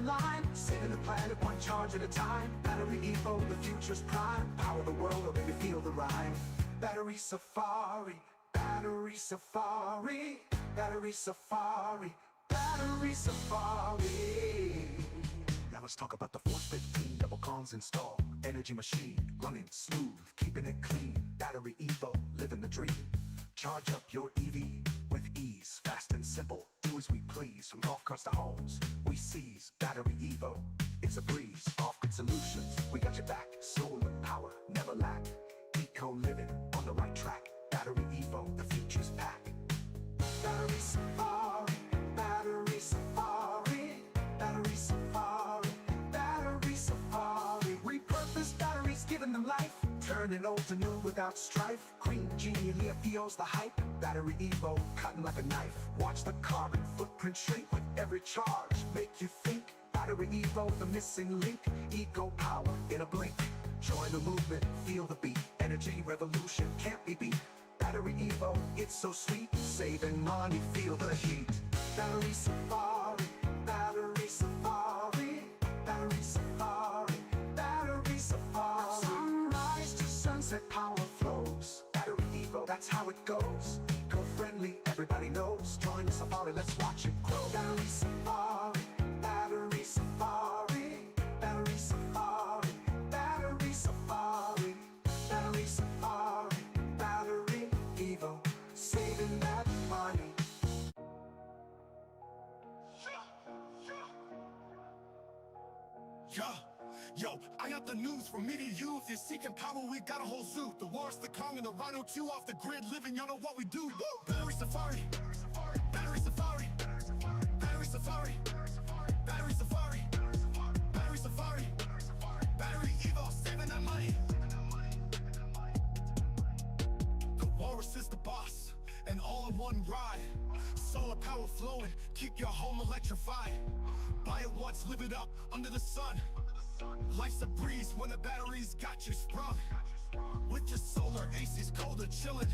in line, saving the planet one charge at a time. BatteryEVO, the future's prime. Power the world or maybe feel the rhyme. Battery Safari, Battery Safari, Battery Safari, Battery Safari. Now let's talk about the Force 15 double comms install. Energy machine, running smooth, keeping it clean. BatteryEVO, living the dream. Charge up your EV with ease, fast and simple. Do as we please, from golf carts to homes. We seize BatteryEVO, it's a breeze. Off-grid solutions, we got your back. Solar power, never lack. Eco living, on the right track. BatteryEVO, the future's pack. Battery Safari, Battery Safari, Battery Safari, Battery Safari. Repurposed batteries, giving them life. Turning old to new without strife. Green Genie, Leo's the hype. BatteryEVO, cutting like a knife. Watch the carbon footprint shrink with every charge. Make you think. BatteryEVO, the missing link. Eco power in a blink. Join the movement, feel the beat. Energy revolution can't be beat. BatteryEVO, it's so sweet. Saving money, feel the heat. Battery Safari, Battery Safari, Battery Safari, Battery Safari. Sunrise to sunset, power flows. BatteryEVO, that's how it goes. Eco-friendly, everybody knows. Join the safari, let's watch it grow. Battery Safari, Battery Safari, Battery Safari, Battery Safari, Battery Safari, BatteryEVO, saving that money. Yo, I got the news from me to you. If you're seeking power, we got a whole zoo. The Wars, the Kong, and the Rhino 2 off the grid, living, you know what we do. Woo! Battery Safari, Battery Safari, Battery Safari, Battery Safari, Battery Safari, BatteryEVO, saving that money. The Walrus is the boss, and all in one ride. Solar power flowing, keep your home electrified. Buy it once, live it up under the sun. Life's a breeze when the batteries got you sprung. With your solar ACs cold or chillin',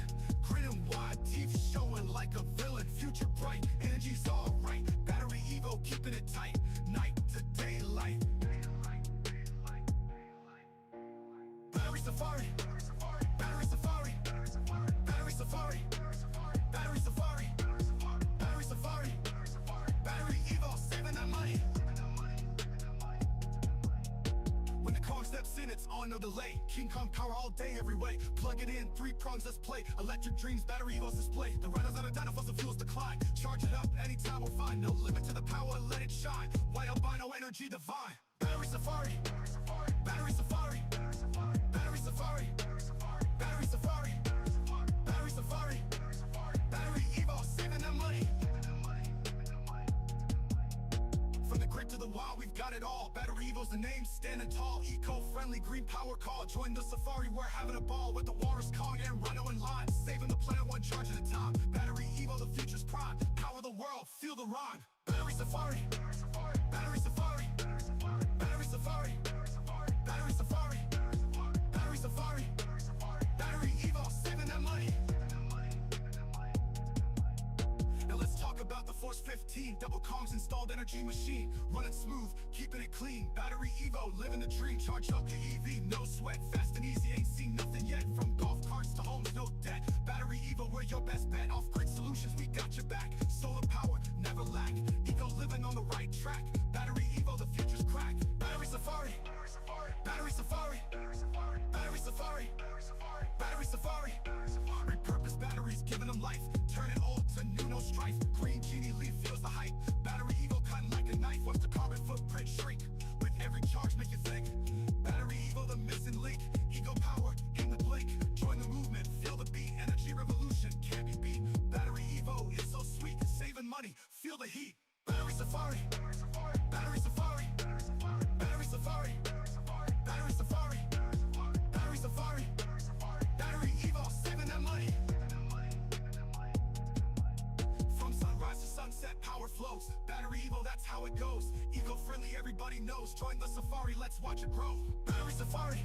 grinning wide, teeth showing like a villain. Future bright, energy's alright. BatteryEVO, keeping it tight, night to daylight. Battery Safari, Battery Safari, Battery Safari, Battery Safari, Battery Safari, BatteryEVO, saving that money. When the car steps in, it's on no delay. King Kong power all day, every way. Plug it in, 3 prongs, let's play. Electric dreams, BatteryEVO's display. The riders on a dyno, fossil fuels decline. Charge it up, anytime we'll find. No limit to the power, let it shine. White albino energy divine. Battery Safari, Battery Safari, Battery Safari, Battery Safari, Battery Safari, BatteryEVO, saving that money. From the grid to the wild, we've got it all. BatteryEVO's the name, standing tall. Eco-friendly, green power call. Join the safari, we're having a ball. With the Walrus, Kong, and Rhino in line. Saving the planet one charge at a time. BatteryEVO, the future's prime. Power the world, feel the rhyme. Battery Safari, Battery Safari, Battery Safari, Battery Safari, Battery Safari, BatteryEVO, saving that money. Now let's talk about the Force 15 double comms installed energy machine. Running smooth, keeping it clean. BatteryEVO, living the dream. Charge up your EV, no sweat. Fast and easy, ain't seen nothing yet. From golf carts to homes, no debt. BatteryEVO, we're your best bet. Off-grid solutions, we got your back. Solar power, never lack. Eco living on the right track. BatteryEVO, the future's crack. Battery Safari, Battery Safari, Battery Safari, Battery Safari. Repurposed batteries, giving them life. Turning old to new, no strife. Green Genie, feels the hype. BatteryEVO, cutting like a knife. Watch the carbon footprint shrink. With every charge, make you think. BatteryEVO, the missing link. Eco power in the blink. Join the movement, feel the beat. Energy revolution can't be beat. BatteryEVO, it's so sweet. Saving money, feel the heat. Battery Safari, Battery Safari, Battery Safari, Battery Safari, Battery Safari, BatteryEVO, saving that money. From sunrise to sunset, power flows. BatteryEVO, that's how it goes. Eco-friendly, everybody knows. Join the safari, let's watch it grow. Battery Safari,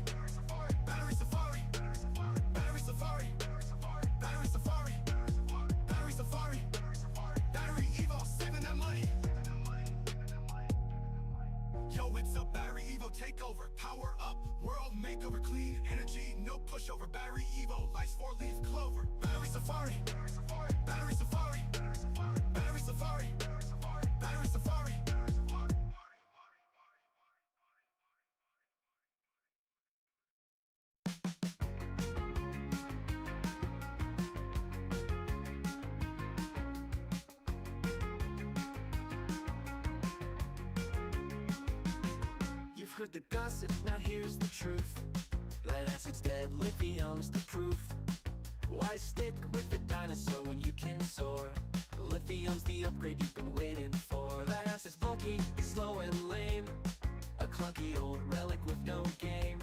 Battery Safari, Battery Safari, Battery Safari, Battery Safari, BatteryEVO, saving that money. takeover. Power up, world makeover. Clean energy, no pushover. Battery Evo, life's four-leaf clover. Battery Safari, Battery Safari, Battery Safari, Battery Safari. You've heard the gossip, now here's the truth. Lead acid's dead, lithium's the proof. Why stick with the dinosaur when you can soar? Lithium's the upgrade you've been waiting for. Lead acid's bulky, slow and lame, a clunky old relic with no game.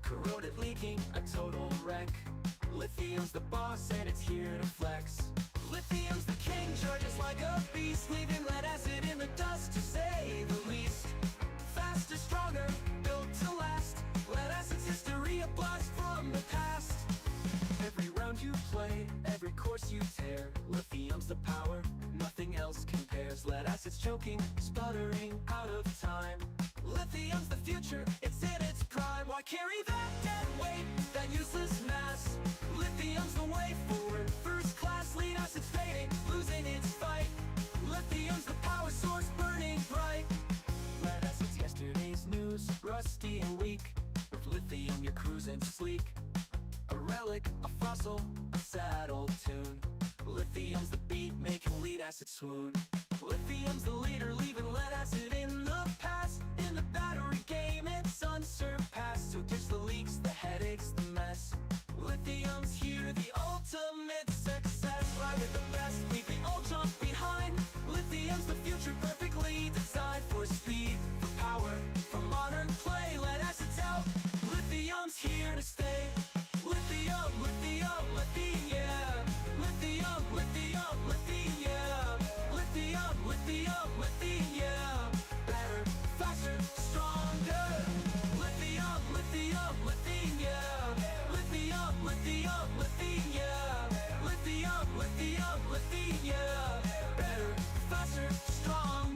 Corroded, leaking, a total wreck. Lithium's the boss and it's here to flex. Lithium's the king, charges like a beast, leaving lead acid in the dust to say the least. Faster, stronger, built to last. Lead acid's history, a blast from the past. Every round you play, every course you tear, lithium's the power, nothing else compares. Lead acid's choking, sputtering, out of time. Lithium's the future, it's in its prime. Why carry that dead weight, that useless mass? Lithium's the way forward, first class. Lead acid's fading, losing its fight. Lithium's the power source, burning bright. Lead acid's yesterday's news, rusty and weak. With lithium you're cruising sleek. A relic, a fossil, a sad old tune. Lithium's the beat, making lead acid swoon. Lithium's the leader, leaving lead acid in the past. In the battery game it's unsurpassed. So ditch the leaks, the headaches, the mess. Lithium's here, the ultimate success. Ride with the best, leave the old junk behind. Lithium's the future, perfectly designed for speed, for power, for modern play. Lead acid's out, lithium's here to stay. Lithium, lithium, lithium. Lithium, lithium, lithium. Lithium, lithium, lithium. Better, faster, stronger. Lithium, lithium, lithium. Lithium, lithium, lithium. Lithium, lithium, lithium. Better, faster, stronger.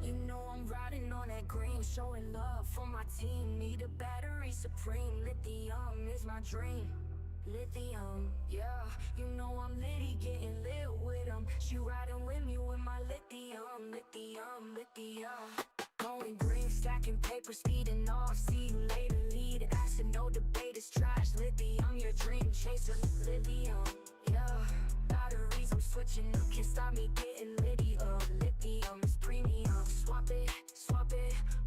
You know I'm riding on that green, showing love for my team. Need a battery supreme, lithium is my dream. Lithium, yeah, you know I'm litty, getting lit with them. She riding with me with my lithium, lithium, lithium. Going green, stacking paper, speeding off, see you later. Lead acid, no debate, it's trash. Lithium, your dream chaser, lithium, yeah. Batteries, I'm switching up, can't stop me getting litty up. Lithium is premium, swap it,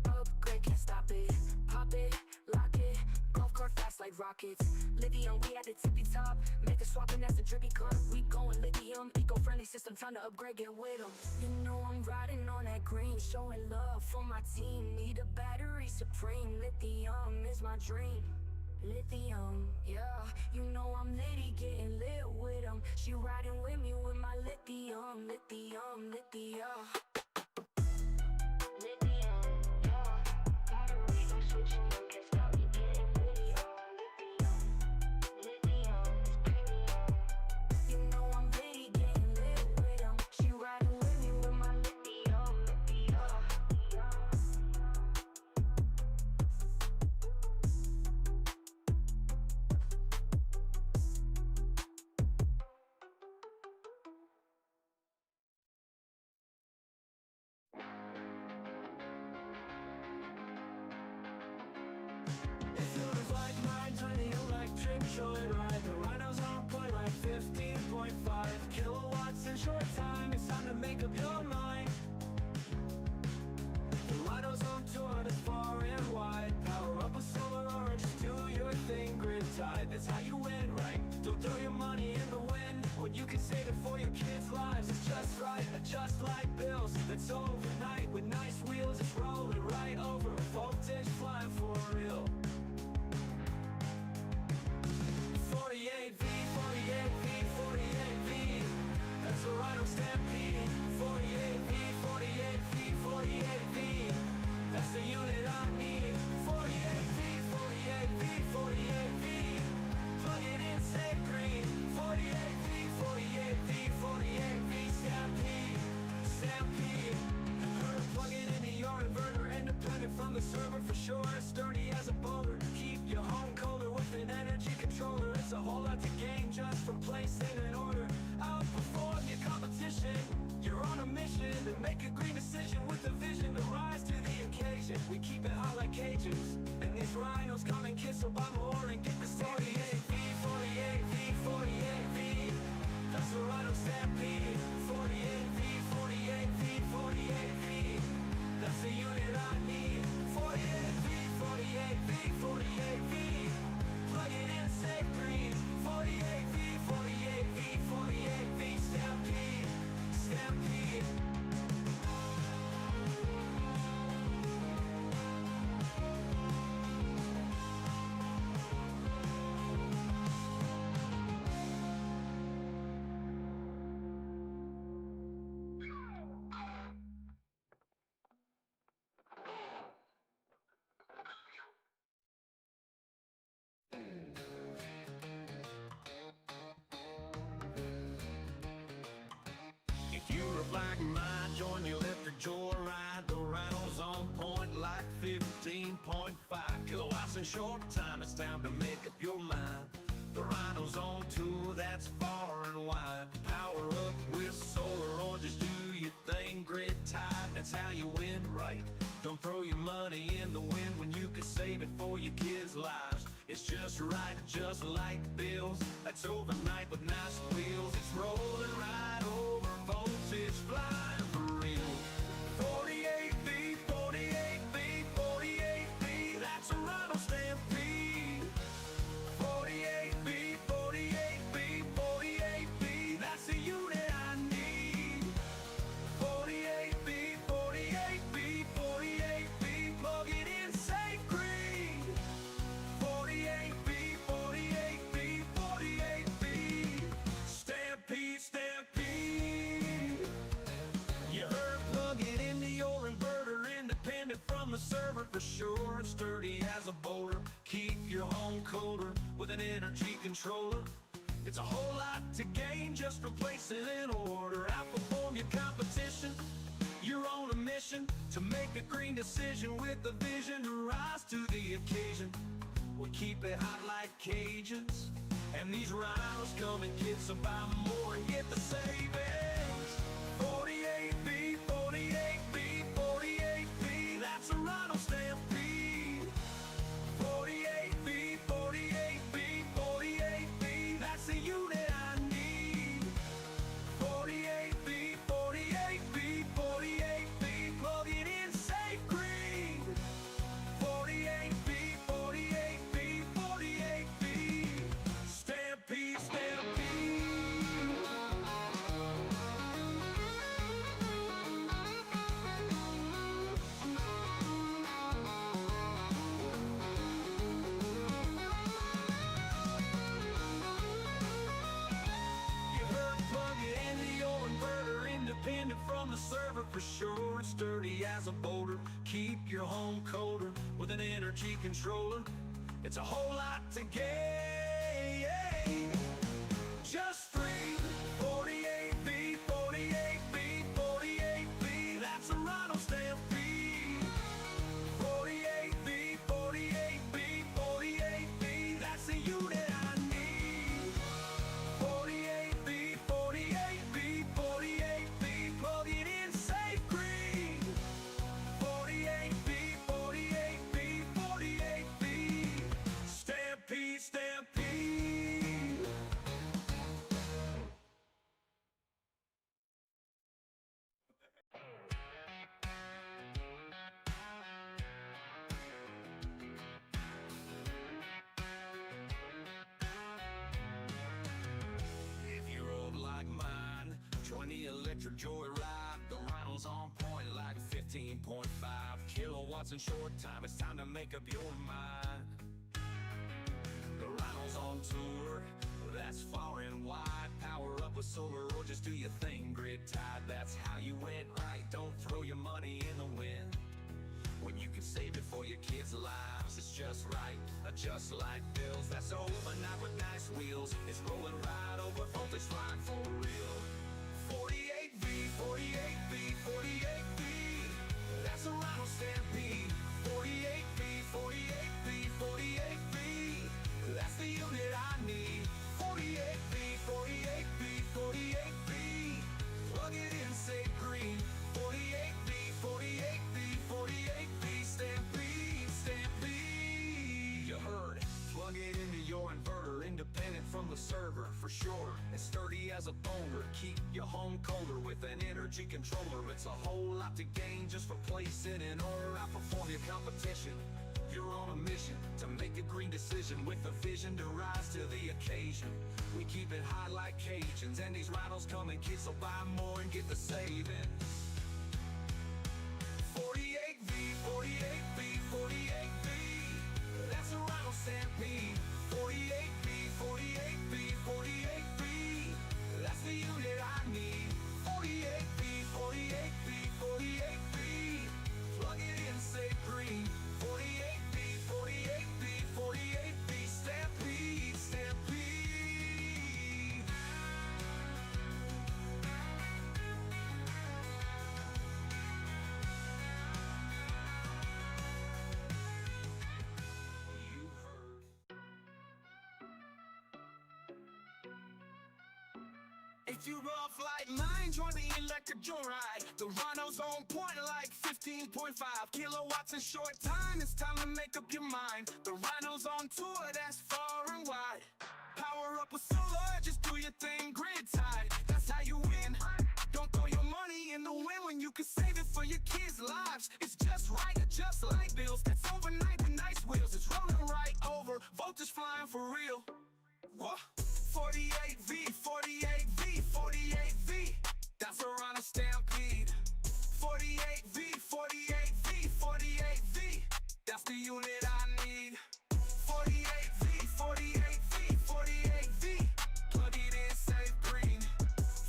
upgrade, can't stop it. Pop it, lock it, golf cart fast like rockets. Lithium, we at the tippy top, make a swap and that's a drippy cut. We going lithium, eco-friendly system, time to upgrade, get with them. You know I'm riding on that green, showing love for my team. Need a battery supreme, lithium is my dream. Lithium, yeah, you know I'm litty, getting lit with them. She riding with me with my lithium, lithium, lithium. Lithium, yeah, batteries, I'm switching up, can't stop me getting litty, lithium, lithium is premium. You know I'm litty, getting lit with them. She riding with me with my lithium, lithium. It feels like mine, tiny electric joyride. The rhinos on point like 15.5 kilowatts in short time. It's time to make up your mind. The rhinos on tour that's far and wide. Power up with solar or just do your thing. Grid tied, that's how you win, right? Don't throw your money in the wind when you can save it for your kids' lives. It's just right, just like bills. That's overnight with nice wheels. It's rolling right over. Voltage flying for real. 48V, 48V, 48V. That's a Rhino Stampede. 48V, 48V, 48V. That's the unit I need. 48V, 48V, 48V. Plug it in, say green. 48V, 48V, 48V. Stampede, Stampede. Plug it into your inverter, independent from the server for sure. Sturdy as a boulder. Keep your home colder with an energy controller. It's a whole lot to gain just from placing an order. Outperform your competition. You're on a mission to make a green decision with a vision to rise to the occasion. We keep it hot like cages, and these rhinos come and kiss Obama or and get the 48V, 48V, 48V. That's a Rhino Stampede. 48V, 48V, 48V. That's the unit I need. 48V, 48V, 48V. Plug it in, say green. 48V, 48V, 48V. Stampede, Stampede. If you're like mine, join the electric joyride. The Rhino's on point like 15.5 kilowatts in short time. It's time to make up your mind. The Rhino's on tour that's far and wide. Power up with solar or just do your thing. Grid tied, that's how you win right. Don't throw your money in the wind when you could save it for your kids' lives. It's just right, just like bills. That's overnight with nice wheels. It's rolling right over, voltage flying for real. 48V, 48V, 48V. That's a Rhino Stampede. 48V, 48V, 48V. That's the unit I need. 48V, 48V, 48V. Plug it in, say green. 48V, 48V, 48V. Stampede, Stampede. You heard, plug it into your inverter, independent from the server for sure. It's sturdy as a boulder. Keep your home colder with an energy controller. It's a whole lot to gain just from placing an order. Outperform your competition. You're on a mission to make a green decision with a vision to rise to the occasion. We keep it hot like Cajuns, and these rhinos come and get some buy more and get the savings. 48V, 48V, 48V. That's a Rhino Stampede. 48V, 48V, 48V. That's the unit I need. 48V, 48V, 48V. Plug it in, say green. 48V, 48V, 48V. Stampede, Stampede. You heard, plug it into your inverter, independent from the server for sure. It's sturdy as a boulder. Keep your home colder with an energy controller. It's a whole lot to gain. Just three. 48V, 48V, 48V. That's a Rhino Stampede. 48V, 48V, 48V. That's the unit I need. 48V, 48V, 48V. Plug it in, say green. 48V, 48V, 48V. Stampede, Stampede. If you're old like mine, join the electric joyride. The Rhinos 15.5 kilowatts in short time. It's time to make up your mind. The Rhino's on tour, that's far and wide. Power up with solar or just do your thing grid tied. That's how you win right. Don't throw your money in the wind when you can save it for your kids' lives. It's just right, just like bills. That's overnight with nice wheels. It's rolling right over voltage line for real. 48V, 48V, 48V. That's a Rhino Stampede. 48V, 48V, 48V. That's the unit I need. 48V, 48V, 48V. Plug it in, say green. 48V, 48V, 48V. Stampede, Stampede. You heard it. Plug it into your inverter, independent from the server for sure. It's sturdy as a boulder. Keep your home colder with an energy controller. It's a whole lot to gain just for placing in order. Outperform your competition. You're on a mission to make a green decision with a vision to rise to the occasion. We keep it high like Cajuns, and these Rhinos come in kits, so buy more and get the savings. 48V, 48V, 48V. That's a Rhino Stampede. 48V, 48V, 48V. That's the unit I need. 48V, 48V, 48V. Plug it in, say green. 48V, 48V, 48V. Stampede, Stampede. You heard. If you rough like mine, join the electric joyride. The Rhino's on point like 15.5 kilowatts in short time. It's time to make up your mind. The Rhino's on tour, that's far and wide. Power up with solar, just do your thing grid tied. That's how you win. Don't throw your money in the wind when you can save it for your kids' lives. It's just right, just like bills. That's overnight with nice wheels. It's rolling right over, voltage flying for real. What? 48V, 48V, 48V. That's a Rhino Stampede. 48V, 48V, 48V. That's the unit I need. 48V, 48V, 48V. Plug it in, save green.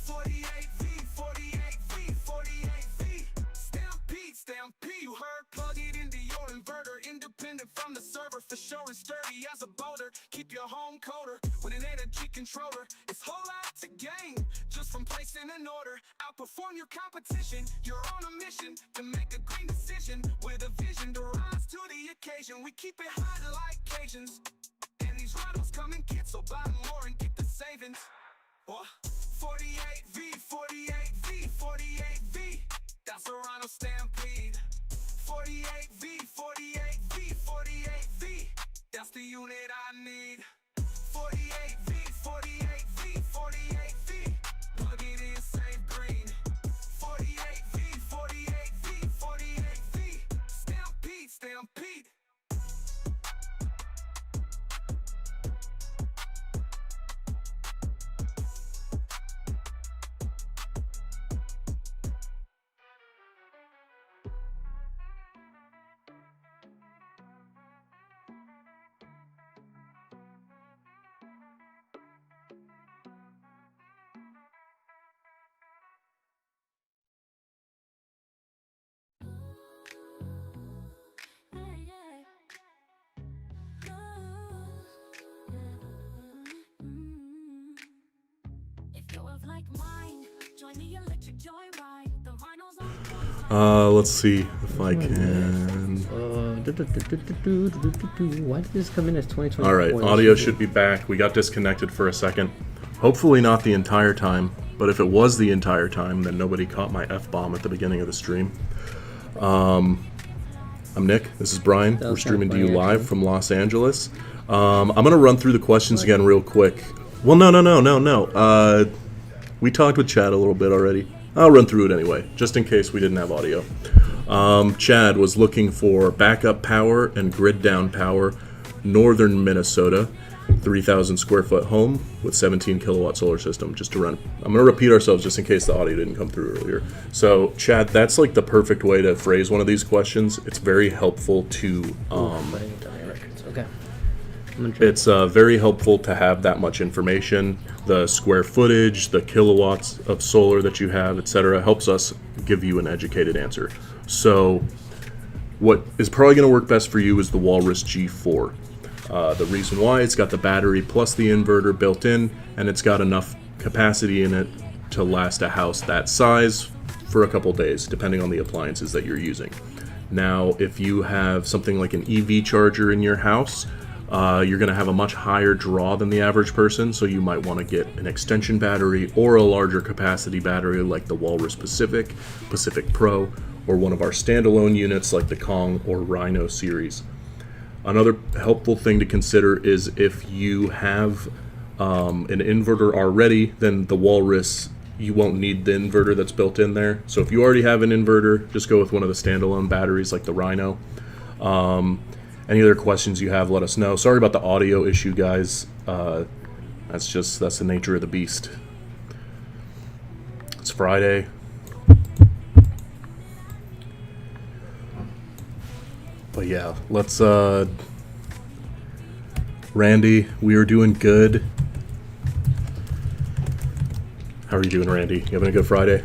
48V, 48V, 48V. Stampede, Stampede. You heard? Plug it into your inverter, independent from the server for sure. And sturdy as a boulder. Keep your home colder with an energy controller. It's whole lot to gain just from placing an order. Outperform your competition. You're on a mission to make a green decision with a vision to rise to the occasion. We keep it hot like Cajuns, and these Rhinos come in kits, so buy more and get the savings. 48V, 48V, 48V. That's a Rhino Stampede. 48V, 48V, 48V. That's the unit I need. 48V, 48V, 48V. Plug it in, save green. 48V, 48V, 48V. Stampede, Stampede. Like mine, join the electric joyride. The Rhino's on Let's see if I can. Why did this come in as 2024? Alright, audio should be back. We got disconnected for a second. Hopefully not the entire time, but if it was the entire time, then nobody caught my F-bomb at the beginning of the stream. I'm Nick, this is Brian. We're streaming to you live from Los Angeles. I'm going to run through the questions again real quick. Well, no. We talked with Chad a little bit already. I'll run through it anyway, just in case we didn't have audio. Chad was looking for backup power and grid down power, northern Minnesota. 3,000 square foot home with 17 kilowatt solar system just to run. I'm going to repeat ourselves just in case the audio didn't come through earlier. So Chad, that's like the perfect way to phrase one of these questions. It's very helpful to Okay. it's very helpful to have that much information. The square footage, the kilowatts of solar that you have, etc., helps us give you an educated answer. So what is probably going to work best for you is the Walrus G4. The reason why, it's got the battery plus the inverter built in, and it's got enough capacity in it to last a house that size for a couple days, depending on the appliances that you're using. Now, if you have something like an EV charger in your house, you're going to have a much higher draw than the average person, so you might want to get an extension battery or a larger capacity battery like the Walrus Pacific, Pacific Pro, or one of our standalone units like the Kong or Rhino series. Another helpful thing to consider is if you have an inverter already, then the Walrus, you won't need the inverter that's built in there. So if you already have an inverter, just go with one of the standalone batteries like the Rhino. Any other questions you have, let us know. Sorry about the audio issue, guys. That's the nature of the beast. It's Friday. But yeah, let's Randy, we are doing good. How are you doing, Randy? You having a good Friday?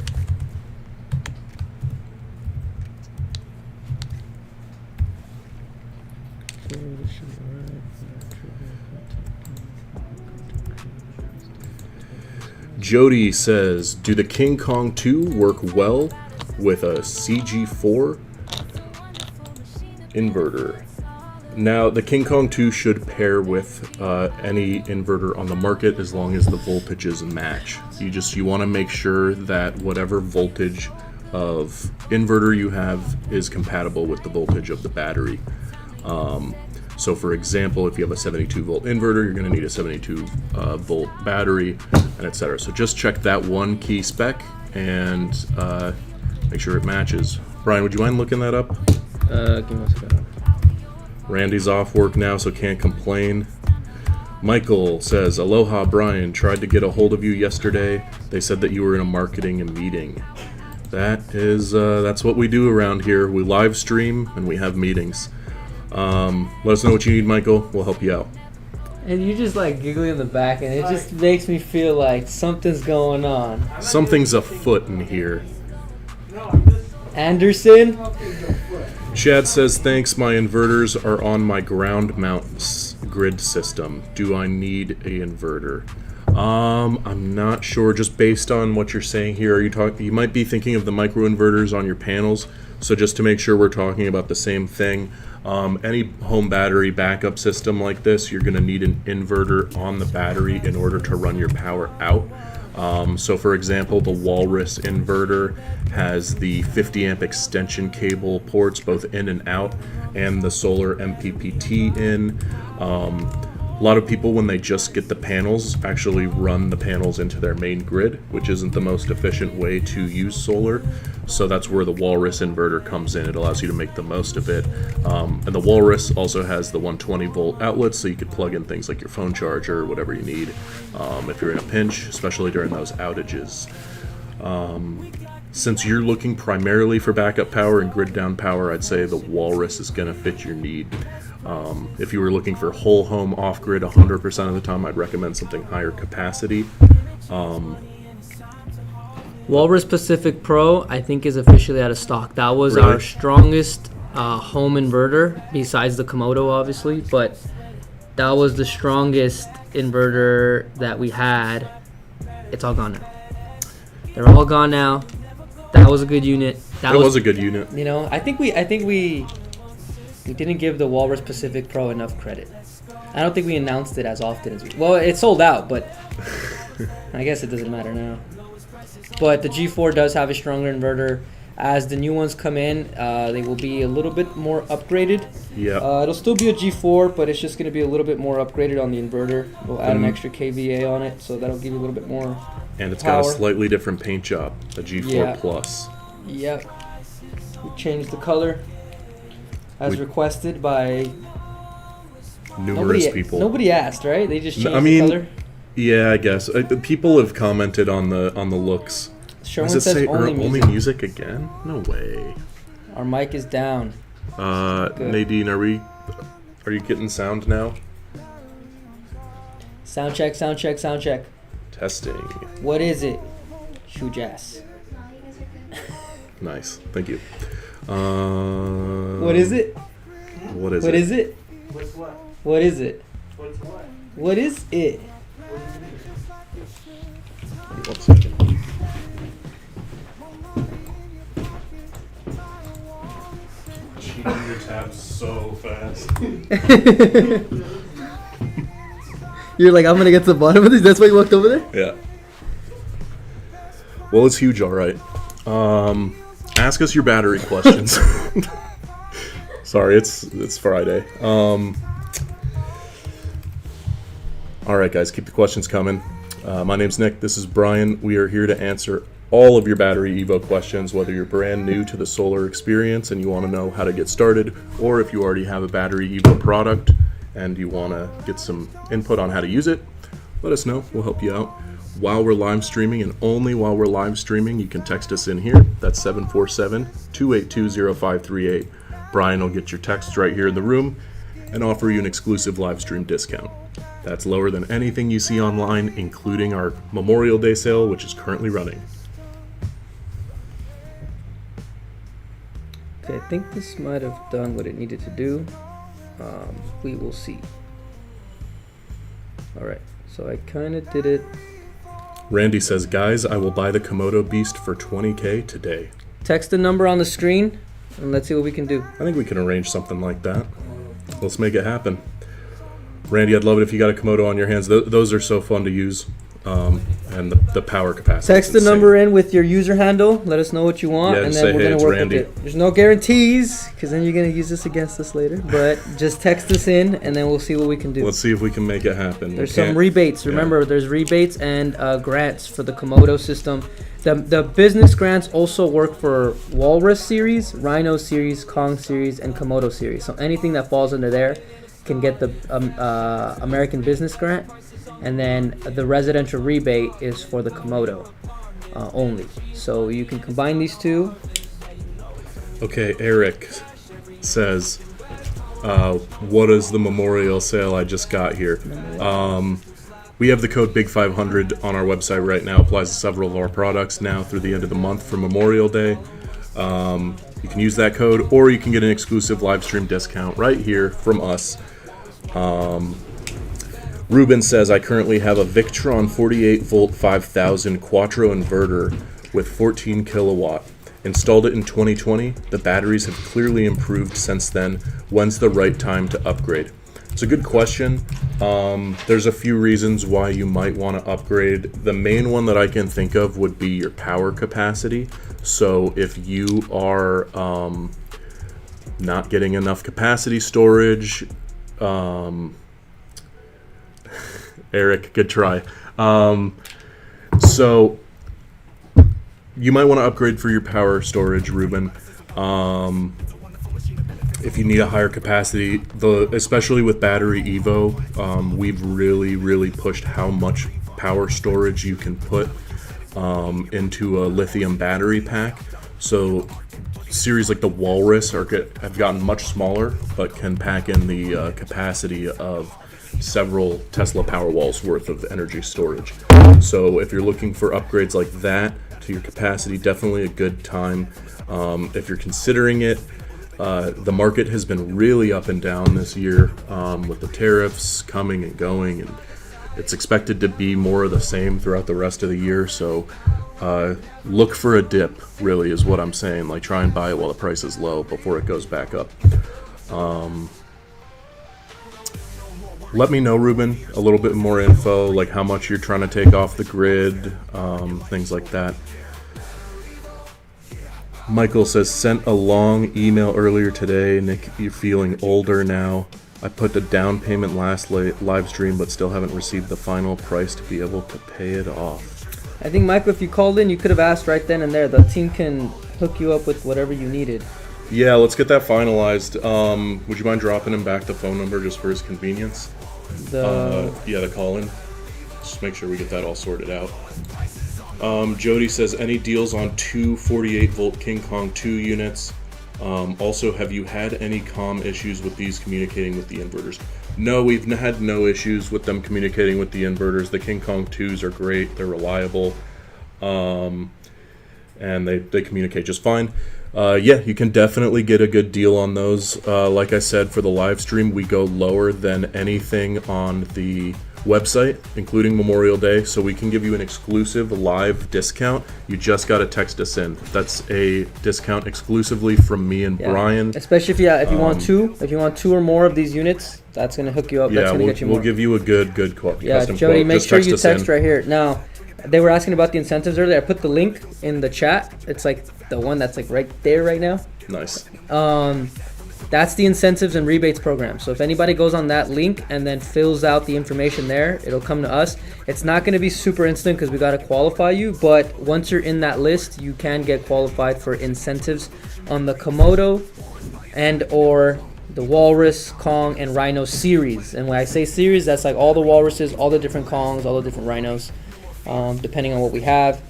Jody says, do the King Kong 2 work well with a CG4 inverter? Now, the King Kong 2 should pair with any inverter on the market as long as the voltages match. You want to make sure that whatever voltage of inverter you have is compatible with the voltage of the battery. So for example, if you have a 72 volt inverter, you're going to need a 72 volt battery, and etc. So just check that one key spec and make sure it matches. Brian, would you mind looking that up? Give me a second. Randy's off work now, so can't complain. Michael says, aloha, Brian. Tried to get a hold of you yesterday. They said that you were in a marketing meeting. That's what we do around here. We live stream and we have meetings. Let us know what you need, Michael. We'll help you out. And you just like giggling in the back, and it just makes me feel like something's going on. Something's afoot in here. Anderson? Chad says, thanks, my inverters are on my ground mount grid system. Do I need a inverter? I'm not sure, just based on what you're saying here. You might be thinking of the microinverters on your panels, so just to make sure we're talking about the same thing. Any home battery backup system like this, you're going to need an inverter on the battery in order to run your power out. So for example, the Walrus inverter has the 50 amp extension cable ports both in and out, and the solar MPPT in. A lot of people, when they just get the panels, actually run the panels into their main grid, which isn't the most efficient way to use solar. So that's where the Walrus inverter comes in. It allows you to make the most of it. And the Walrus also has the 120 volt outlets, so you could plug in things like your phone charger, whatever you need, if you're in a pinch, especially during those outages. Since you're looking primarily for backup power and grid down power, I'd say the Walrus is going to fit your need. If you were looking for whole home off-grid 100% of the time, I'd recommend something higher capacity. Walrus Pacific Pro, I think, is officially out of stock. That was Really? our strongest home inverter, besides the Komodo, obviously, but that was the strongest inverter that we had. It's all gone now. They're all gone now. That was a good unit. That was a good unit. You know, I think we didn't give the Walrus Pacific Pro enough credit. I don't think we announced it as often as well, it sold out, but I guess it doesn't matter now. But the G4 does have a stronger inverter. As the new ones come in, they will be a little bit more upgraded. Yeah. It'll still be a G4, but it's just going to be a little bit more upgraded on the inverter. We'll add an extra kVA on it, so that'll give you a little bit more And it's power. got a slightly different paint job, the G4 Yeah. Plus. Yep. We changed the color as We- requested by numerous people. Nobody asked, right? They just changed I mean, the color. Yeah, I guess people have commented on the looks. Sherwin Does it says say only only music. music again? No way. Our mic is down. Nadine, are you getting sound now? Sound check, sound check, sound check. Testing. What is it? Shoe jazz. Nice. Thank you. What is it? What is What it? is it? What's what? What is it? What's what? What is it? Wait 1 second. Changing your tabs so fast. You're like, I'm gonna get to the bottom of this. That's why you walked over there? Yeah. Well, it's huge, all right. Ask us your battery questions. Sorry, it's Friday. All right, guys, keep the questions coming. My name's Nick. This is Brian. We are here to answer all of your BatteryEVO questions, whether you're brand new to the solar experience and you want to know how to get started, or if you already have a BatteryEVO product and you want to get some input on how to use it. Let us know. We'll help you out. While we're live streaming, and only while we're live streaming, you can text us in here. That's 747-282-0538. Brian will get your texts right here in the room and offer you an exclusive live stream discount. That's lower than anything you see online, including our Memorial Day sale, which is currently running. Okay, I think this might have done what it needed to do. We will see. Alright, so I kind of did it. Randy says, guys, I will buy the Komodo Beast for $20K today. Text the number on the screen, and let's see what we can do. I think we can arrange something like that. Let's make it happen. Randy, I'd love it if you got a Komodo on your hands. Those are so fun to use. And the power capacity. Text the number in with your user handle. Let us know what you want, Yeah, and just then say, we're "Hey, gonna it's work Randy." with it. There's no guarantees, because then you're gonna use this against us later. But just text us in, and then we'll see what we can do. Let's see if we can make it happen. There's some rebates. Remember, there's rebates and grants for the Komodo system. The business grants also work for Walrus series, Rhino series, Kong series, and Komodo series. So anything that falls under there can get the American business grant. And then the residential rebate is for the Komodo only. So you can combine these two. Okay, Eric says, what is the memorial sale I just got here? We have the code BIG500 on our website right now. Applies to several of our products now through the end of the month for Memorial Day. You can use that code, or you can get an exclusive live stream discount right here from us. Ruben says, I currently have a Victron 48 volt 5000 Quattro inverter with 14 kilowatt. Installed it in 2020. The batteries have clearly improved since then. When's the right time to upgrade? It's a good question. There's a few reasons why you might want to upgrade. The main one that I can think of would be your power capacity. So if you are not getting enough capacity storage, Eric, good try. So you might want to upgrade for your power storage, Ruben. If you need a higher capacity, especially with BatteryEVO, we've really pushed how much power storage you can put into a lithium battery pack. So series like the Walrus have gotten much smaller, but can pack in the capacity of several Tesla Powerwalls worth of energy storage. So if you're looking for upgrades like that to your capacity, definitely a good time. If you're considering it, the market has been really up and down this year with the tariffs coming and going, and it's expected to be more of the same throughout the rest of the year. So look for a dip, really, is what I'm saying. Like, try and buy it while the price is low before it goes back up. Let me know, Ruben, a little bit more info, like how much you're trying to take off the grid, things like that. Michael says, sent a long email earlier today. Nick, you're feeling older now. I put the down payment last live stream, but still haven't received the final price to be able to pay it off. I think, Michael, if you called in, you could have asked right then and there. The team can hook you up with whatever you needed. Yeah, let's get that finalized. Would you mind dropping him back the phone number just for his convenience? The call-in. Just make sure we get that all sorted out. Jody says, any deals on two 48-volt King Kong 2 units? Also, have you had any comm issues with these communicating with the inverters? No, we've had no issues with them communicating with the inverters. The King Kong 2s are great. They're reliable. And they communicate just fine. Yeah, you can definitely get a good deal on those. Like I said, for the live stream, we go lower than anything on the website, including Memorial Day, so we can give you an exclusive live discount. You just got to text us in. That's a discount exclusively from me and Brian. Especially if you want two or more of these units, that's gonna hook you up. Yeah, that's gonna get you more. We'll give you a good custom Jody, quote. make Just sure you us in. text right here. Now, they were asking about the incentives earlier. I put the link in the chat. It's like the one that's like right there right now. Nice. That's the incentives and rebates program. So if anybody goes on that link and then fills out the information there, it'll come to us. It's not going to be super instant because we got to qualify you, but once you're in that list, you can get qualified for incentives on the Komodo and or the Walrus, Kong, and Rhino series. And when I say series, that's like all the Walruses, all the different Kongs, all the different Rhinos, depending on what we have.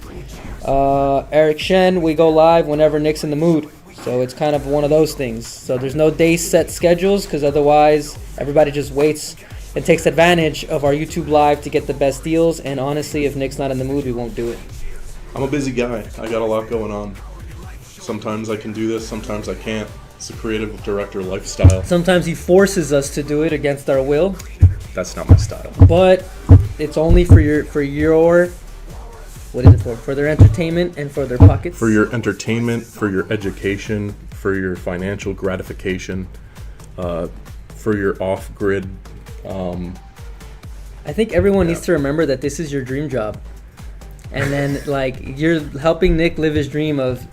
Eric Shen, we go live whenever Nick's in the mood. So it's kind of one of those things. So there's no day set schedules because otherwise everybody just waits and takes advantage of our YouTube live to get the best deals. And honestly, if Nick's not in the mood, we won't do it. I'm a busy guy. I got a lot going on. Sometimes I can do this, sometimes I can't. It's a creative director lifestyle. Sometimes he forces us to do it against our will. That's not my style. But it's only for your what is it for? For their entertainment and for their pockets. For your entertainment, for your education, for your financial gratification, for your off-grid. I think everyone needs to remember that this is your dream job. And then, like, you're helping Nick live his dream of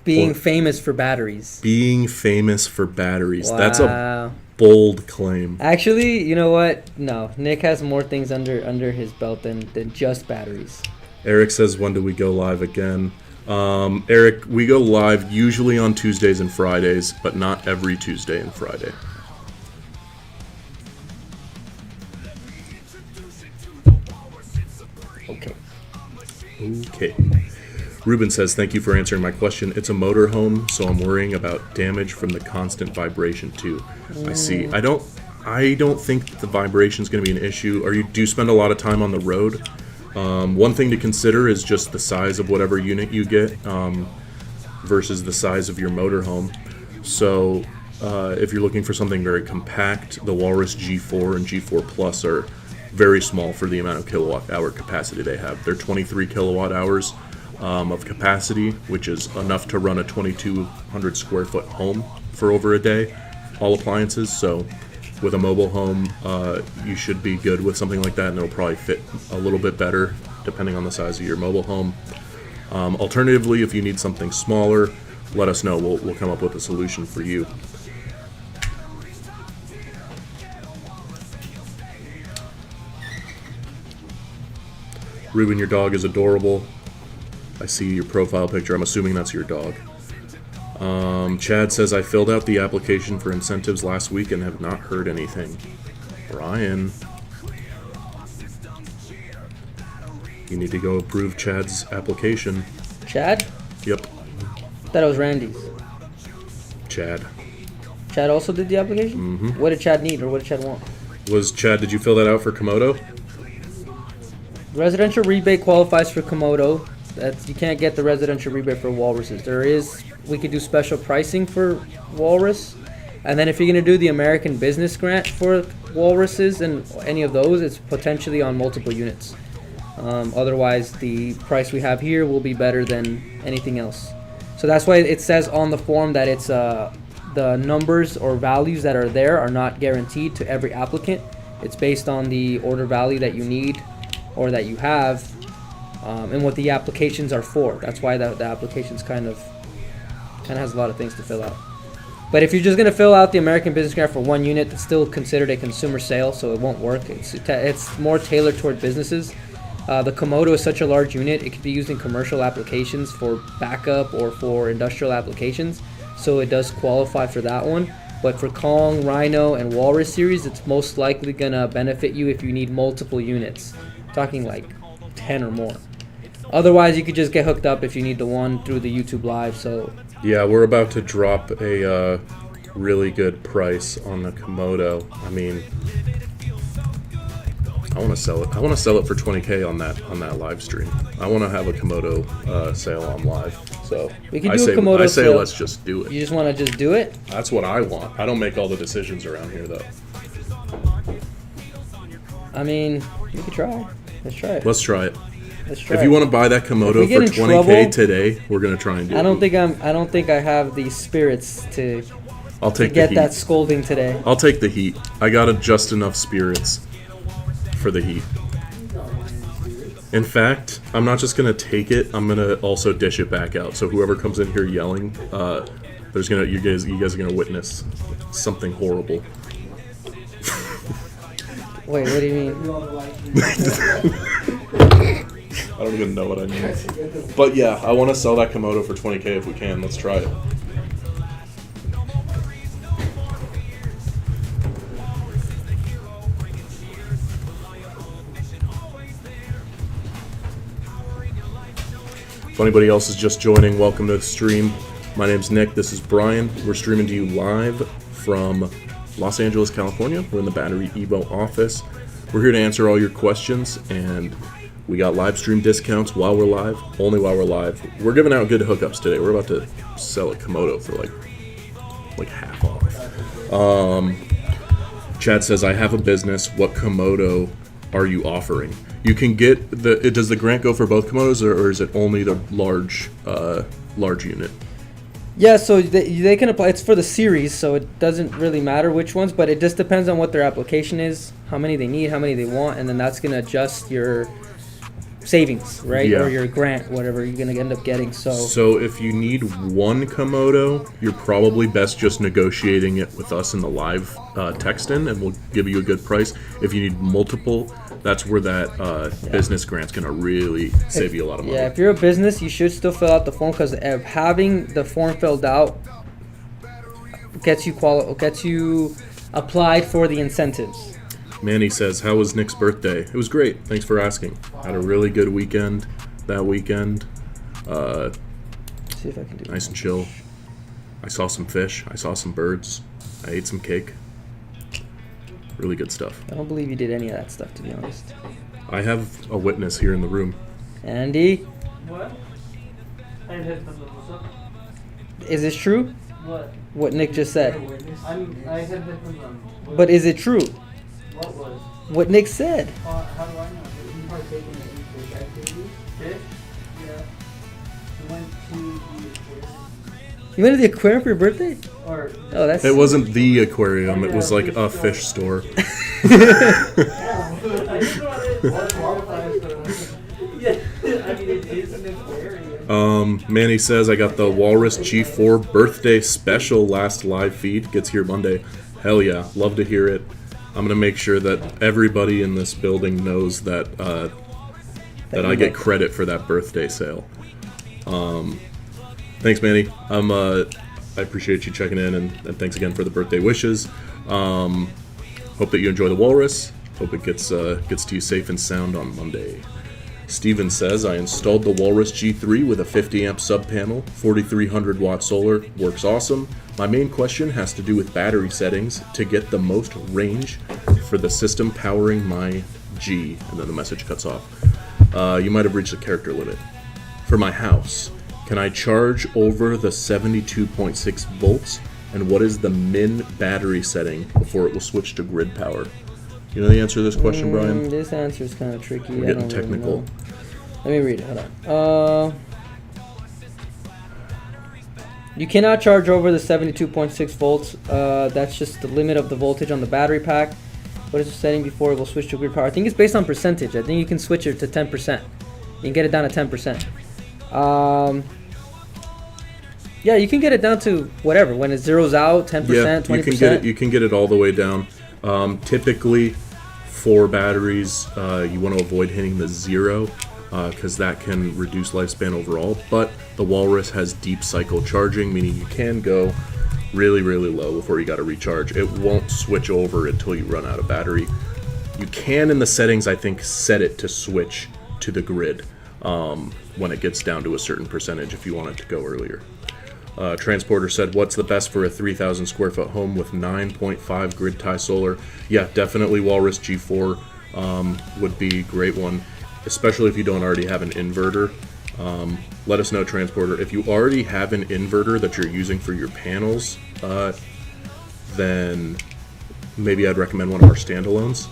being famous for batteries. Being famous for batteries. Wow. That's a bold claim. Actually, you know what? No, Nick has more things under his belt than just batteries. Eric says, when do we go live again? Eric, we go live usually on Tuesdays and Fridays, but not every Tuesday and Friday. Okay. Ruben says, thank you for answering my question. It's a motorhome, so I'm worrying about damage from the constant vibration too. I see. I don't think the vibration is going to be an issue. Do you spend a lot of time on the road? One thing to consider is just the size of whatever unit you get versus the size of your motorhome. So if you're looking for something very compact, the Walrus G4 and G4 Plus are very small for the amount of kilowatt hour capacity they have. They're 23 kilowatt hours of capacity, which is enough to run a 2,200 square foot home for over a day, all appliances. So with a mobile home, you should be good with something like that, and it'll probably fit a little bit better depending on the size of your mobile home. Alternatively, if you need something smaller, let us know. We'll come up with a solution for you. Ruben, your dog is adorable. I see your profile picture. I'm assuming that's your dog. Chad says, I filled out the application for incentives last week and have not heard anything. Brian, you need to go approve Chad's application. Chad? Yep. Thought it was Randy's. Chad. Chad also did the application? Mm-hmm. What did Chad need or what did Chad want? Did you fill that out for Komodo? Residential rebate qualifies for Komodo. You can't get the residential rebate for Walruses. We could do special pricing for Walrus. And then if you're going to do the American Business Grant for Walruses and any of those, it's potentially on multiple units. Otherwise, the price we have here will be better than anything else. So that's why it says on the form that it's the numbers or values that are there are not guaranteed to every applicant. It's based on the order value that you need or that you have, and what the applications are for. That's why the applications kind of has a lot of things to fill out. But if you're just going to fill out the American Business Grant for one unit, it's still considered a consumer sale, so it won't work. It's more tailored toward businesses. The Komodo is such a large unit, it could be used in commercial applications for backup or for industrial applications. so it does qualify for that one. But for Kong, Rhino, and Walrus series, it's most likely gonna benefit you if you need multiple units. Talking like 10 or more. Otherwise, you could just get hooked up if you need the one through the YouTube Live. So Yeah, we're about to drop a really good price on the Komodo. I mean, I want to sell it. I want to sell it for 20K on that live stream. I want to have a Komodo sale on live. So we can I do say, a Komodo I say sale. let's just do it. You just want to just do it? That's what I want. I don't make all the decisions around here, though. I mean, we could try. Let's try it. Let's try it. Let's try If you it. want to buy that Komodo we get for in 20K trouble- today, we're gonna try and do it. I don't think I have the spirits to I'll take the get heat. that scolding today. I'll take the heat. I got just enough spirits for the heat. In fact, I'm not just gonna take it. I'm gonna also dish it back out. So whoever comes in here yelling, you guys are gonna witness something horrible. Wait, what do you mean? I don't even know what I mean. But yeah, I want to sell that Komodo for 20K if we can. Let's try it. If anybody else is just joining, welcome to the stream. My name's Nick. This is Brian. We're streaming to you live from Los Angeles, California. We're in the BatteryEVO office. We're here to answer all your questions, and we got live stream discounts while we're live, only while we're live. We're giving out good hookups today. We're about to sell a Komodo for like half off. Chad says, I have a business. What Komodo are you offering? You can get does the grant go for both Komodos, or is it only the large unit? Yeah, so they can apply. It's for the series, so it doesn't really matter which ones, but it just depends on what their application is, how many they need, how many they want, and then that's going to adjust your savings, right? Yeah. Or your grant, whatever you're going to end up getting. So if you need one Komodo, you're probably best just negotiating it with us in the live text in, and we'll give you a good price. If you need multiple, that's where that business grant's going to really save you a lot of money. Yeah, if you're a business, you should still fill out the form, because having the form filled out gets you applied for the incentives. Manny says, how was Nick's birthday? It was great. Thanks for asking. Had a really good weekend that weekend. See if I can do Nice and chill. I saw some fish. I saw some birds. I ate some cake. Really good stuff. I don't believe you did any of that stuff, to be honest. I have a witness here in the room. Andy, What? I had headphones on. What's up? is this true? What? What Nick just said. I had headphones on. What, But is it true? what was? What Nick said. How do I know? You partaking in any fish activity? Fish? Yeah. You went to the aquarium? You went to the aquarium for your birthday? Or Oh, that's. It wasn't the aquarium. It was like a fish store. I just want to qualify so. Yeah, I mean it is an aquarium. Manny says, I got the Walrus G4 birthday special last live feed. Gets here Monday. Hell yeah. Love to hear it. I'm going to make sure that everybody in this building knows that I get credit for that birthday sale. Thanks, Manny. I appreciate you checking in, and thanks again for the birthday wishes. Hope that you enjoy the Walrus. Hope it gets to you safe and sound on Monday. Steven says, I installed the Walrus G3 with a 50 amp sub panel, 4300 watt solar, works awesome. My main question has to do with battery settings to get the most range for the system powering my G, and then the message cuts off. You might have reached the character limit. For my house, can I charge over the 72.6 volts, and what is the min battery setting before it will switch to grid power? You know the answer to this question, Brian? This answer is kind of tricky. We're I getting don't really technical. know. Let me read it. Hold on. You cannot charge over the 72.6 volts. That's just the limit of the voltage on the battery pack. What is the setting before it will switch to grid power? I think it's based on percentage. I think you can switch it to 10%. You can get it down to 10%. Yeah, you can get it down to whatever. When it zeroes out, 10%, Yeah, 20%. you can get it all the way down. Typically, for batteries, you want to avoid hitting the zero. because that can reduce lifespan overall. But the Walrus has deep cycle charging, meaning you can go really, really low before you got to recharge. It won't switch over until you run out of battery. You can, in the settings, I think, set it to switch to the grid when it gets down to a certain percentage if you want it to go earlier. Transporter said, what's the best for a 3,000 square foot home with 9.5 grid tie solar? Yeah, definitely Walrus G4 would be a great one, especially if you don't already have an inverter. Let us know, Transporter. If you already have an inverter that you're using for your panels, then maybe I'd recommend one of our standalones.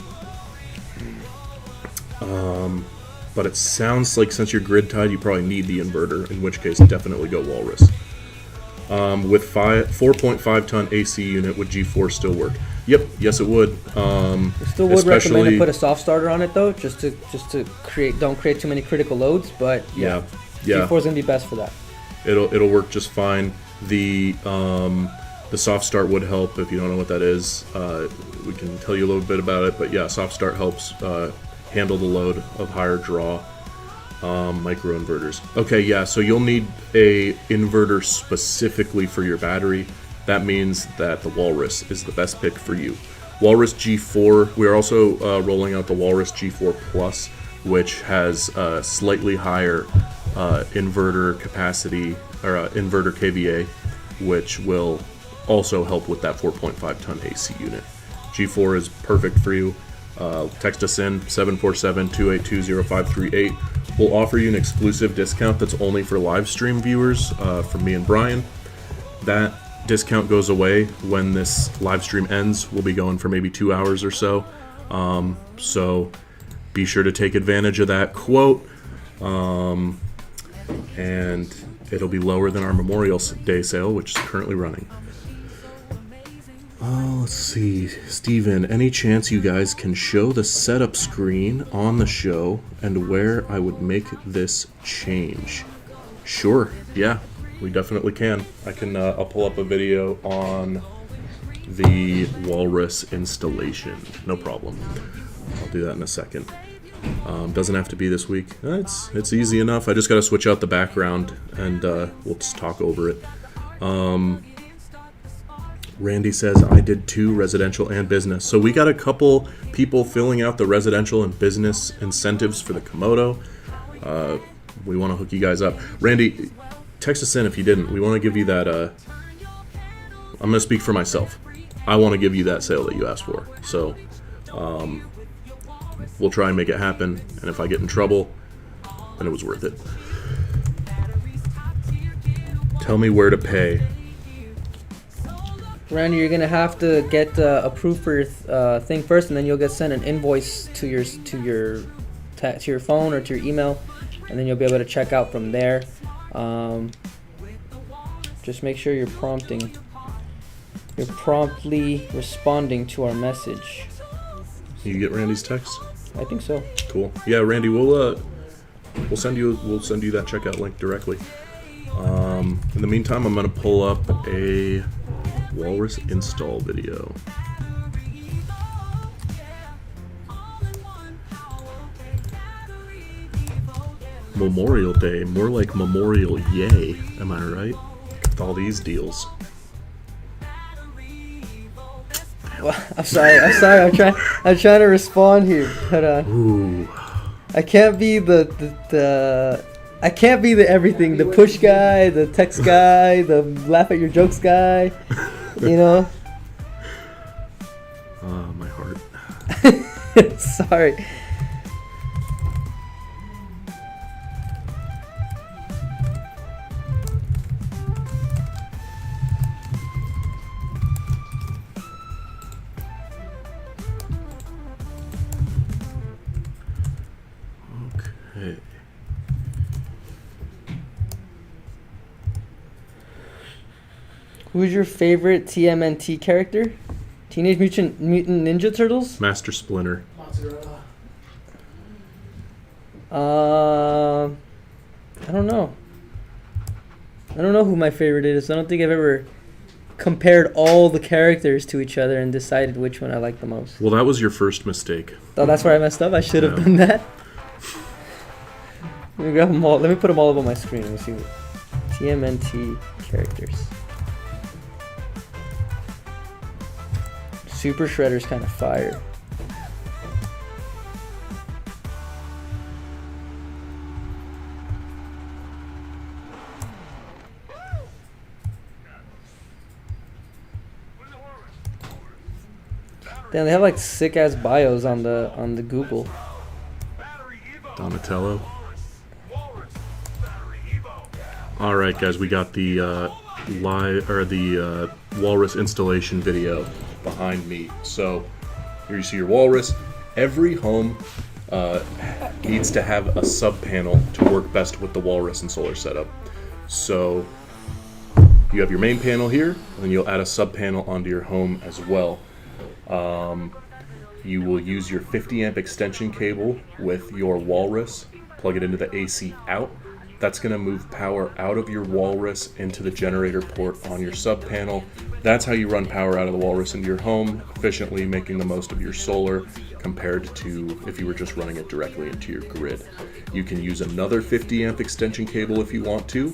But it sounds like since you're grid tied, you probably need the inverter, in which case definitely go Walrus. With 4.5 ton AC unit, would G4 still work? Yep, yes it would. Still would recommend to put a soft starter on it though, just to don't create too many critical loads. But yeah. G4 is gonna be best for that. It'll work just fine. The soft start would help. If you don't know what that is, we can tell you a little bit about it. But yeah, soft start helps handle the load of higher draw micro inverters. Okay, yeah, so you'll need a inverter specifically for your battery. That means that the Walrus is the best pick for you. Walrus G4, we're also rolling out the Walrus G4 Plus, which has a slightly higher inverter capacity, or inverter kVA, which will also help with that 4.5 ton AC unit. G4 is perfect for you. Text us in 747-282-0538. We'll offer you an exclusive discount that's only for live stream viewers from me and Brian. That discount goes away when this live stream ends. We'll be going for maybe 2 hours or so. So be sure to take advantage of that quote. And it'll be lower than our Memorial Day sale, which is currently running. Let's see, Steven, any chance you guys can show the setup screen on the show and where I would make this change? Sure, yeah, we definitely can. I'll pull up a video on the Walrus installation, no problem. I'll do that in a second. Doesn't have to be this week. It's easy enough. I just got to switch out the background and we'll just talk over it. Randy says, I did 2 residential and business. So we got a couple people filling out the residential and business incentives for the Komodo. We want to hook you guys up. Randy, text us in if you didn't. We want to give you that. I'm going to speak for myself. I want to give you that sale that you asked for. So we'll try and make it happen. And if I get in trouble, then it was worth it. Tell me where to pay. Randy, you're gonna have to get approved for your thing first, and then you'll get sent an invoice to your phone or to your email, and then you'll be able to check out from there. Just make sure you're promptly responding to our message. You get Randy's text? I think so. Cool. Yeah, Randy, we'll send you that checkout link directly. In the meantime, I'm gonna pull up a Walrus install video. Memorial Day, more like Memorial Yay, am I right? With all these deals. Well, I'm sorry. I'm trying to respond here, but Ooh. I can't be the everything, the push guy, the text guy, the laugh at your jokes guy, you know? My heart. Sorry. Okay. Who's your favorite TMNT character? Teenage Mutant Ninja Turtles? Master Splinter. Mozzarella. I don't know. I don't know who my favorite is. I don't think I've ever compared all the characters to each other and decided which one I like the most. Well, that was your first mistake. Oh, that's where I messed up? I should have Yeah. done that. Let me grab them all. Let me put them all up on my screen. Let me see. TMNT characters. Super Shredder's kind of fire. Damn, they have like sick ass bios on the Google. Donatello. All right, guys, we got the Walrus installation video behind me. So here you see your Walrus. Every home needs to have a sub panel to work best with the Walrus and solar setup. So you have your main panel here, and then you'll add a sub panel onto your home as well. You will use your 50 amp extension cable with your Walrus, plug it into the AC out. That's going to move power out of your Walrus into the generator port on your sub panel. That's how you run power out of the Walrus into your home, efficiently making the most of your solar compared to if you were just running it directly into your grid. You can use another 50 amp extension cable if you want to,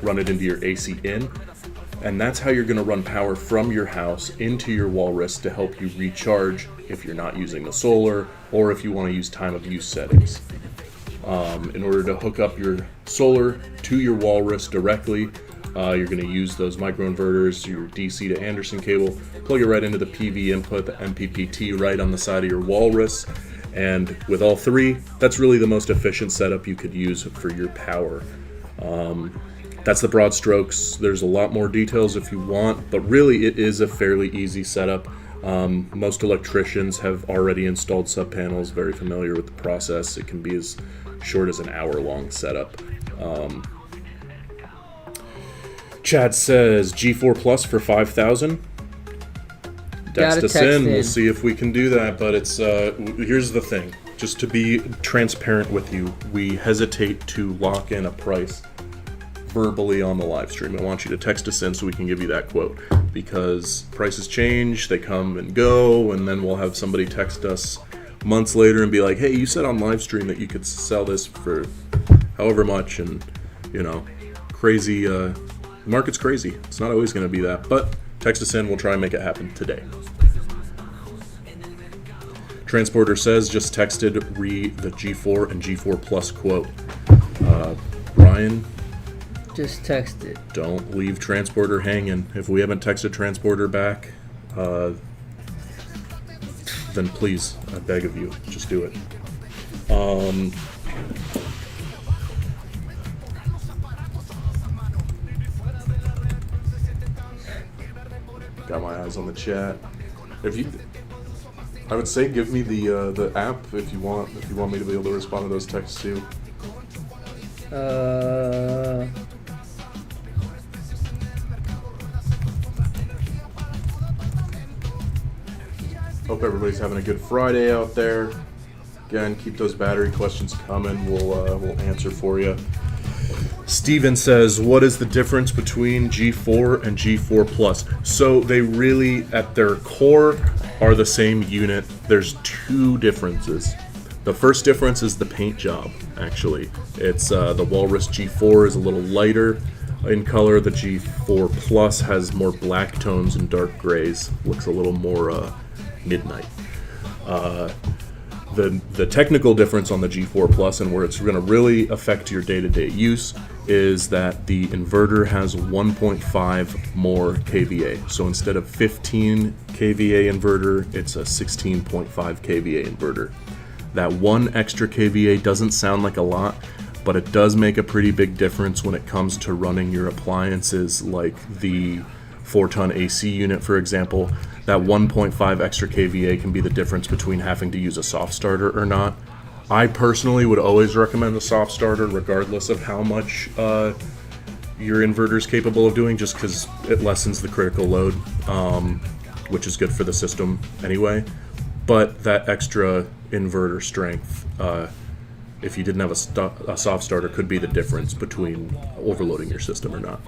run it into your AC in, and that's how you're going to run power from your house into your Walrus to help you recharge if you're not using the solar or if you want to use time of use settings. In order to hook up your solar to your Walrus directly, you're going to use those microinverters, your DC to Anderson cable, plug it right into the PV input, the MPPT right on the side of your Walrus, and with all three, that's really the most efficient setup you could use for your power. That's the broad strokes. There's a lot more details if you want, but really it is a fairly easy setup. Most electricians have already installed sub panels, very familiar with the process. It can be as short as an hour-long setup. Chad says G4 Plus for 5,000. Text us in. We'll see if we can do that. But it's here's the thing. Just to be transparent with you, we hesitate to lock in a price verbally on the live stream. I want you to text us in so we can give you that quote, because prices change, they come and go, and then we'll have somebody text us months later and be like, hey, you said on live stream that you could sell this for however much, and you know, crazy, market's crazy. It's not always going to be that, but text us in, we'll try and make it happen today. Transporter says, just texted the G4 and G4 Plus quote. Brian, just text it. Don't leave Transporter hanging. If we haven't texted Transporter back, then please, I beg of you, just do it. Got my eyes on the chat. I would say give me the app if you want me to be able to respond to those texts too. Hope everybody's having a good Friday out there. Again, keep those battery questions coming. We'll answer for you. Steven says, what is the difference between G4 and G4 Plus? So they really, at their core, are the same unit. There's two differences. The first difference is the paint job, actually. It's the Walrus G4 is a little lighter in color. The G4 Plus has more black tones and dark grays. Looks a little more midnight. The technical difference on the G4 Plus and where it's going to really affect your day-to-day use is that the inverter has 1.5 more kVA. So instead of 15 kVA inverter, it's a 16.5 kVA inverter. That one extra kVA doesn't sound like a lot, but it does make a pretty big difference when it comes to running your appliances like the 4-ton AC unit, for example. That 1.5 extra kVA can be the difference between having to use a soft starter or not. I personally would always recommend the soft starter regardless of how much your inverter is capable of doing, just because it lessens the critical load, which is good for the system anyway. But that extra inverter strength, if you didn't have a soft starter, could be the difference between overloading your system or not.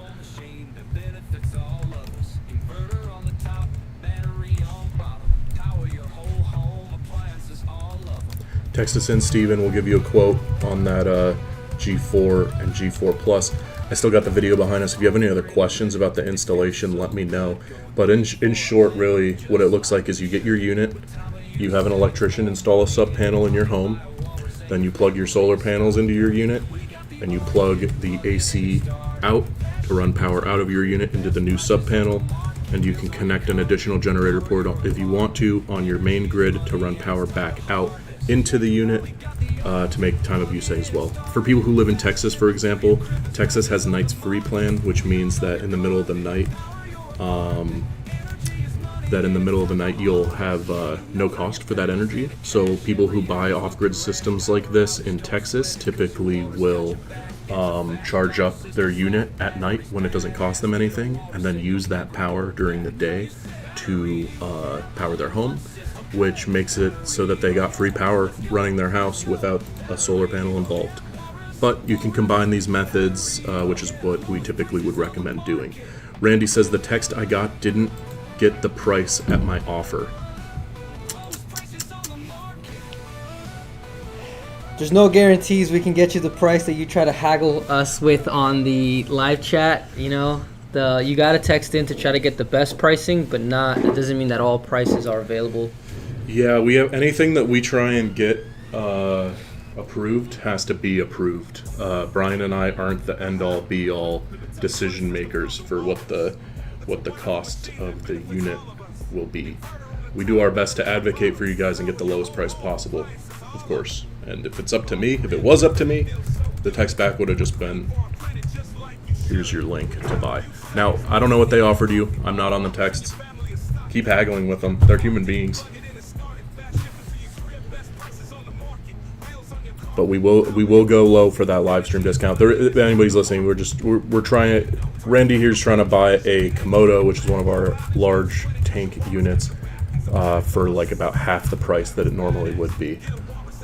Text us in, Steven. We'll give you a quote on that G4 and G4 Plus. I still got the video behind us. If you have any other questions about the installation, let me know. But in short, really, what it looks like is you get your unit, you have an electrician install a sub panel in your home, then you plug your solar panels into your unit, and you plug the AC out to run power out of your unit into the new sub panel, and you can connect an additional generator port if you want to on your main grid to run power back out into the unit to make time of use as well. For people who live in Texas, for example, Texas has nights free plan, which means that in the middle of the night, you'll have no cost for that energy. So people who buy off-grid systems like this in Texas typically will charge up their unit at night when it doesn't cost them anything, and then use that power during the day to power their home, which makes it so that they got free power running their house without a solar panel involved. But you can combine these methods, which is what we typically would recommend doing. Randy says the text I got didn't get the price at my offer. There's no guarantees we can get you the price that you try to haggle us with on the live chat. You know, you gotta text in to try to get the best pricing, but it doesn't mean that all prices are available. Yeah, we have anything that we try and get approved has to be approved. Brian and I aren't the end-all be-all decision makers for what the cost of the unit will be. We do our best to advocate for you guys and get the lowest price possible, of course. And if it was up to me, the text back would have just been, here's your link to buy. Now, I don't know what they offered you. I'm not on the texts. Keep haggling with them. They're human beings. But we will go low for that live stream discount. If anybody's listening, we're trying. Randy here's trying to buy a Komodo, which is one of our large tank units, for like about half the price that it normally would be.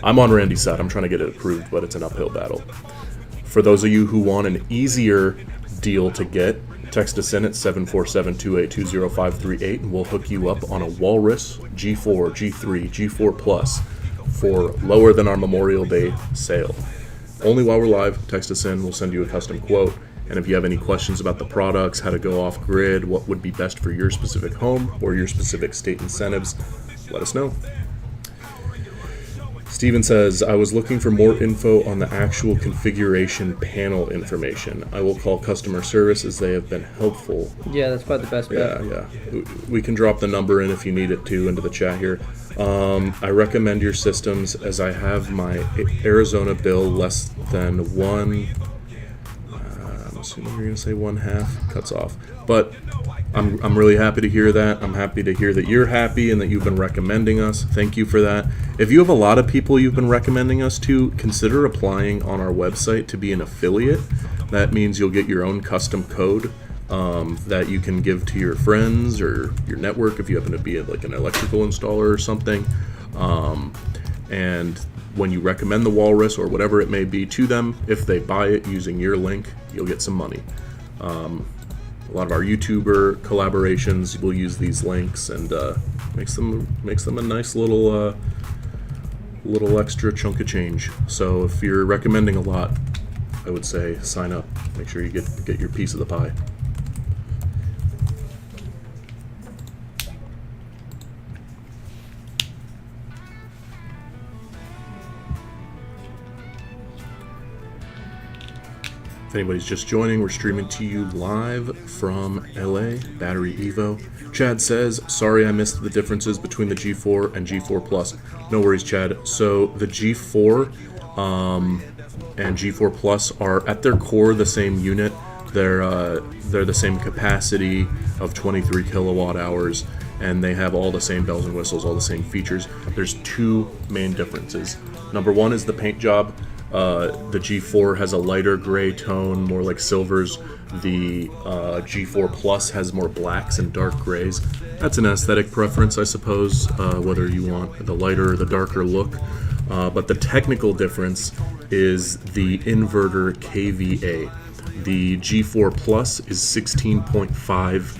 I'm on Randy's side. I'm trying to get it approved, but it's an uphill battle. For those of you who want an easier deal to get, text us in at 747-282-0538, and we'll hook you up on a Walrus G4, G3, G4 Plus for lower than our Memorial Day sale. Only while we're live, text us in. We'll send you a custom quote. And if you have any questions about the products, how to go off grid, what would be best for your specific home or your specific state incentives, let us know. Steven says, I was looking for more info on the actual configuration panel information. I will call customer service as they have been helpful. Yeah, that's probably the best bet. Yeah. We can drop the number in if you need it to into the chat here. I recommend your systems as I have my Arizona bill less than one. I'm assuming you're going to say 1/2 cuts off. But I'm really happy to hear that. I'm happy to hear that you're happy and that you've been recommending us. Thank you for that. If you have a lot of people you've been recommending us to, consider applying on our website to be an affiliate. That means you'll get your own custom code that you can give to your friends or your network if you happen to be like an electrical installer or something. And when you recommend the Walrus or whatever it may be to them, if they buy it using your link, you'll get some money. A lot of our YouTuber collaborations will use these links, and makes them a nice little extra chunk of change. So if you're recommending a lot, I would say sign up. Make sure you get your piece of the pie. If anybody's just joining, we're streaming to you live from LA, BatteryEVO. Chad says, sorry I missed the differences between the G4 and G4 Plus. No worries, Chad. So the G4 and G4 Plus are at their core the same unit. They're the same capacity of 23 kilowatt hours, and they have all the same bells and whistles, all the same features. There's two main differences. Number one is the paint job. The G4 has a lighter gray tone, more like silvers. The G4 Plus has more blacks and dark grays. That's an aesthetic preference, I suppose, whether you want the lighter or the darker look. But the technical difference is the inverter kVA. The G4 Plus is 16.5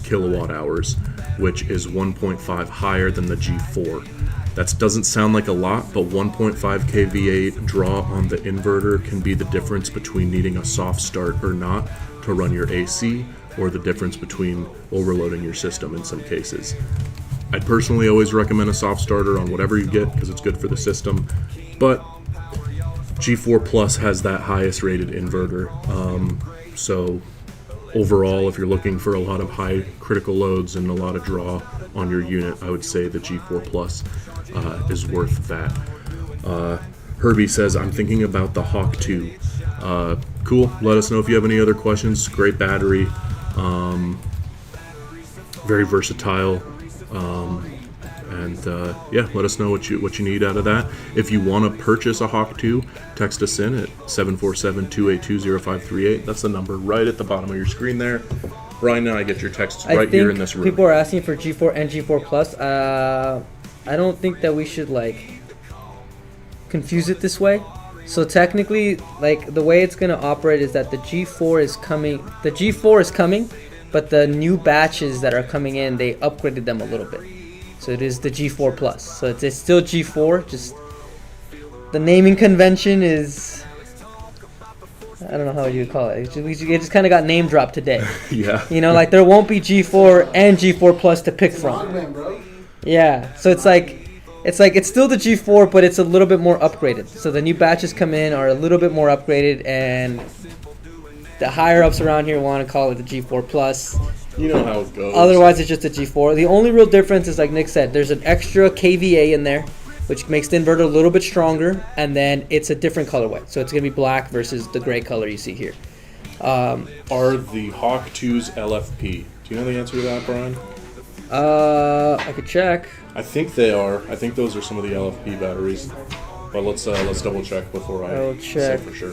kilowatt hours, which is 1.5 higher than the G4. That doesn't sound like a lot, but 1.5 kVA draw on the inverter can be the difference between needing a soft start or not to run your AC, or the difference between overloading your system in some cases. I'd personally always recommend a soft starter on whatever you get because it's good for the system, but G4 Plus has that highest rated inverter. So overall, if you're looking for a lot of high critical loads and a lot of draw on your unit, I would say the G4 Plus is worth that. Herbie says, I'm thinking about the Hawk 2. Cool. Let us know if you have any other questions. Great battery. Very versatile. Yeah, let us know what you need out of that. If you want to purchase a Hawk 2, text us in at 747-282-0538. That's the number right at the bottom of your screen there. Brian and I get your texts right here in this room. People are asking for G4 and G4 Plus. I don't think that we should confuse it this way. So technically, the way it's gonna operate is that the G4 is coming. The G4 is coming, but the new batches that are coming in, they upgraded them a little bit. So it is the G4 Plus. So it's still G4. Just the naming convention is, I don't know how you call it. It just kind of got name dropped today. Yeah. There won't be G4 and G4 Plus to pick from. Yeah. So it's still the G4, but it's a little bit more upgraded. So the new batches come in are a little bit more upgraded, and the higher ups around here want to call it the G4 Plus. You know how it goes. Otherwise, it's just a G4. The only real difference is, like Nick said, there's an extra kVA in there, which makes the inverter a little bit stronger, and then it's a different colorway. So it's going to be black versus the gray color you see here. Are the Hawk 2s LFP? Do you know the answer to that, Brian? I could check. I think they are. I think those are some of the LFP batteries. But let's double check before I say for sure.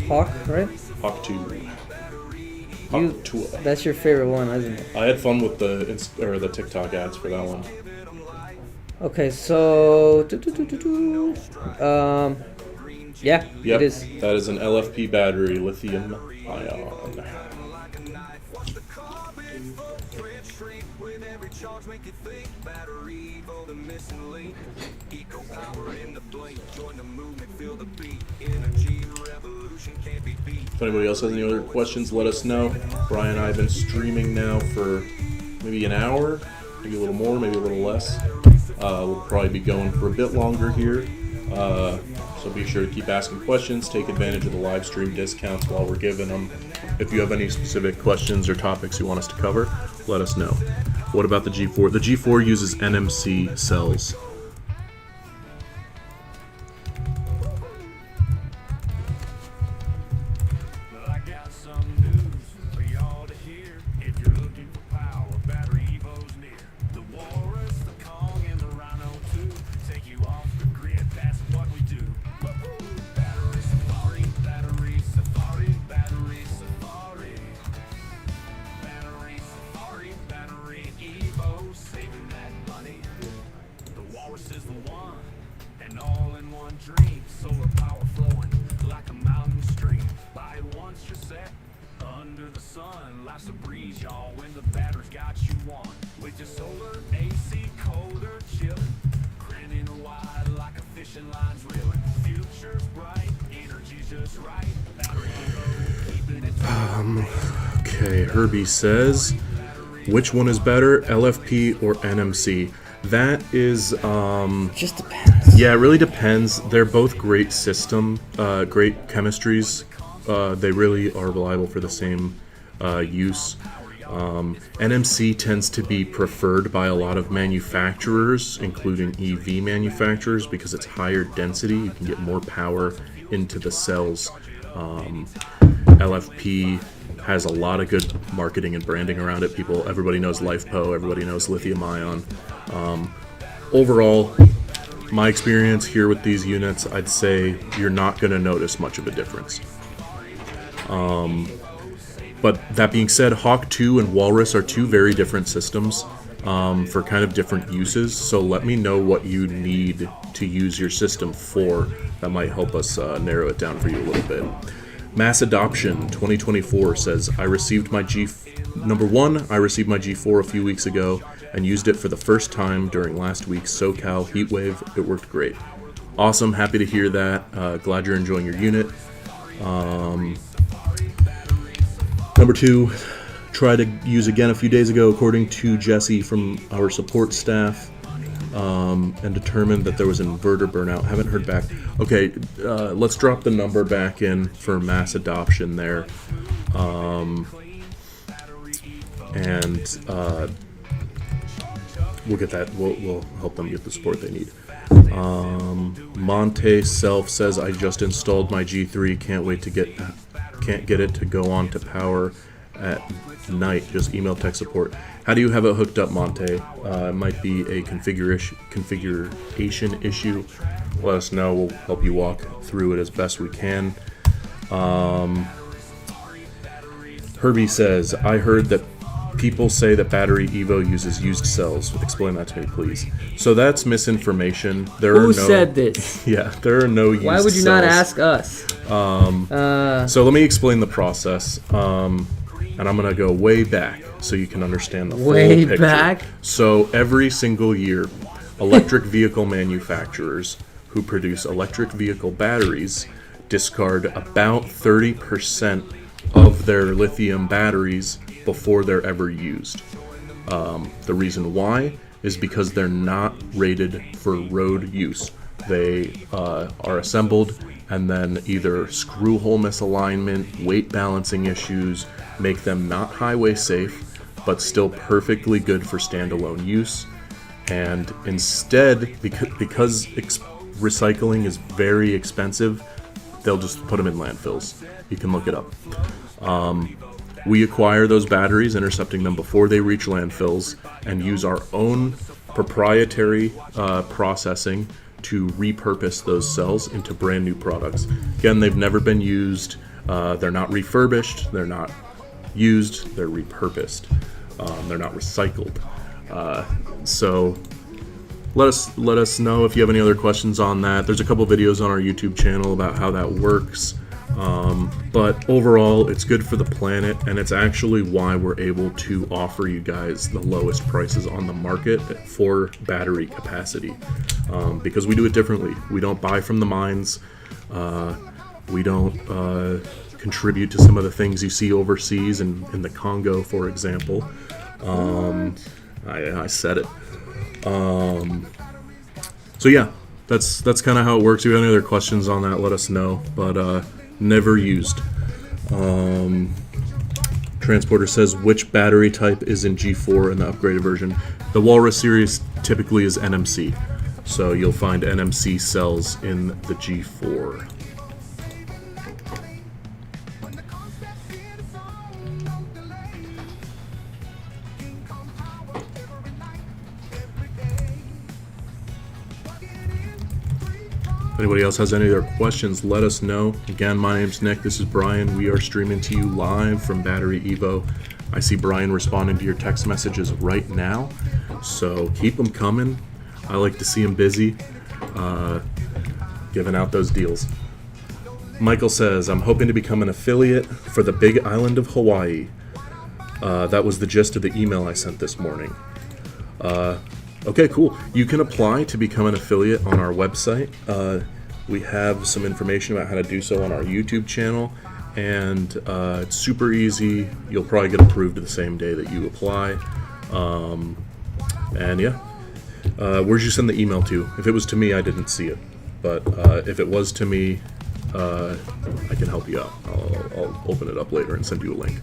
Hawk, right? Hawk 2. That's your favorite one, isn't it? I had fun with the TikTok ads for that one. Okay, so yeah, yep, it is. That is an LFP battery, lithium ion. If anybody else has any other questions, let us know. Brian and I have been streaming now for maybe an hour, maybe a little more, maybe a little less. We'll probably be going for a bit longer here. So be sure to keep asking questions. Take advantage of the live stream discounts while we're giving them. If you have any specific questions or topics you want us to cover, let us know. What about the G4? The G4 uses NMC cells. Okay, Herbie says, which one is better, LFP or NMC? That is, just depends. Yeah, it really depends. They're both great great chemistries. They really are reliable for the same use. NMC tends to be preferred by a lot of manufacturers, including EV manufacturers, because it's higher density. You can get more power into the cells. LFP has a lot of good marketing and branding around it. Everybody knows LiFePO, everybody knows lithium ion. Overall, my experience here with these units, I'd say you're not going to notice much of a difference. But that being said, Hawk 2 and Walrus are two very different systems for kind of different uses. So let me know what you need to use your system for. That might help us narrow it down for you a little bit. Mass Adoption 2024 says, I received my G4 a few weeks ago and used it for the first time during last week's SoCal heat wave. It worked great. Awesome, happy to hear that. Glad you're enjoying your unit. Number 2, tried to use again a few days ago, according to Jesse from our support staff, and determined that there was an inverter burnout. Haven't heard back. Okay, let's drop the number back in for mass adoption there. We'll get that. We'll help them get the support they need. Monte Self says, I just installed my G3. Can't get it to go on to power at night. Just email tech support. How do you have it hooked up, Monte? It might be a configuration issue. Let us know. We'll help you walk through it as best we can. Herbie says, I heard that people say that BatteryEVO uses used cells. Explain that to me, please. So that's misinformation. Who said this? Yeah, there are no used cells. Why would you not ask us? So let me explain the process. And I'm going to go way back so you can understand the full picture. Way back? So every single year, electric vehicle manufacturers who produce electric vehicle batteries discard about 30% of their lithium batteries before they're ever used. The reason why is because they're not rated for road use. They are assembled and then either screw hole misalignment, weight balancing issues make them not highway safe, but still perfectly good for standalone use. And instead, because recycling is very expensive, they'll just put them in landfills. You can look it up. We acquire those batteries, intercepting them before they reach landfills, and use our own proprietary processing to repurpose those cells into brand new products. Again, they've never been used. They're not refurbished. They're not used. They're repurposed. They're not recycled. So let us know if you have any other questions on that. There's a couple videos on our YouTube channel about how that works. But overall, it's good for the planet, and it's actually why we're able to offer you guys the lowest prices on the market for battery capacity, because we do it differently. We don't buy from the mines. We don't contribute to some of the things you see overseas in the Congo, for example. I said it. So yeah, that's kind of how it works. If you have any other questions on that, let us know. But never used. Transporter says, which battery type is in G4 in the upgraded version? The Walrus series typically is NMC, so you'll find NMC cells in the G4. If anybody else has any other questions, let us know. Again, my name's Nick. This is Brian. We are streaming to you live from BatteryEVO. I see Brian responding to your text messages right now, so keep them coming. I like to see him busy, giving out those deals. Michael says, I'm hoping to become an affiliate for the big island of Hawaii. That was the gist of the email I sent this morning. Okay, cool. You can apply to become an affiliate on our website. We have some information about how to do so on our YouTube channel, and it's super easy. You'll probably get approved the same day that you apply. And yeah, where'd you send the email to? If it was to me, I didn't see it, but if it was to me, I can help you out. I'll open it up later and send you a link.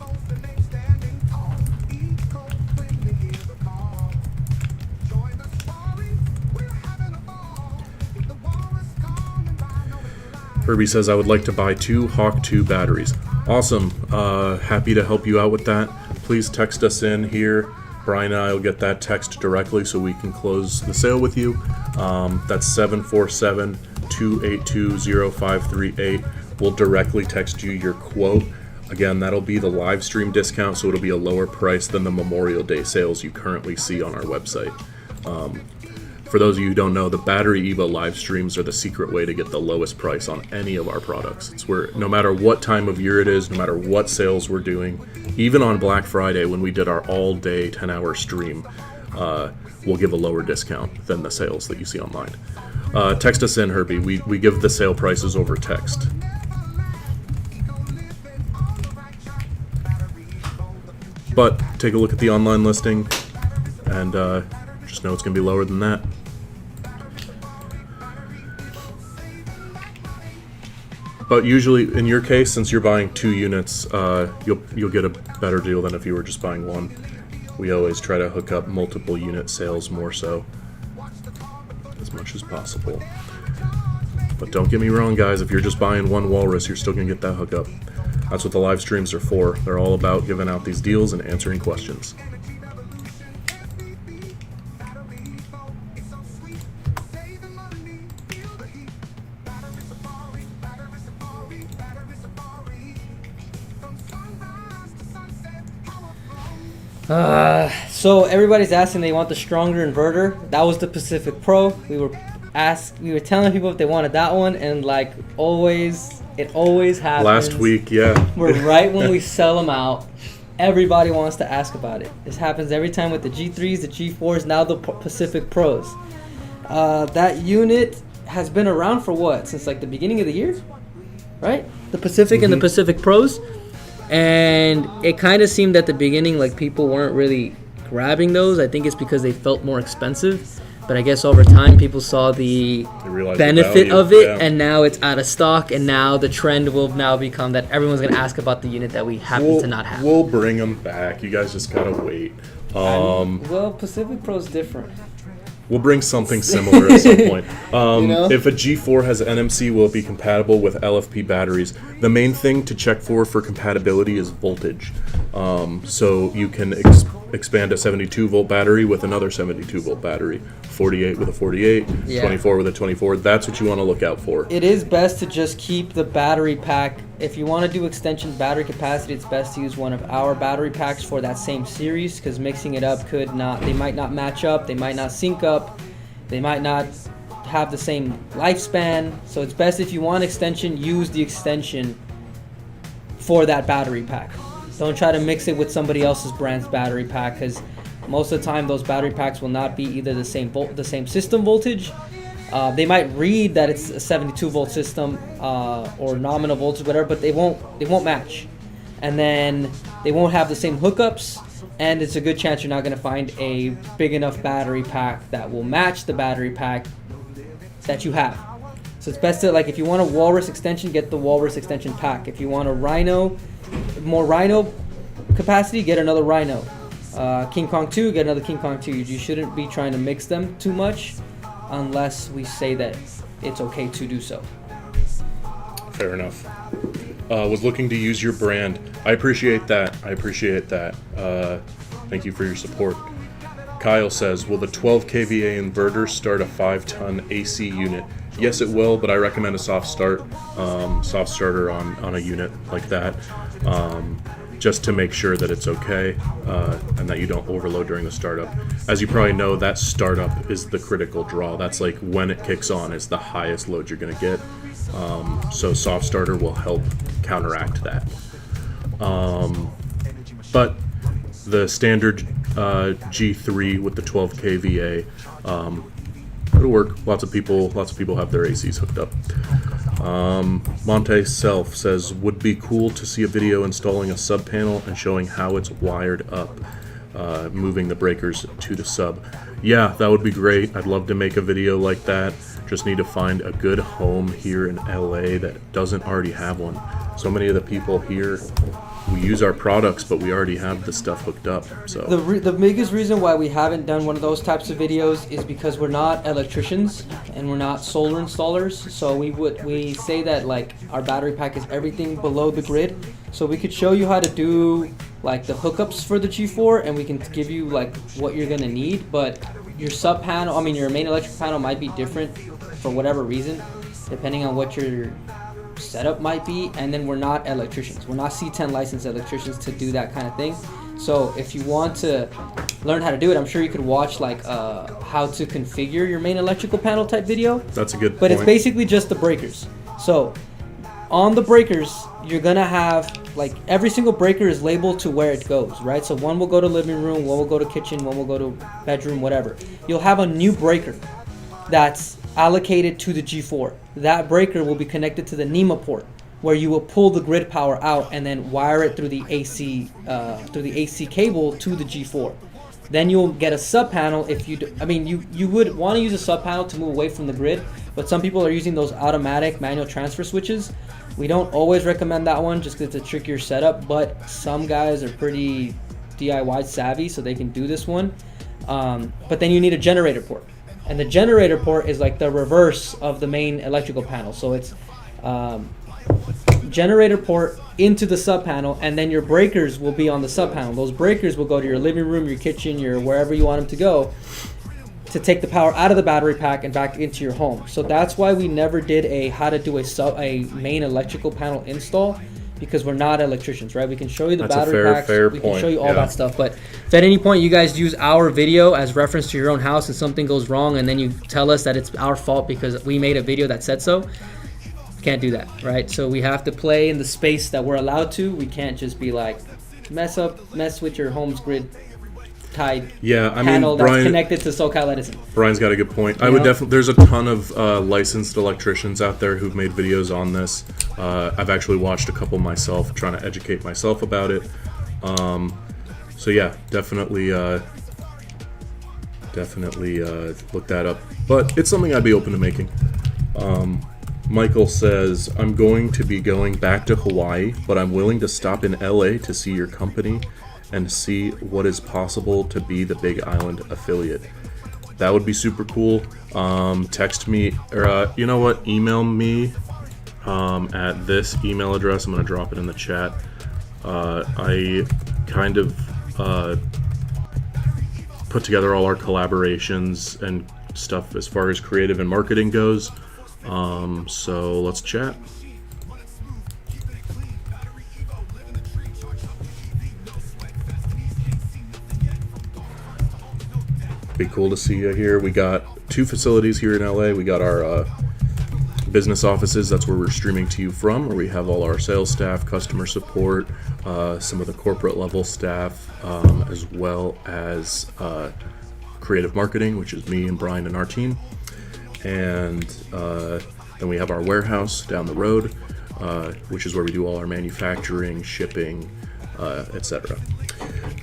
Herbie says, I would like to buy 2 Hawk 2 batteries. Awesome. Happy to help you out with that. Please text us in here. Brian and I will get that text directly so we can close the sale with you. That's 747-282-0538. We'll directly text you your quote. Again, that'll be the live stream discount, so it'll be a lower price than the Memorial Day sales you currently see on our website. For those of you who don't know, the BatteryEVO live streams are the secret way to get the lowest price on any of our products. It's where no matter what time of year it is, no matter what sales we're doing, even on Black Friday when we did our all-day 10-hour stream, we'll give a lower discount than the sales that you see online. Text us in, Herbie. We give the sale prices over text. But take a look at the online listing and just know it's going to be lower than that. But usually, in your case, since you're buying 2 units, you'll get a better deal than if you were just buying 1. We always try to hook up multiple unit sales more so, as much as possible. But don't get me wrong, guys, if you're just buying 1 Walrus, you're still going to get that hookup. That's what the live streams are for. They're all about giving out these deals and answering questions. So everybody's asking they want the stronger inverter. That was the Pacific Pro. We were telling people if they wanted that one, and like always, it always happens. Last week, yeah. We're right when we sell them out. Everybody wants to ask about it. This happens every time with the G3s, the G4s, now the Pacific Pros. That unit has been around for what? Since like the beginning of the year, right? The Pacific and the Pacific Pros. And it kind of seemed at the beginning like people weren't really grabbing those. I think it's because they felt more expensive. But I guess over time people saw the benefit of it, yeah. And now it's out of stock. And now the trend will now become that everyone's going to ask about the unit that we happen to not have. We'll bring them back. You guys just got to wait. Well, Pacific Pro's different. We'll bring something similar at some point. If a G4 has NMC, will it be compatible with LFP batteries? The main thing to check for compatibility is voltage. So you can expand a 72-volt battery with another 72-volt battery, 48 with a 48, 24 with a 24. That's what you want to look out for. It is best to just keep the battery pack. If you want to do extension battery capacity, it's best to use one of our battery packs for that same series, because mixing it up they might not match up, they might not sync up, they might not have the same lifespan. So it's best, if you want extension, use the extension for that battery pack. Don't try to mix it with somebody else's brand's battery pack, because most of the time those battery packs will not be either the same system voltage. They might read that it's a 72-volt system or nominal voltage, whatever, but they won't match, and then they won't have the same hookups. And it's a good chance you're not going to find a big enough battery pack that will match the battery pack that you have. So it's best to, like, if you want a Walrus extension, get the Walrus extension pack. If you want a more Rhino capacity, get another Rhino. King Kong 2, get another King Kong 2. You shouldn't be trying to mix them too much unless we say that it's okay to do so. Fair enough. Was looking to use your brand. I appreciate that. Thank you for your support. Kyle says, will the 12 kVA inverter start a 5-ton AC unit? Yes, it will, but I recommend a soft starter on a unit like that, just to make sure that it's okay and that you don't overload during the startup. As you probably know, that startup is the critical draw. That's like when it kicks on is the highest load you're going to get. So soft starter will help counteract that. But the standard G3 with the 12 kVA, it'll work. Lots of people have their ACs hooked up. Monte Self says, would be cool to see a video installing a sub panel and showing how it's wired up, moving the breakers to the sub. Yeah, that would be great. I'd love to make a video like that. Just need to find a good home here in LA that doesn't already have one. So many of the people here, we use our products, but we already have the stuff hooked up. So the biggest reason why we haven't done one of those types of videos is because we're not electricians and we're not solar installers. So we say that like our battery pack is everything below the grid. So we could show you how to do like the hookups for the G4, and we can give you like what you're gonna need. But your sub panel, your main electric panel might be different for whatever reason, depending on what your setup might be. And then we're not electricians, we're not C10 licensed electricians to do that kind of thing. So if you want to learn how to do it, I'm sure you could watch like how to configure your main electrical panel type video. That's a good point. But it's basically just the breakers. So on the breakers, you're gonna have like every single breaker is labeled to where it goes, right? So one will go to living room, one will go to kitchen, one will go to bedroom, whatever. You'll have a new breaker that's allocated to the G4. That breaker will be connected to the NEMA port, where you will pull the grid power out and then wire it through the AC cable to the G4. Then you'll get a sub panel. If you do, I mean, you would want to use a sub panel to move away from the grid, but some people are using those automatic manual transfer switches. We don't always recommend that one just because it's a trickier setup, but some guys are pretty DIY savvy, so they can do this one. But then you need a generator port, and the generator port is like the reverse of the main electrical panel. So it's generator port into the sub panel, and then your breakers will be on the sub panel. Those breakers will go to your living room, your kitchen, your wherever you want them to go, to take the power out of the battery pack and back into your home. So that's why we never did a how to do a main electrical panel install, because we're not electricians, right? We can show you the battery packs, we can show you all that stuff, but if at any point you guys use our video as reference to your own house and something goes wrong and then you tell us that it's our fault because we made a video that said so, can't do that, right? So we have to play in the space that we're allowed to. We can't just be like mess with your home's grid tied panel that's connected to SoCal Edison. Brian's got a good point. I would definitely. There's a ton of licensed electricians out there who've made videos on this. I've actually watched a couple myself, trying to educate myself about it. So yeah, definitely look that up. But it's something I'd be open to making. Michael says, I'm going to be going back to Hawaii, but I'm willing to stop in LA to see your company and see what is possible to be the Big Island affiliate. That would be super cool. Text me, or you know what, email me at this email address. I'm going to drop it in the chat. I kind of put together all our collaborations and stuff as far as creative and marketing goes. So let's chat. Be cool to see you here. We got 2 facilities here in LA. We got our business offices. That's where we're streaming to you from, where we have all our sales staff, customer support, some of the corporate level staff, as well as creative marketing, which is me and Brian and our team. And then we have our warehouse down the road, which is where we do all our manufacturing, shipping, etc.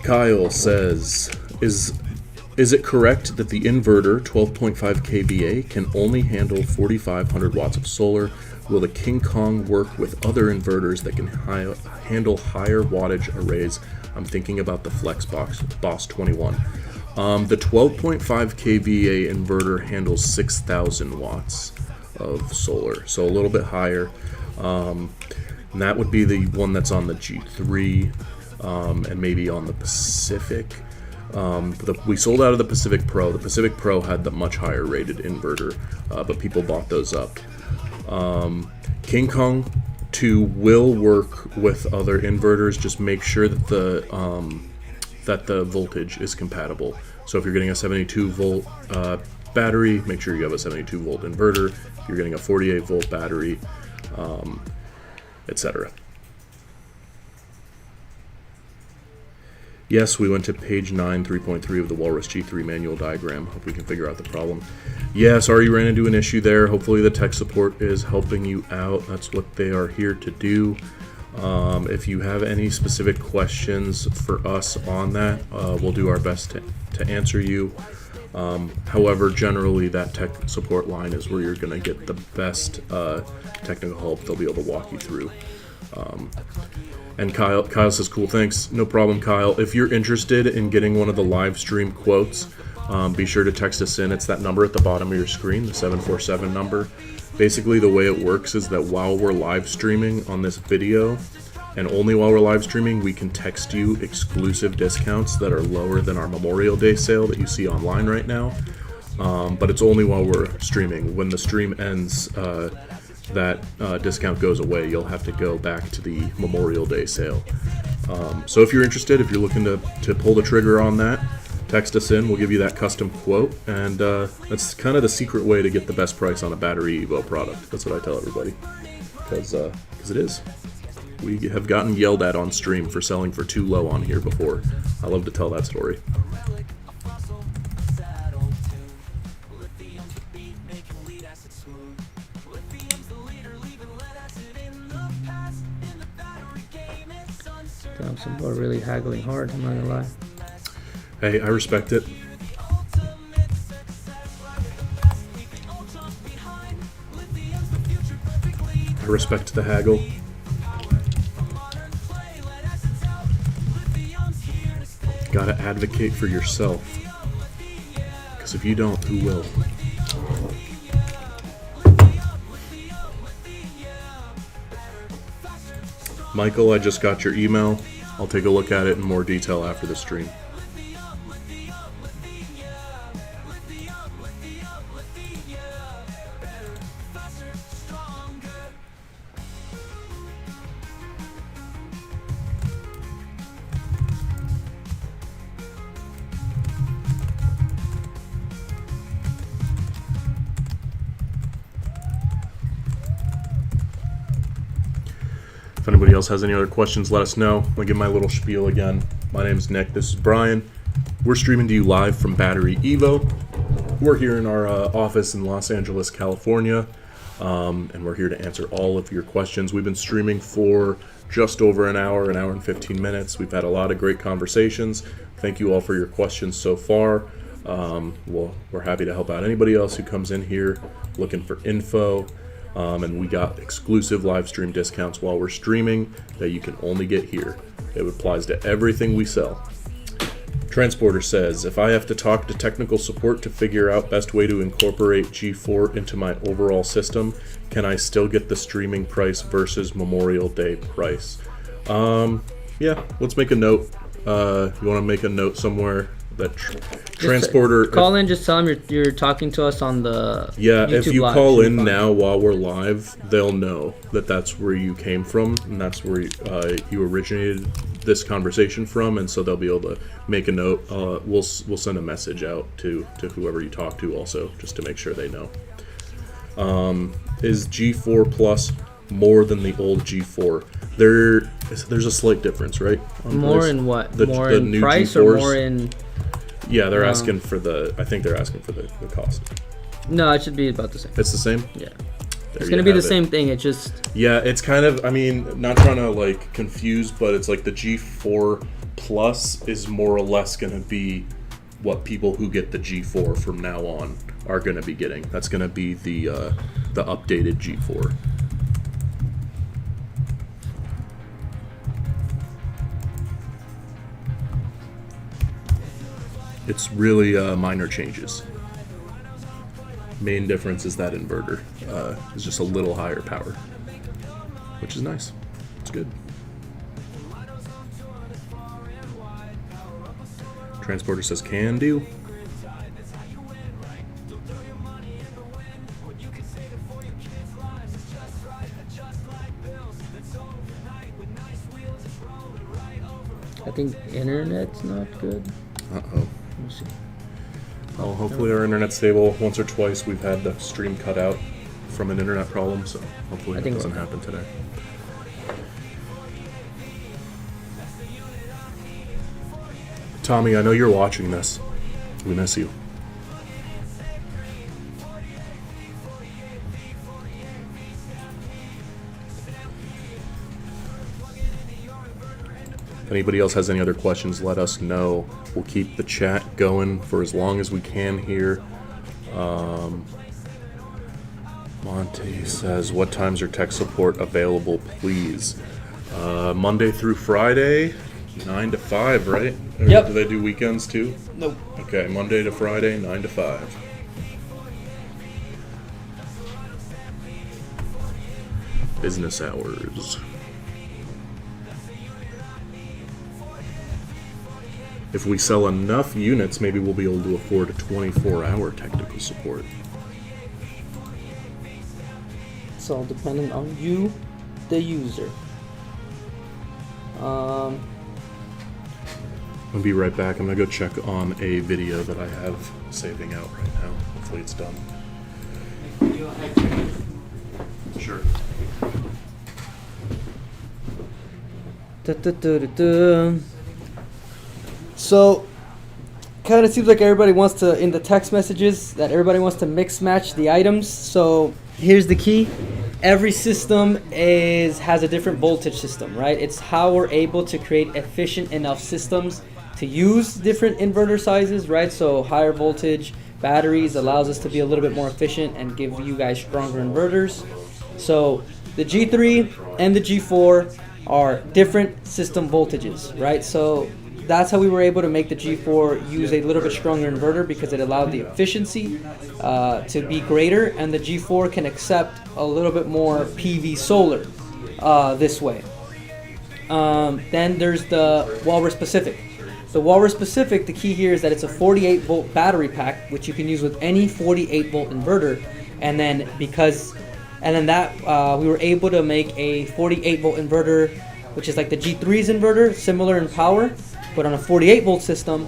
Kyle says, is it correct that the inverter 12.5 kVA can only handle 4,500 watts of solar? Will the King Kong work with other inverters that can handle higher wattage arrays? I'm thinking about the FlexBox Boss 21. The 12.5 kVA inverter handles 6,000 watts of solar, so a little bit higher. And that would be the one that's on the G3 and maybe on the Pacific. We sold out of the Pacific Pro. The Pacific Pro had the much higher rated inverter, but people bought those up. King Kong 2 will work with other inverters. Just make sure that the voltage is compatible. So if you're getting a 72 volt battery, make sure you have a 72 volt inverter. If you're getting a 48 volt battery, etc. Yes, we went to page 9, 3.3 of the Walrus G3 manual diagram. Hope we can figure out the problem. Yeah, sorry you ran into an issue there. Hopefully the tech support is helping you out. That's what they are here to do. If you have any specific questions for us on that, we'll do our best to answer you. However, generally that tech support line is where you're going to get the best technical help. They'll be able to walk you through. And Kyle says, cool, thanks. No problem, Kyle. If you're interested in getting one of the live stream quotes, be sure to text us in. It's that number at the bottom of your screen, the 747 number. Basically, the way it works is that while we're live streaming on this video, and only while we're live streaming, we can text you exclusive discounts that are lower than our Memorial Day sale that you see online right now. But it's only while we're streaming. When the stream ends, that discount goes away. You'll have to go back to the Memorial Day sale. So if you're interested, if you're looking to pull the trigger on that, text us in. We'll give you that custom quote, and that's kind of the secret way to get the best price on a BatteryEVO product. That's what I tell everybody, because Because it is. We have gotten yelled at on stream for selling for too low on here before. I love to tell that story. Damn, some people are really haggling hard, I'm not gonna lie. Hey, I respect it. I respect the haggle. Gotta advocate for yourself. Because if you don't, who will? Michael, I just got your email. I'll take a look at it in more detail after the stream. If anybody else has any other questions, let us know. I'll give my little spiel again. My name is Nick. This is Brian. We're streaming to you live from BatteryEVO. We're here in our office in Los Angeles, California, and we're here to answer all of your questions. We've been streaming for just over an hour and 15 minutes. We've had a lot of great conversations. Thank you all for your questions so far. We're happy to help out anybody else who comes in here looking for info. And we got exclusive live stream discounts while we're streaming that you can only get here. It applies to everything we sell. Transporter says, if I have to talk to technical support to figure out best way to incorporate G4 into my overall system, can I still get the streaming price versus Memorial Day price? Yeah, let's make a note. You want to make a note somewhere that Transporter... Call in, just tell them you're talking to us on the Yeah, YouTube if you live, call should be in fine. now while we're live, they'll know that that's where you came from and that's where you originated this conversation from, and so they'll be able to make a note. We'll send a message out to whoever you talk to also, just to make sure they know. Is G4 Plus more than the old G4? There's a slight difference, right? More in what? More the in new price G4s? or more in... Yeah, they're asking for I think they're asking for the cost. No, it should be about the same. It's the same? Yeah. There It's you going to be the have it. same thing, it just... Yeah, it's kind of, I mean, not trying to like confuse, but it's like the G4 Plus is more or less going to be what people who get the G4 from now on are going to be getting. That's going to be the updated G4. It's really minor changes. Main difference is that inverter is just a little higher power, which is nice. It's good. Transporter says can do. I think internet's not good. Uh-oh. Let me see. Well, hopefully our internet's stable. Once or twice we've had the stream cut out from an internet problem, so hopefully I it think doesn't we're happen today. Tommy, I know you're watching this. We miss you. If anybody else has any other questions, let us know. We'll keep the chat going for as long as we can here. Monty says, what times are tech support available, please? Monday through Friday, 9 to 5, right? Or Yep. Do they do weekends too? Nope. Okay, Monday to Friday, 9 to 5. Business hours. If we sell enough units, maybe we'll be able to afford a 24-hour technical support. It's all dependent on you, the user. I'll be right back. I'm gonna go check on a video that I have saving out right now. Hopefully it's done. Sure. So, kind of seems like everybody wants to, in the text messages, that everybody wants to mix match the items. So here's the key. Every system has a different voltage system, right? It's how we're able to create efficient enough systems to use different inverter sizes, right? So higher voltage batteries allows us to be a little bit more efficient and give you guys stronger inverters. So the G3 and the G4 are different system voltages, right? So that's how we were able to make the G4 use a little bit stronger inverter, because it allowed the efficiency to be greater, and the G4 can accept a little bit more PV solar this way. Then there's the Walrus Pacific. The Walrus Pacific, the key here is that it's a 48 volt battery pack, which you can use with any 48 volt inverter. And then we were able to make a 48 volt inverter, which is like the G3's inverter, similar in power, but on a 48 volt system,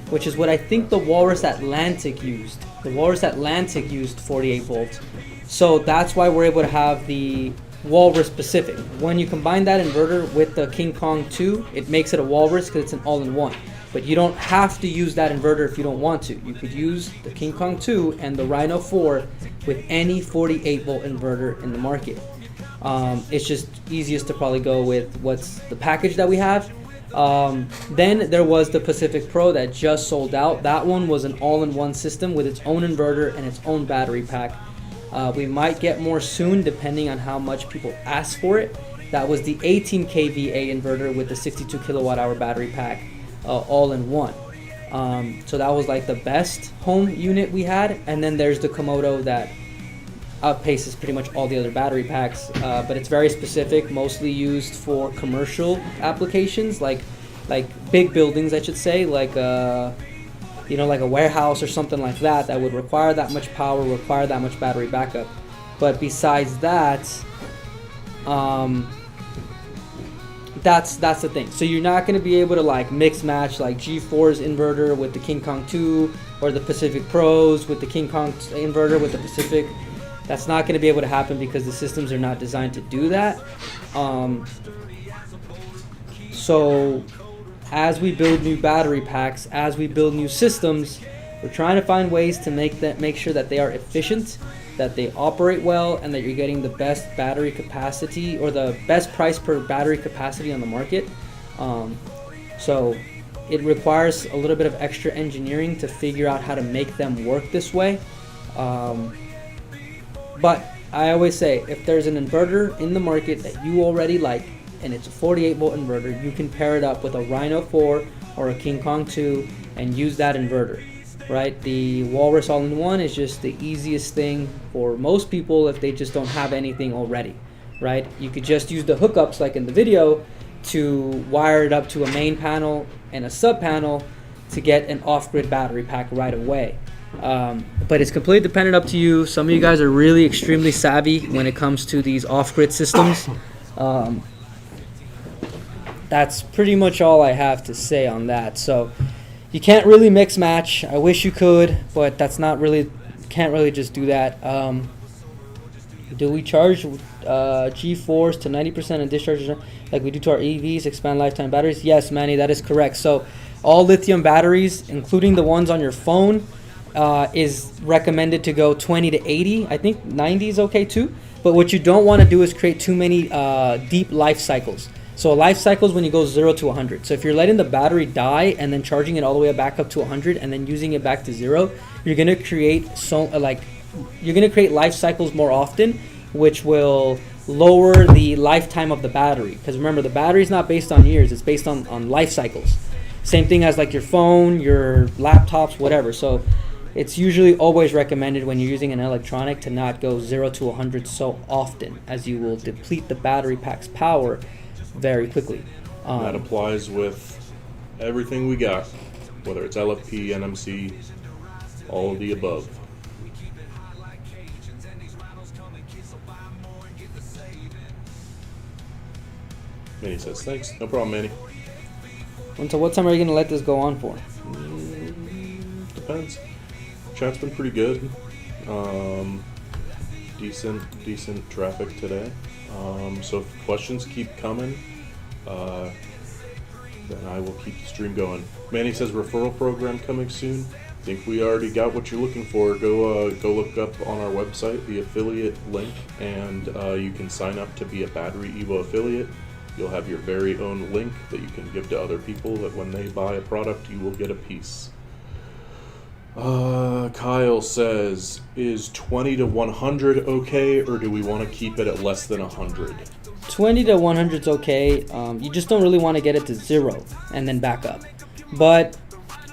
which is what I think the Walrus Atlantic used. The Walrus Atlantic used 48 volts. So that's why we're able to have the Walrus Pacific. When you combine that inverter with the King Kong 2, it makes it a Walrus because it's an all-in-one. But you don't have to use that inverter if you don't want to. You could use the King Kong 2 and the Rhino 4 with any 48 volt inverter in the market. It's just easiest to probably go with what's the package that we have. Then there was the Pacific Pro that just sold out. That one was an all-in-one system with its own inverter and its own battery pack. We might get more soon depending on how much people ask for it. That was the 18 kVA inverter with the 62 kilowatt hour battery pack, all in one. So that was like the best home unit we had. And then there's the Komodo that outpaces pretty much all the other battery packs, but it's very specific, mostly used for commercial applications, like big buildings, I should say, like like a warehouse or something like that would require that much power, require that much battery backup. But besides that, that's the thing. So you're not going to be able to like mix match like G4's inverter with the King Kong 2 or the Pacific Pros with the King Kong inverter with the Pacific. That's not going to be able to happen because the systems are not designed to do that. So as we build new battery packs, as we build new systems, we're trying to find ways to make sure that they are efficient, that they operate well, and that you're getting the best battery capacity or the best price per battery capacity on the market. So it requires a little bit of extra engineering to figure out how to make them work this way. But I always say, if there's an inverter in the market that you already like, and it's a 48 volt inverter, you can pair it up with a Rhino 4 or a King Kong 2 and use that inverter, right? The Walrus all-in-one is just the easiest thing for most people if they just don't have anything already, right? You could just use the hookups like in the video to wire it up to a main panel and a sub panel to get an off-grid battery pack right away. But it's completely dependent up to you. Some of you guys are really extremely savvy when it comes to these off-grid systems. That's pretty much all I have to say on that. So you can't really mix match. I wish you could, but that's not really, can't really just do that. Do we charge G4s to 90% and discharge like we do to our EVs, expand lifetime batteries? Yes, Manny, that is correct. So all lithium batteries, including the ones on your phone, is recommended to go 20 to 80. I think 90 is okay too. But what you don't want to do is create too many deep life cycles. So a life cycle is when you go 0 to 100. So if you're letting the battery die and then charging it all the way back up to 100 and then using it back to 0, you're gonna create life cycles more often, which will lower the lifetime of the battery. Because remember, the battery is not based on years; it's based on life cycles. Same thing as like your phone, your laptops, whatever. So it's usually always recommended when you're using an electronic to not go 0 to 100 so often, as you will deplete the battery pack's power very quickly. That applies with everything we got, whether it's LFP, NMC, all of the above. Manny says, thanks. No problem, Manny. Until what time are you going to let this go on for? Depends. Chat's been pretty good. Decent traffic today. So if questions keep coming, then I will keep the stream going. Manny says referral program coming soon. Think we already got what you're looking for. Go look up on our website the affiliate link, and you can sign up to be a BatteryEVO affiliate. You'll have your very own link that you can give to other people, that when they buy a product, you will get a piece. Kyle says, is 20 to 100 okay, or do we want to keep it at less than 100? 20 to 100 is okay. You just don't really want to get it to 0 and then back up. But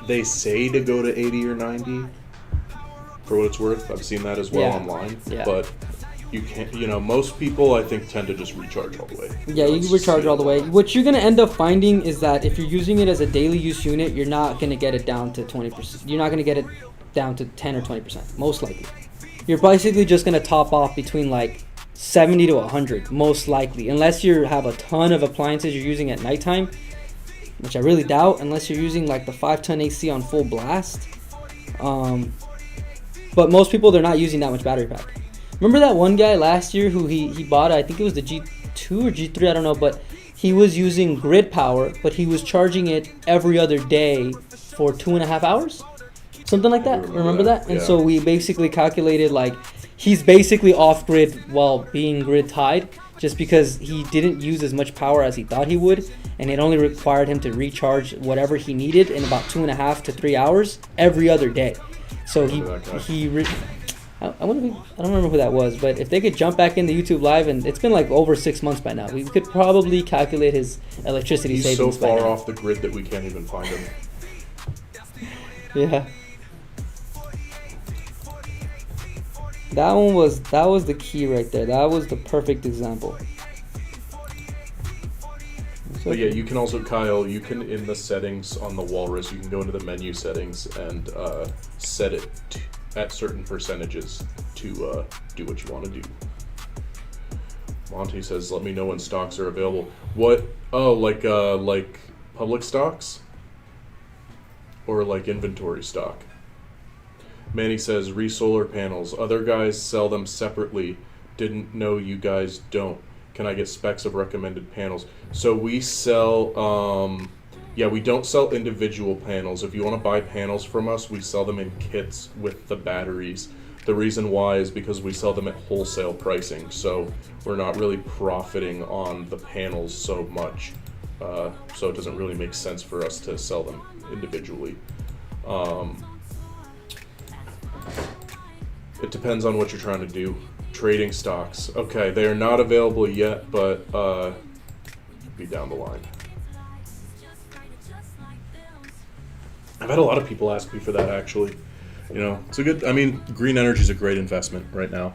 They say to go to 80 or 90, for what it's worth. I've seen that as well online. Yeah. But you can't, most people I think tend to just recharge all the way. yeah, you can recharge all the way. What you're going to end up finding is that if you're using it as a daily use unit, you're not going to get it down to 20%. You're not going to get it down to 10 or 20%, most likely. You're basically just going to top off between like 70 to 100, most likely. Unless you have a ton of appliances you're using at nighttime, which I really doubt, unless you're using like the 5-ton AC on full blast. But most people, they're not using that much battery pack. Remember that one guy last year who he bought, I think it was the G2 or G3, I don't know, but he was using grid power, but he was charging it every other day for 2.5 hours? Something like that. Remember that? And yeah. so we basically calculated like he's basically off grid while being grid tied, just because he didn't use as much power as he thought he would, and it only required him to recharge whatever he needed in about 2.5 to 3 hours every other day. So I don't remember who that was, but if they could jump back into YouTube Live, and it's been like over 6 months by now, we could probably calculate his electricity He's savings. so far by now. off the grid that we can't even find him. Yeah. That was the key right there. That was the perfect example. So, But yeah, you can also, Kyle, you can, in the settings on the Walrus, you can go into the menu settings and set it at certain percentages to do what you want to do. Monty says, let me know when stocks are available. What? Oh, like public stocks? Or like inventory stock? Manny says, re-solar panels. Other guys sell them separately. Didn't know you guys don't. Can I get specs of recommended panels? So we sell, we don't sell individual panels. If you want to buy panels from us, we sell them in kits with the batteries. The reason why is because we sell them at wholesale pricing. So we're not really profiting on the panels so much. So it doesn't really make sense for us to sell them individually. It depends on what you're trying to do. Trading stocks. Okay, they are not available yet, but be down the line. I've had a lot of people ask me for that, actually. It's a good, green energy is a great investment right now.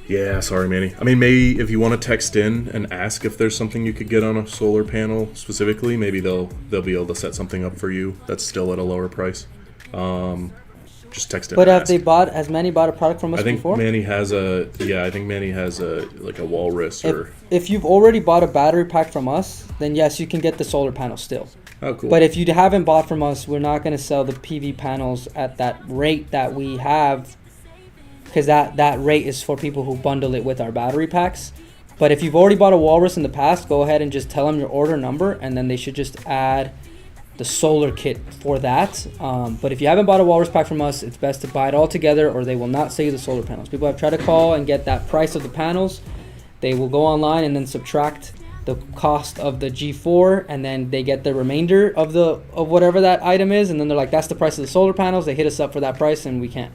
Yeah, sorry, Manny. Maybe if you want to text in and ask if there's something you could get on a solar panel specifically, maybe they'll be able to set something up for you that's still at a lower price. Just text in. But and ask. Has Manny bought a product from us I think before? Manny has a Walrus or. If you've already bought a battery pack from us, then yes, you can get the solar panel still. Oh, cool. But if you haven't bought from us, we're not going to sell the PV panels at that rate that we have, because that rate is for people who bundle it with our battery packs. But if you've already bought a Walrus in the past, go ahead and just tell them your order number, and then they should just add the solar kit for that. But if you haven't bought a Walrus pack from us, it's best to buy it all together, or they will not sell you the solar panels. People have tried to call and get that price of the panels. They will go online and then subtract the cost of the G4, and then they get the remainder of whatever that item is, and then they're like, that's the price of the solar panels. They hit us up for that price, and we can't.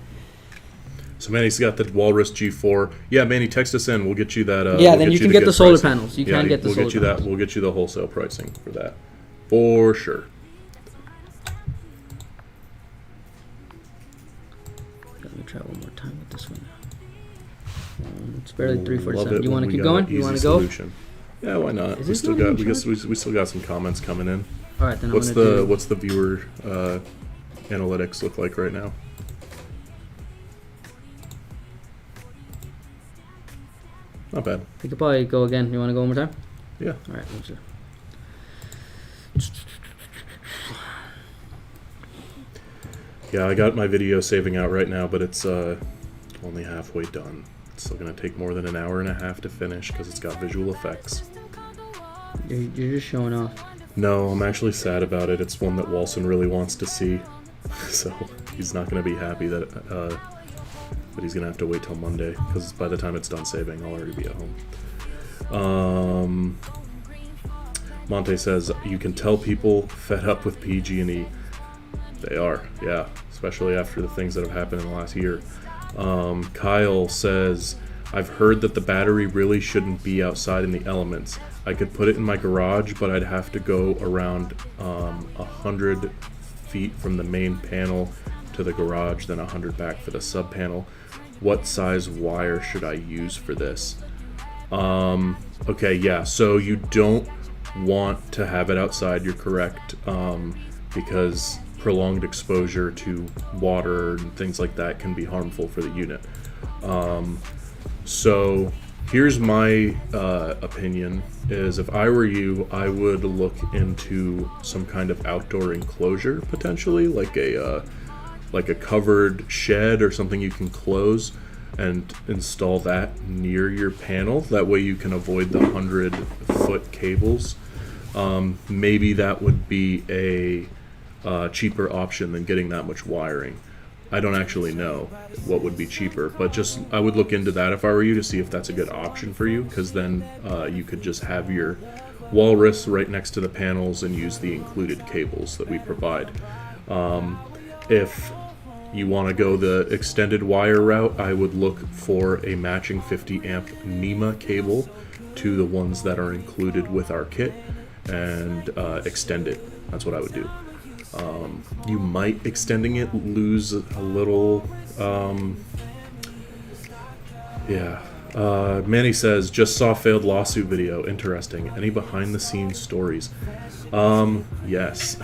So Manny's got the Walrus G4. Yeah, Manny, text us in. We'll get you that. Then you can get the solar panels. You can get the solar panels. We'll get you that. We'll get you the wholesale pricing for that, for sure. Let me try one more time with this one. It's barely 3:47. You want to keep going? You want to go? Solution. Yeah, why not? We still got some comments coming in. All right, then. What's the viewer analytics look like right now? Not bad. You could probably go again. You want to go one more time? Yeah. All right. Let's see. Yeah, I got my video saving out right now, but it's only halfway done. It's still going to take more than an hour and a half to finish because it's got visual effects. You're just showing off. No, I'm actually sad about it. It's one that Walson really wants to see. So he's not going to be happy that he's going to have to wait till Monday because by the time it's done saving, I'll already be at home. Monte says, you can tell people fed up with PG&E. They are, yeah, especially after the things that have happened in the last year. Kyle says, I've heard that the battery really shouldn't be outside in the elements. I could put it in my garage, but I'd have to go around 100 feet from the main panel to the garage, then 100 back for the sub panel. What size wire should I use for this? Okay, yeah, so you don't want to have it outside, you're correct, because prolonged exposure to water and things like that can be harmful for the unit. So here's my opinion, is if I were you, I would look into some kind of outdoor enclosure, potentially, like a covered shed or something you can close and install that near your panel. That way you can avoid the 100-foot cables. Maybe that would be a cheaper option than getting that much wiring. I don't actually know what would be cheaper, but just I would look into that if I were you to see if that's a good option for you, because then you could just have your walrus right next to the panels and use the included cables that we provide. If you want to go the extended wire route, I would look for a matching 50 amp NEMA cable to the ones that are included with our kit and extend it. That's what I would do. You might, extending it, lose a little, Manny says, just saw failed lawsuit video, interesting. Any behind the scenes stories? Yes.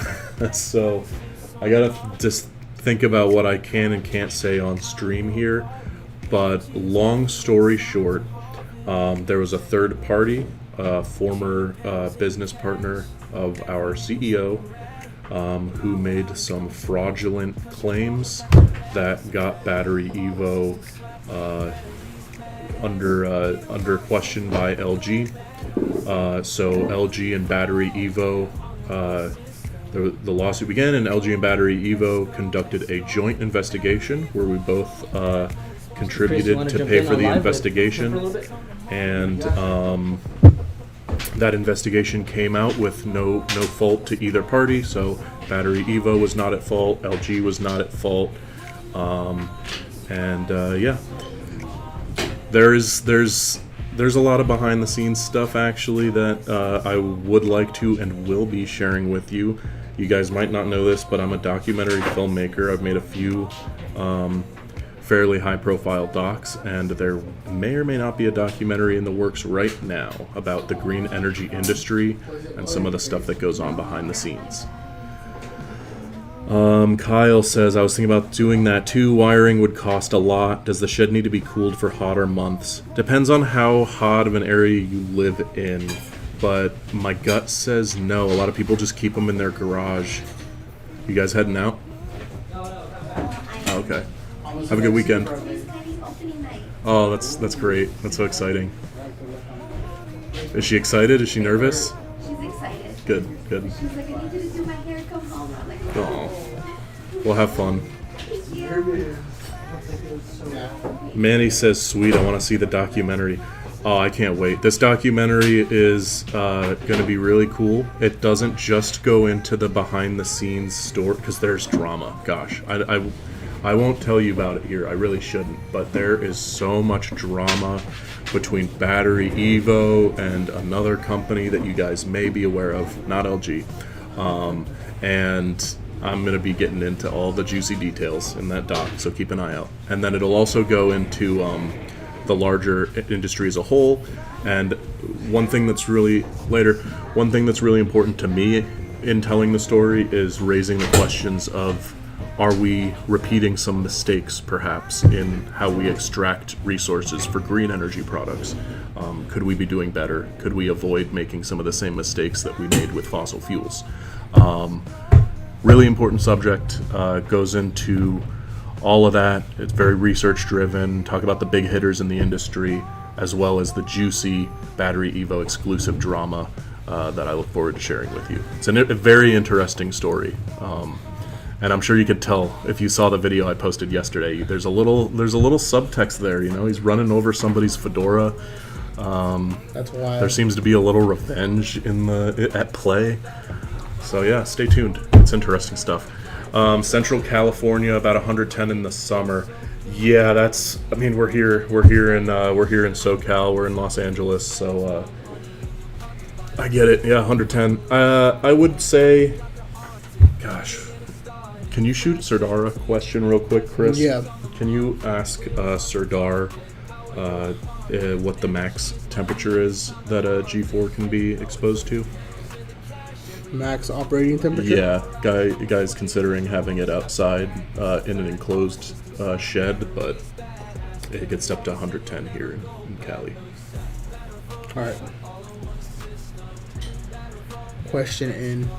So I gotta just think about what I can and can't say on stream here, but long story short, there was a third party, former business partner of our CEO, who made some fraudulent claims that got BatteryEVO under question by LG. So LG and BatteryEVO, the lawsuit began, and LG and BatteryEVO conducted a joint investigation where we both contributed to pay for the investigation, and that investigation came out with no fault to either party. So BatteryEVO was not at fault, LG was not at fault, yeah, there's a lot of behind the scenes stuff actually that I would like to and will be sharing with you. You guys might not know this, but I'm a documentary filmmaker. I've made a few fairly high-profile docs, and there may or may not be a documentary in the works right now about the green energy industry and some of the stuff that goes on behind the scenes. Kyle says, I was thinking about doing that too. Wiring would cost a lot. Does the shed need to be cooled for hotter months? Depends on how hot of an area you live in, but my gut says no. A lot of people just keep them in their garage. You guys heading out? Oh, okay. Have a good weekend. Oh, that's great. That's so exciting. Is she excited? Is she nervous? She's excited. Good. She's like, I need you to do my hair, come home. I'm like, Oh, we'll have fun. thank you. Manny says, sweet, I want to see the documentary. Oh, I can't wait. This documentary is going to be really cool. It doesn't just go into the behind the scenes story, because there's drama. Gosh, I won't tell you about it here. I really shouldn't. But there is so much drama between BatteryEVO and another company that you guys may be aware of, not LG. And I'm going to be getting into all the juicy details in that doc, so keep an eye out. And then it'll also go into the larger industry as a whole. And one thing that's really important to me in telling the story is raising the questions of, are we repeating some mistakes perhaps in how we extract resources for green energy products? Could we be doing better? Could we avoid making some of the same mistakes that we made with fossil fuels? really important subject. Goes into all of that. It's very research driven. Talk about the big hitters in the industry, as well as the juicy Battery Evo exclusive drama that I look forward to sharing with you. It's a very interesting story, and I'm sure you could tell if you saw the video I posted yesterday. There's a little subtext there. You know, he's running over somebody's fedora. That's why There seems to be a little revenge at play. So yeah, stay tuned. It's interesting stuff. Central California, about 110 in the summer. Yeah, that's. I mean, we're here in SoCal. We're in Los Angeles, so I get it. Yeah, 110. I would say, gosh, can you shoot Serdar a question real quick, Chris? Yeah. Can you ask Serdar what the max temperature is that a G4 can be exposed to? max operating temperature. Yeah, guys considering having it outside in an enclosed shed, but it gets up to 110 here in Cali. All right. Question in.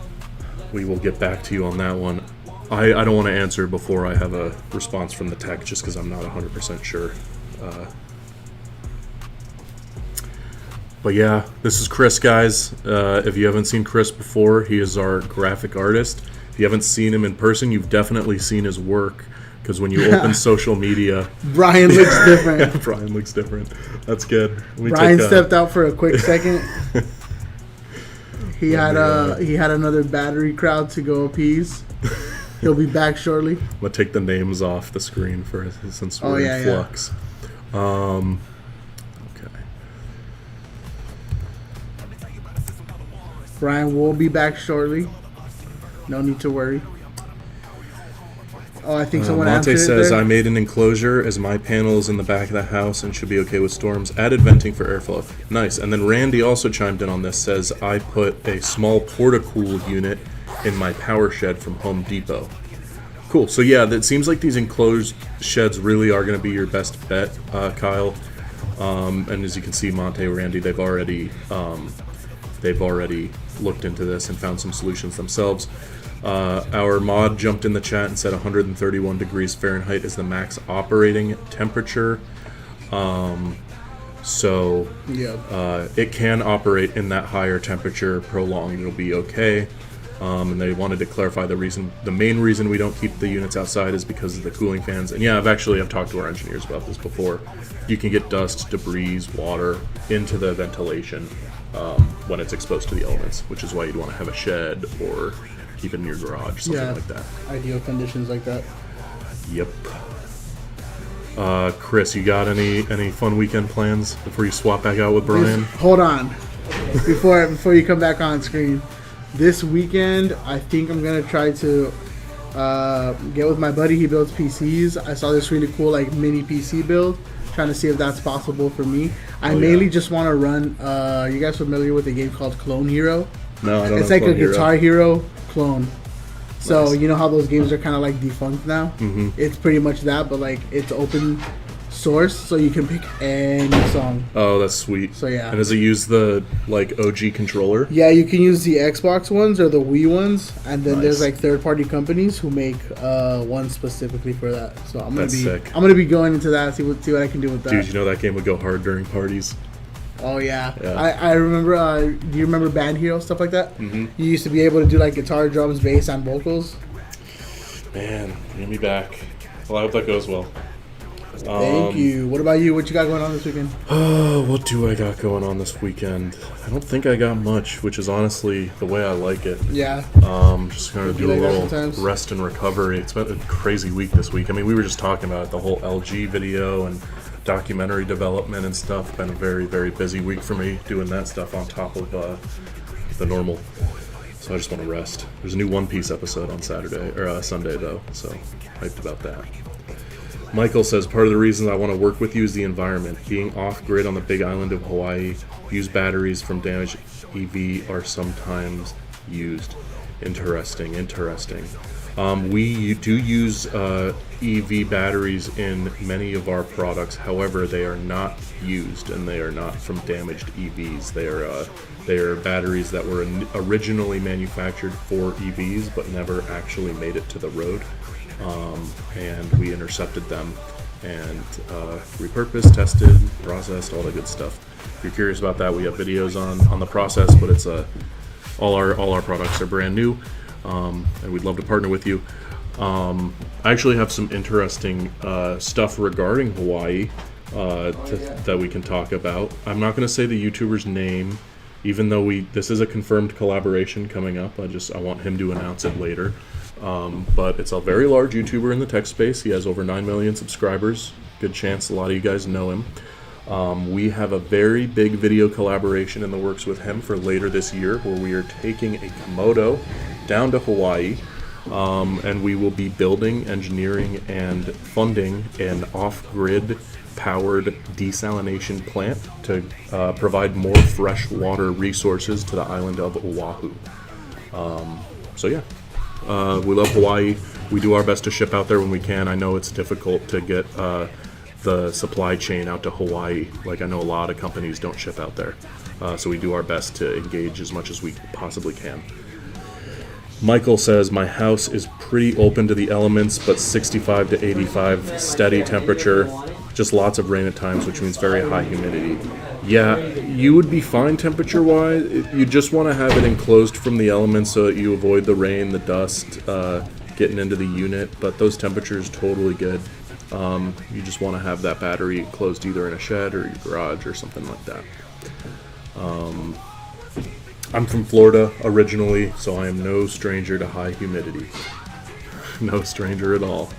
We will get back to you on that one. I don't want to answer before I have a response from the tech, just because I'm not 100% sure. But yeah, this is Chris, guys. If you haven't seen Chris before, he is our graphic artist. If you haven't seen him in person, you've definitely seen his work, because when you open social media... Brian looks different. Brian looks different. That's good. Brian stepped out for a quick second. He had another battery crowd to go appease. He'll be back shortly. I'm gonna take the names off the screen since we're in flux. Okay. Brian will be back shortly. No need to worry. Oh, I think someone answered Monte it says, there. I made an enclosure as my panel is in the back of the house and should be okay with storms. Added venting for airflow. Nice. And then Randy also chimed in on this, says, I put a small porta-cool unit in my power shed from Home Depot. Cool. So yeah, it seems like these enclosed sheds really are going to be your best bet, Kyle. And as you can see, Monte, Randy, they've already looked into this and found some solutions themselves. Our mod jumped in the chat and said 131 degrees Fahrenheit is the max operating temperature. So it can operate in that higher temperature prolonged. It'll be okay. And they wanted to clarify the main reason we don't keep the units outside is because of the cooling fans. And yeah, I've talked to our engineers about this before. You can get dust, debris, water into the ventilation when it's exposed to the elements, which is why you'd want to have a shed or keep it in your garage, something like that. Ideal conditions like that. Yep. Chris, you got any fun weekend plans before you swap back out with Brian? Hold on. Before you come back on screen. This weekend, I think I'm going to try to get with my buddy. He builds PCs. I saw this really cool mini PC build. Trying to see if that's possible for me. I mainly just want to run... you guys familiar with a game called Clone Hero? No, I don't know. It's like a Guitar Hero clone. So you know how those games are kind of defunct now? Mm-hmm. It's pretty much that, but it's open source, so you can pick any song. Oh, that's sweet. So yeah. And does it use the OG controller? Yeah, you can use the Xbox ones or the Wii ones, and then there's third-party companies who make ones specifically for that. So I'm gonna be going into that, see what I can do with that. Dude, you know that game would go hard during parties. Oh yeah. I remember. Do you remember Band Hero, stuff like that? Mm-hmm. You used to be able to do guitar, drums, bass, and vocals. Man, bring me back. Well, I hope that goes well. Thank you. What about you? What you got going on this weekend? What do I got going on this weekend? I don't think I got much, which is honestly the way I like it. Yeah. Just gonna do a little rest and recovery. It's been a crazy week this week. I mean, we were just talking about the whole LG video and documentary development and stuff. Been a very, very busy week for me doing that stuff on top of the normal. So I just want to rest. There's a new One Piece episode on Sunday though, so hyped about that. Michael says, part of the reason I want to work with you is the environment. Being off-grid on the big island of Hawaii, used batteries from damaged EV are sometimes used. Interesting. We do use EV batteries in many of our products. However, they are not used, and they are not from damaged EVs. They are batteries that were originally manufactured for EVs, but never actually made it to the road. And we intercepted them and repurposed, tested, processed, all the good stuff. If you're curious about that, we have videos on the process, but it's all our products are brand new, and we'd love to partner with you. I actually have some interesting stuff regarding Hawaii that we can talk about. I'm not going to say the YouTuber's name, even though this is a confirmed collaboration coming up. I want him to announce it later. But it's a very large YouTuber in the tech space. He has over 9 million subscribers. Good chance a lot of you guys know him. We have a very big video collaboration in the works with him for later this year, where we are taking a Komodo down to Hawaii, and we will be building, engineering, and funding an off-grid powered desalination plant to provide more fresh water resources to the island of Oahu. We love Hawaii. We do our best to ship out there when we can. I know it's difficult to get the supply chain out to Hawaii. Like, I know a lot of companies don't ship out there. So we do our best to engage as much as we possibly can. Michael says, my house is pretty open to the elements, but 65 to 85 steady temperature. Just lots of rain at times, which means very high humidity. Yeah, you would be fine temperature-wise. You just want to have it enclosed from the elements so that you avoid the rain, the dust, getting into the unit. But those temperatures totally good. You just want to have that battery enclosed either in a shed or your garage or something like that. I'm from Florida originally, so I am no stranger to high humidity. No stranger at all.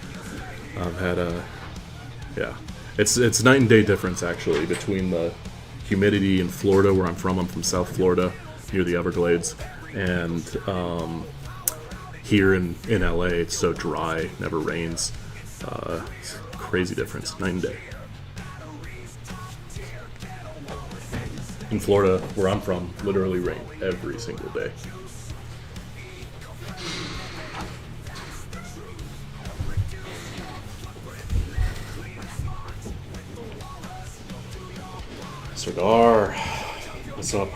I've had it's night and day difference actually between the humidity in Florida, where I'm from South Florida, near the Everglades, and here in LA, it's so dry, never rains. It's a crazy difference, night and day. In Florida, where I'm from, literally rain every single day. Cigar, what's up?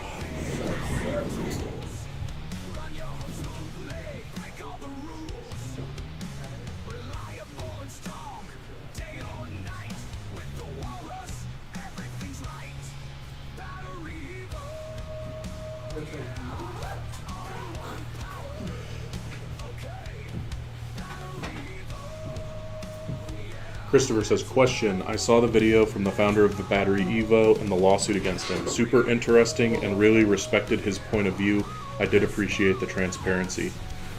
Christopher says, question, I saw the video from the founder of the BatteryEVO and the lawsuit against him. Super interesting and really respected his point of view. I did appreciate the transparency.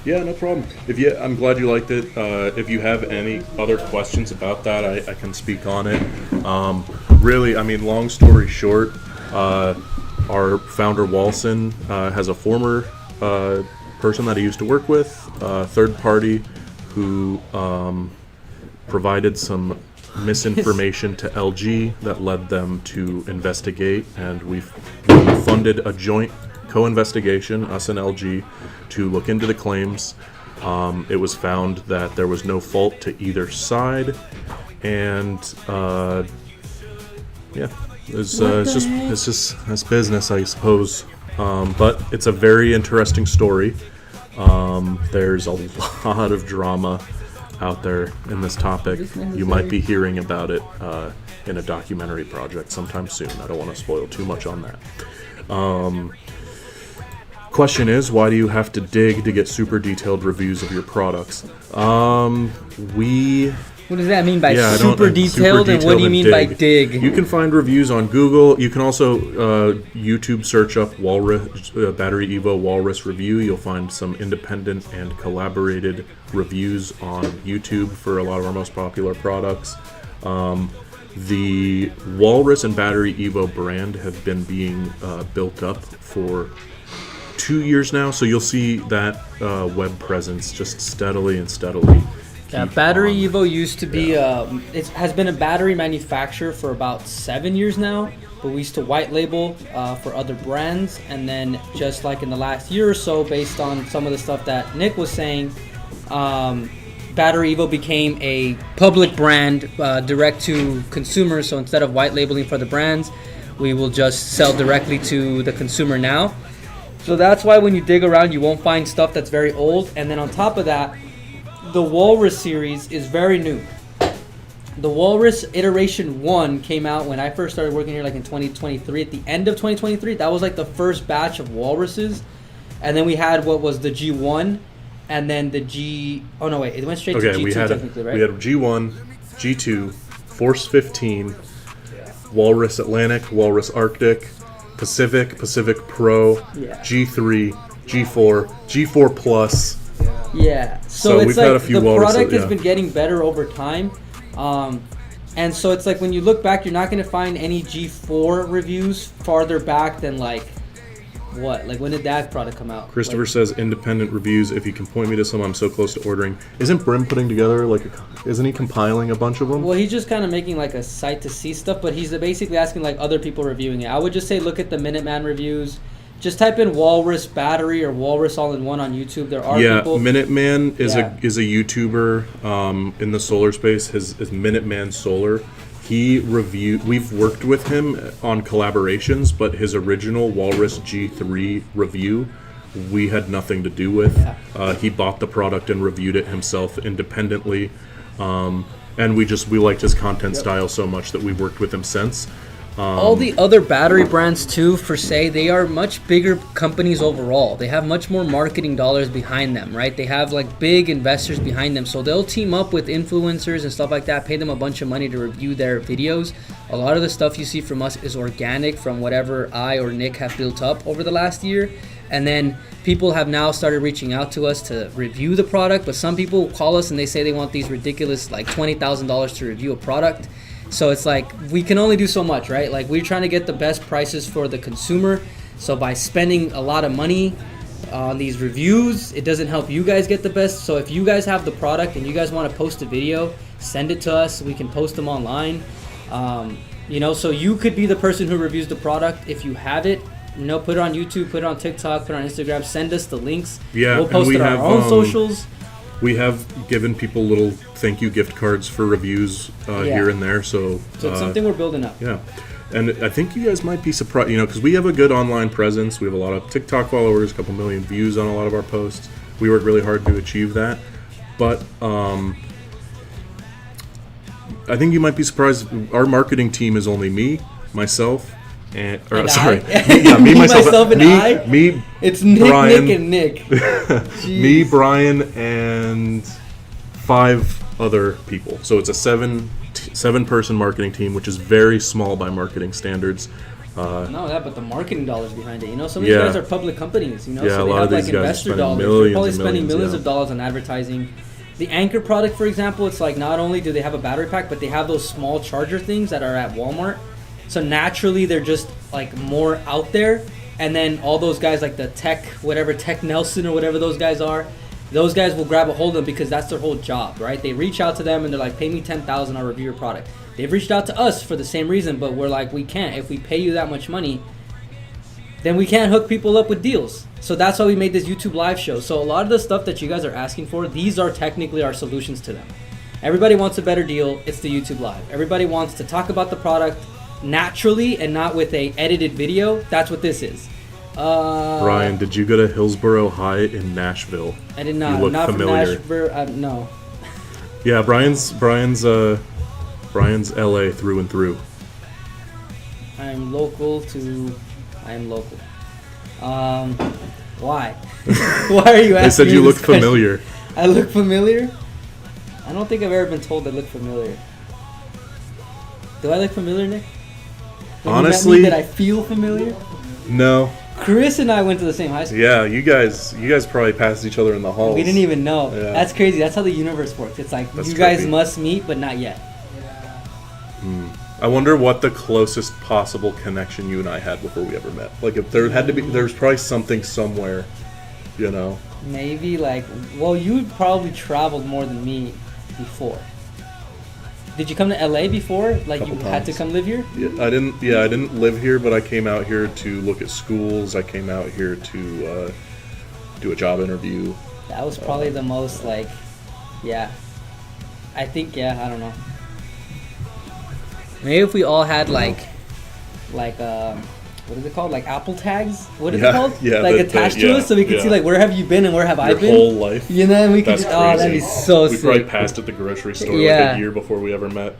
Yeah, no problem. I'm glad you liked it. If you have any other questions about that, I can speak on it. Really, I mean, long story short, our founder Walson has a former person that he used to work with, third party, who provided some misinformation to LG that led them to investigate, and we funded a joint co-investigation, us and LG, to look into the claims. It was found that there was no fault to either side, and it's business, I suppose. But it's a very interesting story. There's a lot of drama out there in this topic. You might be hearing about it in a documentary project sometime soon. I don't want to spoil too much on that. Question is, why do you have to dig to get super detailed reviews of your products? What does that mean by super detailed, and what do you mean by dig? You can find reviews on Google. You can also YouTube search up Walrus BatteryEVO Walrus review. You'll find some independent and collaborated reviews on YouTube for a lot of our most popular products. The Walrus and BatteryEVO brand have been being built up for 2 years now, so you'll see that web presence just steadily Yeah, keep Battery on. Evo used to be it has been a battery manufacturer for about 7 years now, but we used to white label for other brands, and then just like in the last year or so, based on some of the stuff that Nick was saying, Battery Evo became a public brand, direct to consumers. So instead of white labeling for the brands, we will just sell directly to the consumer now. So that's why when you dig around, you won't find stuff that's very old. And then on top of that, the Walrus series is very new. The Walrus Iteration 1 came out when I first started working here, like in 2023. At the end of 2023, that was like the first batch of Walruses. And then we had what was the G1, and then the G... Oh, no, wait. It went straight to G2 technically, right? We had G1, G2, Force 15, Walrus Atlantic, Walrus Arctic, Pacific, Pacific Pro, Yeah. G3, G4, G4 Plus. Yeah. So So, it's we've like had a few the Walrus, product has yeah. been getting better over time. And so it's like when you look back, you're not going to find any G4 reviews farther back than like, what? Like when did that product come out? Christopher Like, says independent reviews. If you can point me to some, I'm so close to ordering. Isn't Brim putting together isn't he compiling a bunch of them? well, he's just kind of making like a site to see stuff, but he's basically asking like other people reviewing it. I would just say look at the Minuteman reviews. Just type in Walrus Battery or Walrus All-in-One on YouTube. There are people. Minuteman is Yeah. a YouTuber in the solar space. His Minuteman Solar. We've worked with him on collaborations, but his original Walrus G3 review, we had nothing to do with. Yeah. He bought the product and reviewed it himself independently, and we liked his content style so much that we worked with him since. All the other battery brands too, for say, they are much bigger companies overall. They have much more marketing dollars behind them, right? They have like big investors behind them, so they'll team up with influencers and stuff like that, pay them a bunch of money to review their videos. A lot of the stuff you see from us is organic from whatever I or Nick have built up over the last year. And then people have now started reaching out to us to review the product, but some people call us and they say they want these ridiculous like $20,000 to review a product. So it's like we can only do so much, right? Like we're trying to get the best prices for the consumer. So by spending a lot of money on these reviews, it doesn't help you guys get the best. So if you guys have the product and you guys want to post a video, send it to us. We can post them online. So you could be the person who reviews the product if you have it. Put it on YouTube, put it on TikTok, put it on Instagram. Send us the links. Yeah, we'll and post we it on have, our own socials. We have given people little thank you gift cards for reviews here and there. So it's something we're building up. Yeah. And I think you guys might be surprised, because we have a good online presence. We have a lot of TikTok followers, a couple million views on a lot of our posts. We work really hard to achieve that. But I think you might be surprised. Our marketing team is only me, myself, me, myself, and I. Me, It's Nick, Brian, Nick, and Nick. me, Brian, and 5 other people. So it's a 7-person marketing team, which is very small by marketing standards. But the marketing dollars behind it. Some of these Yeah. guys are public companies. So Yeah, they a lot have of like these guys are investor spending dollars. They're millions probably and spending millions, millions of dollars on advertising. The Anchor product, for example, it's like not only do they have a battery pack, but they have those small charger things that are at Walmart. So naturally, they're just like more out there. And then all those guys like the Tech Nelson or whatever those guys are, those guys will grab a hold of them because that's their whole job, right? They reach out to them and they're like, pay me $10,000, I'll review your product. They've reached out to us for the same reason, but we're like, we can't. If we pay you that much money, then we can't hook people up with deals. So that's why we made this YouTube live show. So a lot of the stuff that you guys are asking for, these are technically our solutions to them. Everybody wants a better deal. It's the YouTube live. Everybody wants to talk about the product naturally and not with a edited video. That's what this is. Brian, did you go to Hillsborough High in Nashville? I did not. You look Not familiar. from Nashville. No. Yeah, Brian's LA through and through. I am local. Why? Why are you asking? They said me you this look question? familiar. I look familiar? I don't think I've ever been told I look familiar. Do I look familiar, Nick? When Honestly, you met me, did I feel familiar? No. Chris and I went to the same high school. Yeah, you guys probably passed each other in the halls. We didn't even know. Yeah. That's crazy. That's how the universe works. It's like That's you guys trippy. must meet, but not yet. I wonder what the closest possible connection you and I had before we ever met. Like if there had to be, there's probably something somewhere, Maybe you probably traveled more than me. before. Did you come to LA before? Like you Couple had to times. come live here? Yeah, I didn't live here, but I came out here to look at schools. I came out here to do a job interview. That was probably the most like, yeah. I think I don't know. Maybe if we all had like what is it called? Like Apple tags? What is it Yeah, called? yeah, Like that- attached that- to yeah, us, so we could yeah. see like where have you been and where have I Your been? whole life. You know, and we could. That's Oh, that'd be crazy. so We probably sick. passed at the grocery store Yeah. like a year before we ever met.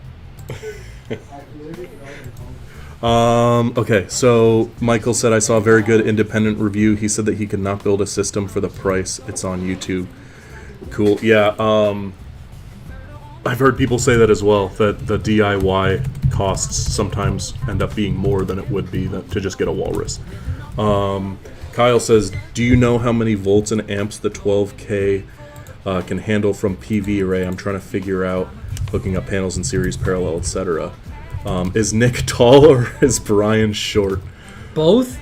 Okay, so Michael said I saw a very good independent review. He said that he could not build a system for the price. It's on YouTube. Cool. Yeah. I've heard people say that as well. That the DIY costs sometimes end up being more than it would be to just get a Walrus. Kyle says, "Do you know how many volts and amps the 12K can handle from PV array? I'm trying to figure out hooking up panels in series, parallel, etc." Is Nick tall or is Brian short? Both?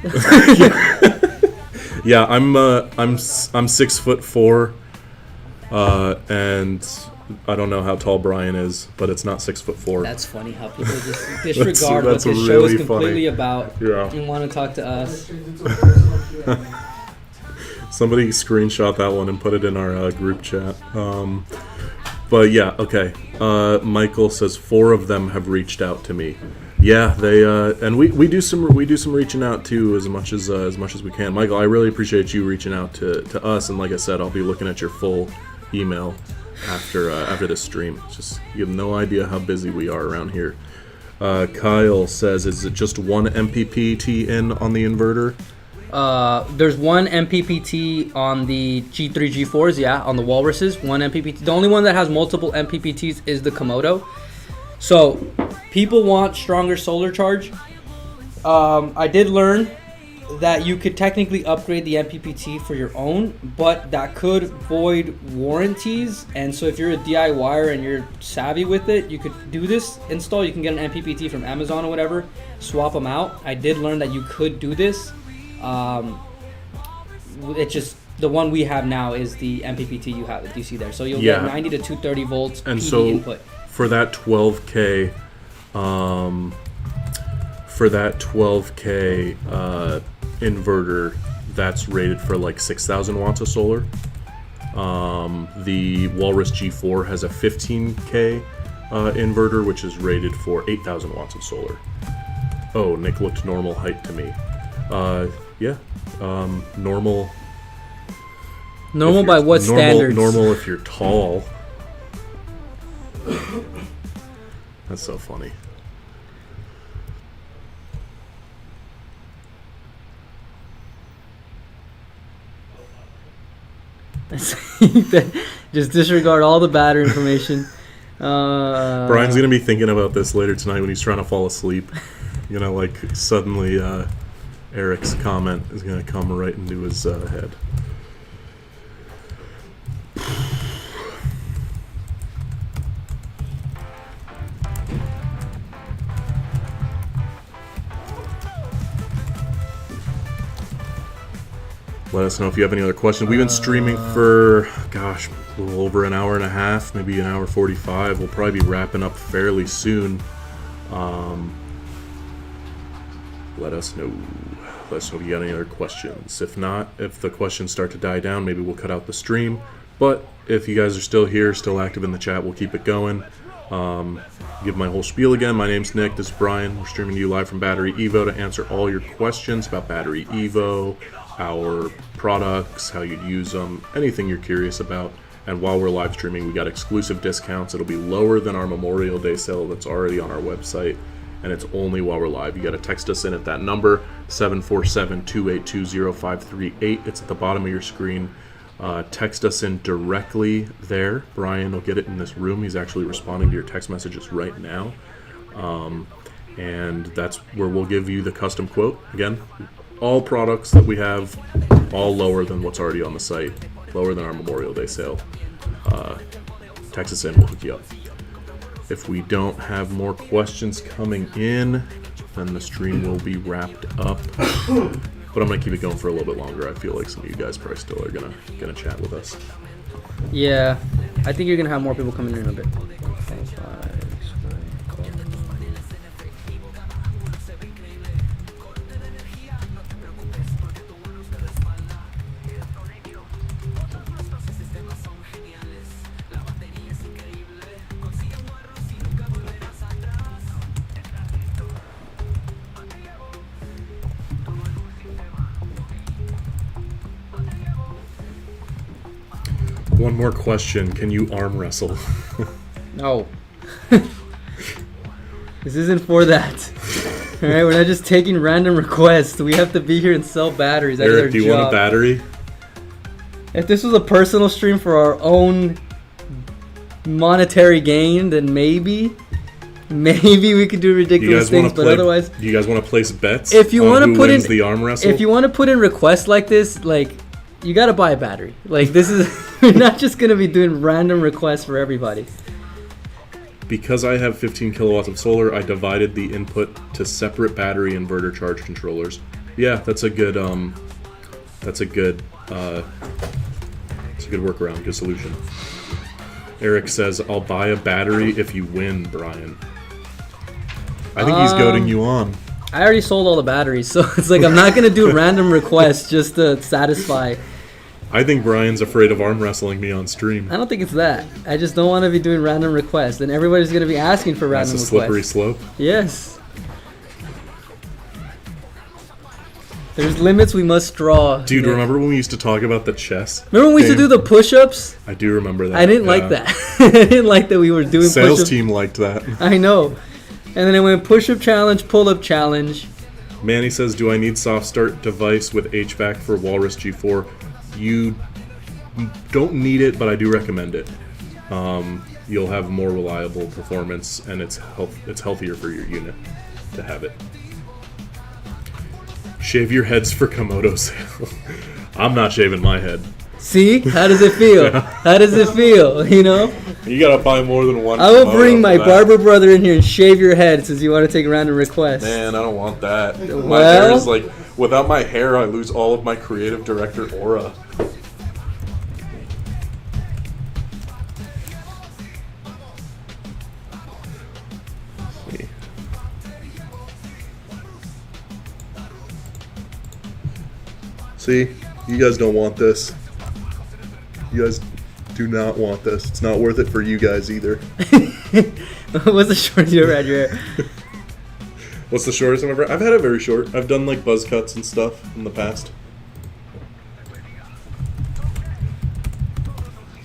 Yeah, I'm 6'4", and I don't know how tall Brian is, but it's not 6'4". That's funny how people just disregard that's what this show is really completely funny. about Yeah. and want to talk to us. Somebody screenshot that one and put it in our group chat. But yeah, okay. Michael says 4 of them have reached out to me. Yeah, they and we do some reaching out too as much as we can. Michael, I really appreciate you reaching out to us, and like I said, I'll be looking at your full email after this stream. It's just you have no idea how busy we are around here. Kyle says, is it just one MPPT in on the inverter? There's one MPPT on the G3, G4s, yeah, on the Walruses, one MPPT. The only one that has multiple MPPTs is the Komodo. So, people want stronger solar charge. I did learn that you could technically upgrade the MPPT for your own, but that could void warranties. And so if you're a DIYer and you're savvy with it, you could do this install. You can get an MPPT from Amazon or whatever, swap them out. I did learn that you could do this. It's just the one we have now is the MPPT you see there. So you'll get 90 to 230 volts and PV so input. For that 12K, inverter, that's rated for like 6,000 watts of solar. The Walrus G4 has a 15K inverter, which is rated for 8,000 watts of solar. Oh, Nick looked normal height to me. Normal. Normal by what standards? Normal if you're tall. That's so funny. Just disregard all the battery information. Brian's gonna be thinking about this later tonight when he's trying to fall asleep. You know, like suddenly Eric's comment is gonna come right into his head. Let us know if you have any other questions. We've been streaming for, a little over an hour and a half, maybe an hour 45. We'll probably be wrapping up fairly soon. Let us know. Let us know if you got any other questions. If not, if the questions start to die down, maybe we'll cut out the stream. But if you guys are still here, still active in the chat, we'll keep it going. Give my whole spiel again. My name's Nick. This is Brian. We're streaming to you live from BatteryEVO to answer all your questions about BatteryEVO, our products, how you'd use them, anything you're curious about. And while we're live streaming, we got exclusive discounts. It'll be lower than our Memorial Day sale that's already on our website, and it's only while we're live. You got to text us in at that number, 747-282-0538. It's at the bottom of your screen. Text us in directly there. Brian will get it in this room. He's actually responding to your text messages right now. And that's where we'll give you the custom quote. Again, all products that we have, all lower than what's already on the site, lower than our Memorial Day sale. Text us in, we'll hook you up. If we don't have more questions coming in, then the stream will be wrapped up. But I'm gonna keep it going for a little bit longer. I feel like some of you guys probably still are gonna chat with us. Yeah, I think you're gonna have more people coming in a bit. One more question. Can you arm wrestle? No. This isn't for that. Alright, we're not just taking random requests. We have to be here and sell batteries. That is our Eric, do you want a job. battery? If this was a personal stream for our own monetary gain, then maybe we could do Do you ridiculous guys want things. to But play? otherwise, Do you guys want to place bets? if you on want to who put in wins the arm wrestle? if you want to put in requests like this, like you gotta buy a battery. Like this is we're not just gonna be doing random requests for everybody. Because I have 15 kilowatts of solar, I divided the input to separate battery inverter charge controllers. Yeah, that's a good workaround, good solution. Eric says, "I'll buy a battery if you win, Brian." I think he's goading you on. I already sold all the batteries, so it's like I'm not gonna do random requests just to satisfy. I think Brian's afraid of arm wrestling me on stream. I don't think it's that. I just don't want to be doing random requests, and everybody's gonna be asking for That's random a slippery requests. slope. Yes. There's limits we must draw. Dude, Nick. remember when we used to talk about the chess? Remember when we used to game? do the push-ups? I do remember that. I didn't like yeah. that. I didn't like that we were doing Sales push-ups. team liked that. I know. And then it went push-up challenge, pull-up challenge. Manny says, "Do I need soft start device with HVAC for Walrus G4?" You don't need it, but I do recommend it. You'll have more reliable performance, and it's healthier for your unit to have it. Shave your heads for Komodo sale. I'm not shaving my head. See? How does it feel? How does it feel? You know? You gotta buy more than one. I will Komodo bring my for that. barber brother in here and shave your head since you want to take random requests. Man, I don't want that. My Well- hair is like, without my hair, I lose all of my creative director aura. See, you guys don't want this. You guys do not want this. It's not worth it for you guys either. What's the short you ever had your hair? What's the shortest I've ever? I've had it very short. I've done like buzz cuts and stuff in the past.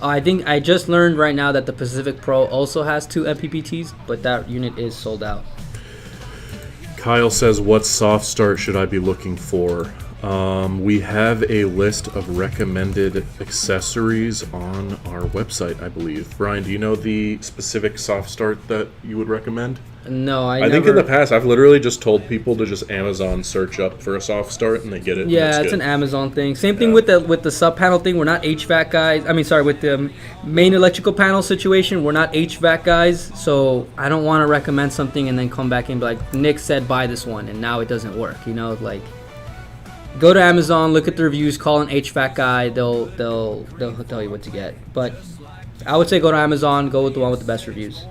I think I just learned right now that the Pacific Pro also has 2 MPPTs, but that unit is sold out. Kyle says, "What soft start should I be looking for?" We have a list of recommended accessories on our website, I believe. Brian, do you know the specific soft start that you would recommend? No, I think in the past, I've literally just told people to just Amazon search up for a soft start and they get it. Yeah, and it's good. an Amazon thing. Same thing Yeah. with the sub panel thing. We're not HVAC guys. I mean, sorry, with the main electrical panel situation, we're not HVAC guys. So I don't want to recommend something and then come back and be like, Nick said buy this one, and now it doesn't work. You know, like go to Amazon, look at the reviews, call an HVAC guy. They'll tell you what to get. But I would say go to Amazon, go with the one with the best reviews.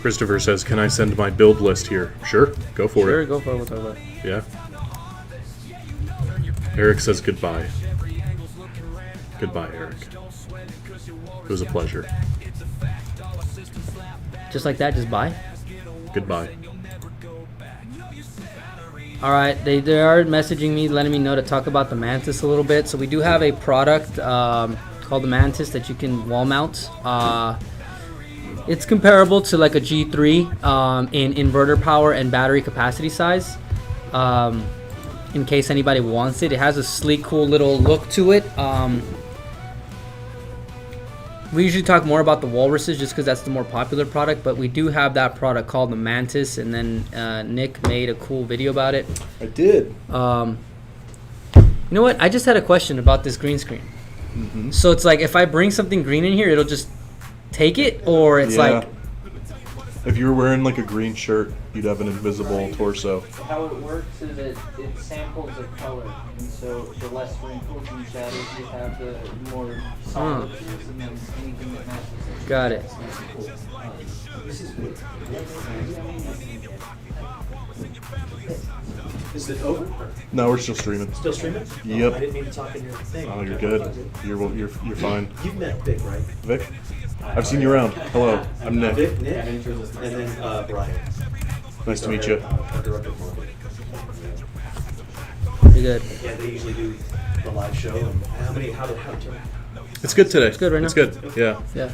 Christopher says, "Can I send my build list here?" Sure, go for Sure, it. go for it. We'll talk about it. Yeah. Eric says goodbye. Goodbye, Eric. It was a pleasure. Just like that, just buy. Goodbye. All right, they are messaging me, letting me know to talk about the Mantis a little bit. So we do have a product called the Mantis that you can wall mount. It's comparable to like a G3 in inverter power and battery capacity size. In case anybody wants it, it has a sleek, cool little look to it. we usually talk more about the walruses just because that's the more popular product, but we do have that product called the Mantis, and then Nick made a cool video about it. I did. You know what? I just had a question about this green screen. Mm-hmm. So it's like if I bring something green in here, it'll just take it, or it's like if you were wearing like a green shirt, you'd have an invisible torso. How it works is it samples the color, and so the less wrinkles and shadows you have, the more solid it is, and then anything that matches it. Got it. This is good. Is it over? No, we're still streaming. Still streaming? Yep. I didn't mean to talk in your thing. Oh, you're good. You're fine. You've met Vic, right? Vic, I've seen you around. Hello, I'm Nick. Vic, Nick, and then Brian. Nice to meet you. Our director of marketing. You're good. Yeah, they usually do the live show. And how did It's good today. It's good right now? It's good. Yeah. Yeah.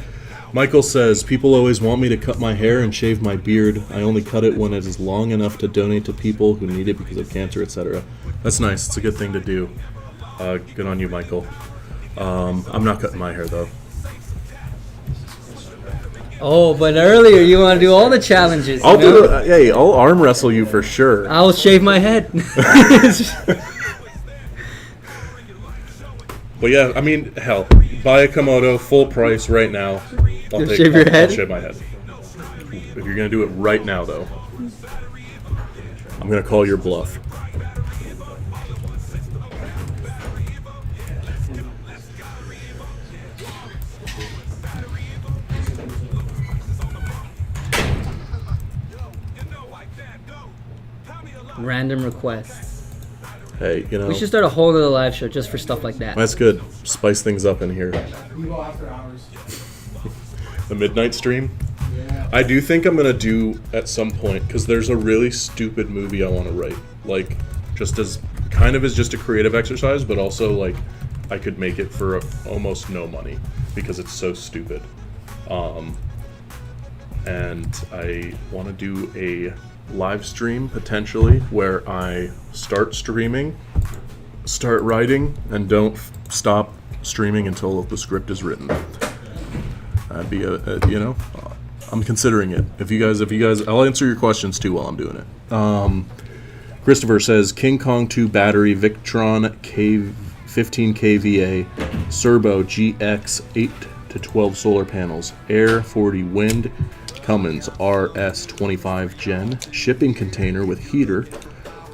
Michael says, people always want me to cut my hair and shave my beard. I only cut it when it is long enough to donate to people who need it because of cancer, etc. That's nice. It's a good thing to do. Good on you, Michael. I'm not cutting my hair, though. Oh, but earlier you want to do all the challenges. I'll do it. Hey, I'll arm wrestle you for sure. I'll shave my head. But yeah, I mean, hell, buy a Komodo full price right now. I'll shave your head? I'll shave my head. If you're gonna do it right now, though, I'm gonna call your bluff. Random requests. Hey, you know, We should start a whole other live show just for stuff like that. that's good. Spice things up in here. You go after hours. The midnight stream. Yeah. I do think I'm gonna do at some point because there's a really stupid movie I want to write. Like, just as kind of as just a creative exercise, but also like I could make it for almost no money because it's so stupid. And I want to do a live stream potentially where I start streaming, start writing, and don't stop streaming until the script is written. That'd be I'm considering it. If you guys, I'll answer your questions too while I'm doing it. Christopher says King Kong 2 battery, Victron K15 kVA, Serbo GX 8 to 12 solar panels, Air 40 wind, Cummins RS25 Gen, shipping container with heater,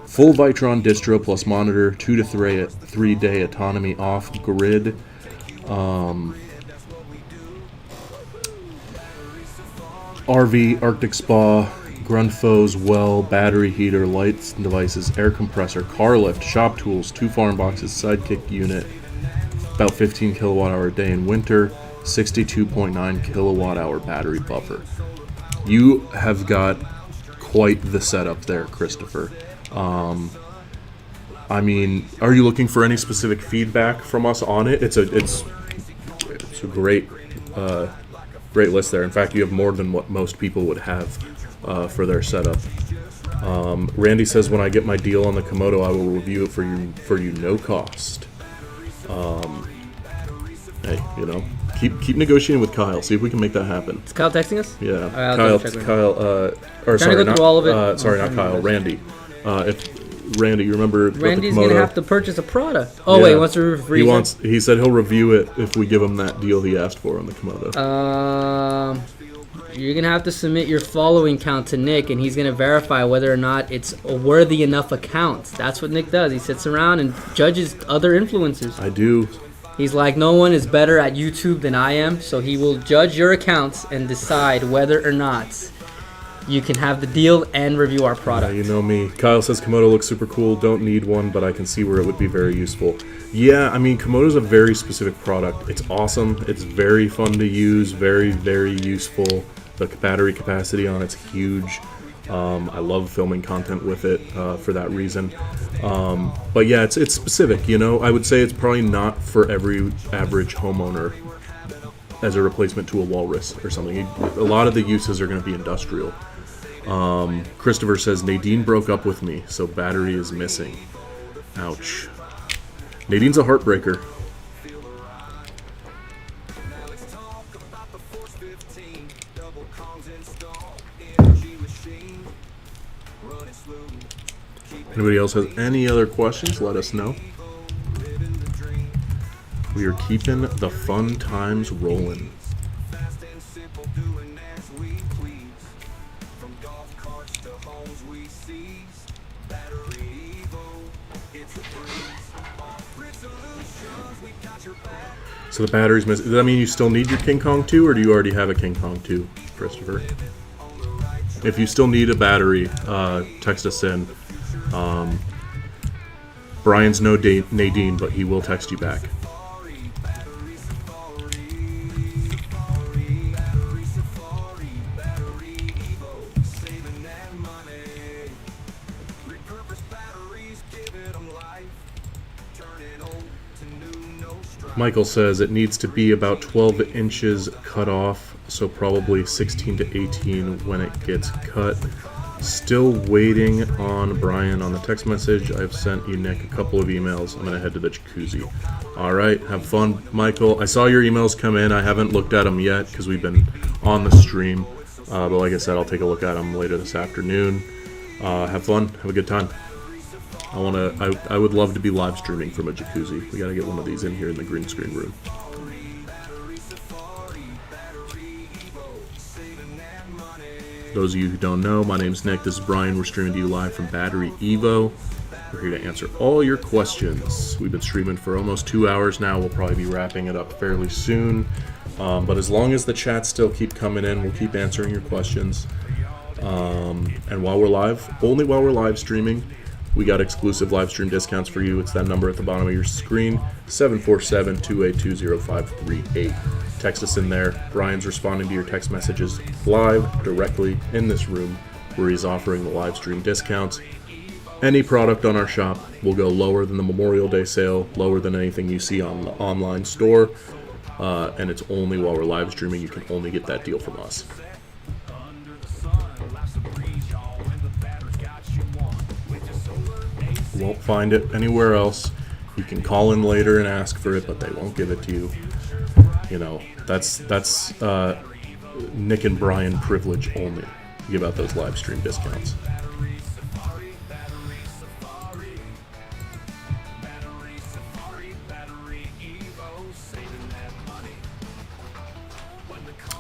full Victron distro plus monitor, 2 to 3 day autonomy off grid, RV, Arctic Spa, Grundfos, well, battery heater, lights and devices, air compressor, car lift, shop tools, 2 farm boxes, sidekick unit, about 15 kilowatt hour a day in winter, 62.9 kilowatt hour battery buffer. You have got quite the setup there, Christopher. I mean, are you looking for any specific feedback from us on it? It's a great great list there. In fact, you have more than what most people would have for their setup. Randy says, when I get my deal on the Komodo, I will review it for you no cost. Hey, you know, keep negotiating with Kyle. See if we can make that happen. Is Kyle texting us? Yeah, All right, I'll check with him. Or Trying sorry, to go not, through all of it. sorry, not Kyle. Randy. If Randy, you remember Randy's the Komodo, gonna have to purchase a Prada. Oh Yeah. wait, he wants to freeze He said he'll review it if we give him that deal he asked for on the Komodo. You're gonna have to submit your following count to Nick, and he's gonna verify whether or not it's a worthy enough account. That's what Nick does. He sits around and judges other influencers. I do. He's like, no one is better at YouTube than I am, so he will judge your accounts and decide whether or not you can have the deal and review our product. You know me. Kyle says Komodo looks super cool. Don't need one, but I can see where it would be very useful. Yeah, I mean, Komodo's a very specific product. It's awesome. It's very fun to use. Very, very useful. The battery capacity on it's huge. I love filming content with it for that reason. But yeah, it's specific. You know, I would say it's probably not for every average homeowner as a replacement to a walrus or something. A lot of the uses are going to be industrial. Christopher says Nadine broke up with me, so battery is missing. Ouch. Nadine's a heartbreaker. Anybody else has any other questions, let us know. We are keeping the fun times rolling. Fast and simple, doing as we please. From golf carts to homes we seize. BatteryEVO, it's a breeze. Off-grid solutions, we got your back. So the battery's missing. Does that mean you still need your King Kong 2, or do you already have a King Kong 2, Christopher? If you still need a battery, text us in. Brian's no Nadine, but he will text you back. Michael says it needs to be about 12 inches cut off, so probably 16 to 18 when it gets cut. Still waiting on Brian on the text message. I've sent you, Nick, a couple of emails. I'm going to head to the jacuzzi. All right, have fun, Michael. I saw your emails come in. I haven't looked at them yet because we've been on the stream. But like I said, I'll take a look at them later this afternoon. Have fun. Have a good time. I would love to be live streaming from a jacuzzi. We got to get one of these in here in the green screen room. Those of you who don't know, my name's Nick. This is Brian. We're streaming to you live from BatteryEVO. We're here to answer all your questions. We've been streaming for almost 2 hours now. We'll probably be wrapping it up fairly soon. But as long as the chats still keep coming in, we'll keep answering your questions. And while we're live, only while we're live streaming, we got exclusive live stream discounts for you. It's that number at the bottom of your screen, 747-282-0538. Text us in there. Brian's responding to your text messages live, directly in this room, where he's offering the live stream discounts. Any product on our shop will go lower than the Memorial Day sale, lower than anything you see on the online store, and it's only while we're live streaming. You can only get that deal from us. You won't find it anywhere else. You can call in later and ask for it, but they won't give it to you. You know, that's Nick and Brian privilege only to give out those live stream discounts.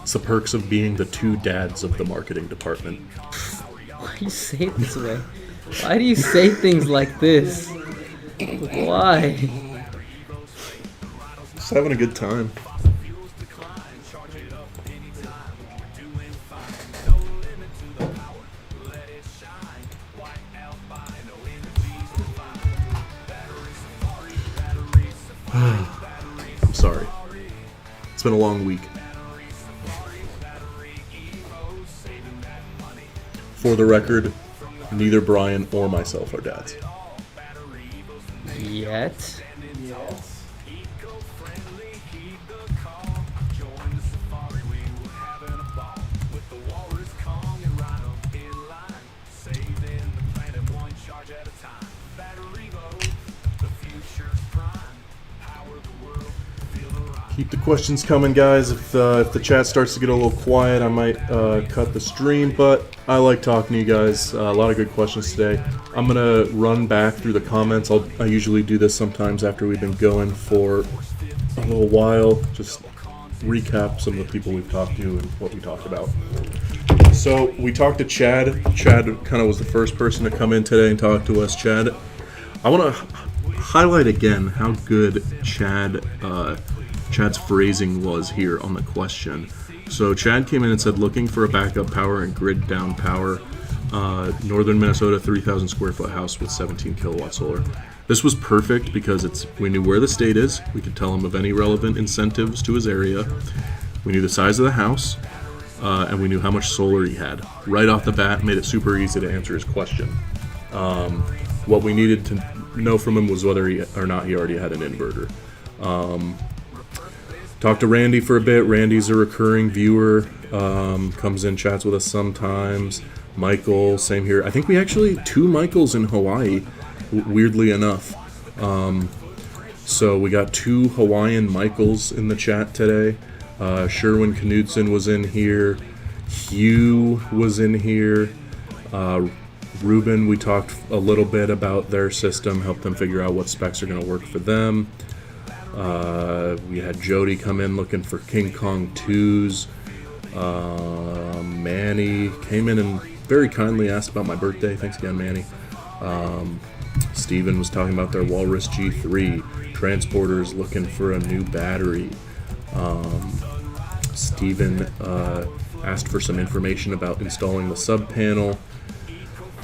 It's the perks of being the two dads of the marketing department. Why do you say it this way? Why do you say things like this? Why? Just having a good time. I'm sorry. It's been a long week. For the record, neither Brian or myself are dads. Yet? Keep the questions coming, guys. If the chat starts to get a little quiet, I might cut the stream, but I like talking to you guys. A lot of good questions today. I'm going to run back through the comments. I usually do this sometimes after we've been going for a little while. Just recap some of the people we've talked to and what we talked about. So we talked to Chad. Chad kind of was the first person to come in today and talk to us. Chad, I want to highlight again how good Chad's phrasing was here on the question. So Chad came in and said, looking for a backup power and grid down power, northern Minnesota, 3,000 square foot house with 17 kilowatt solar. This was perfect because we knew where the state is. We could tell him of any relevant incentives to his area. We knew the size of the house, and we knew how much solar he had. Right off the bat, made it super easy to answer his question. What we needed to know from him was whether or not he already had an inverter. Talked to Randy for a bit. Randy's a recurring viewer, comes in, chats with us sometimes. Michael, same here. I think we actually 2 Michaels in Hawaii, weirdly enough. So we got 2 Hawaiian Michaels in the chat today. Sherwin Knudsen was in here. Hugh was in here. Ruben, we talked a little bit about their system, helped them figure out what specs are going to work for them. We had Jody come in looking for King Kong 2s. Manny came in and very kindly asked about my birthday. Thanks again, Manny. Steven was talking about their Walrus G3. Transporter's looking for a new battery. Steven asked for some information about installing the sub panel.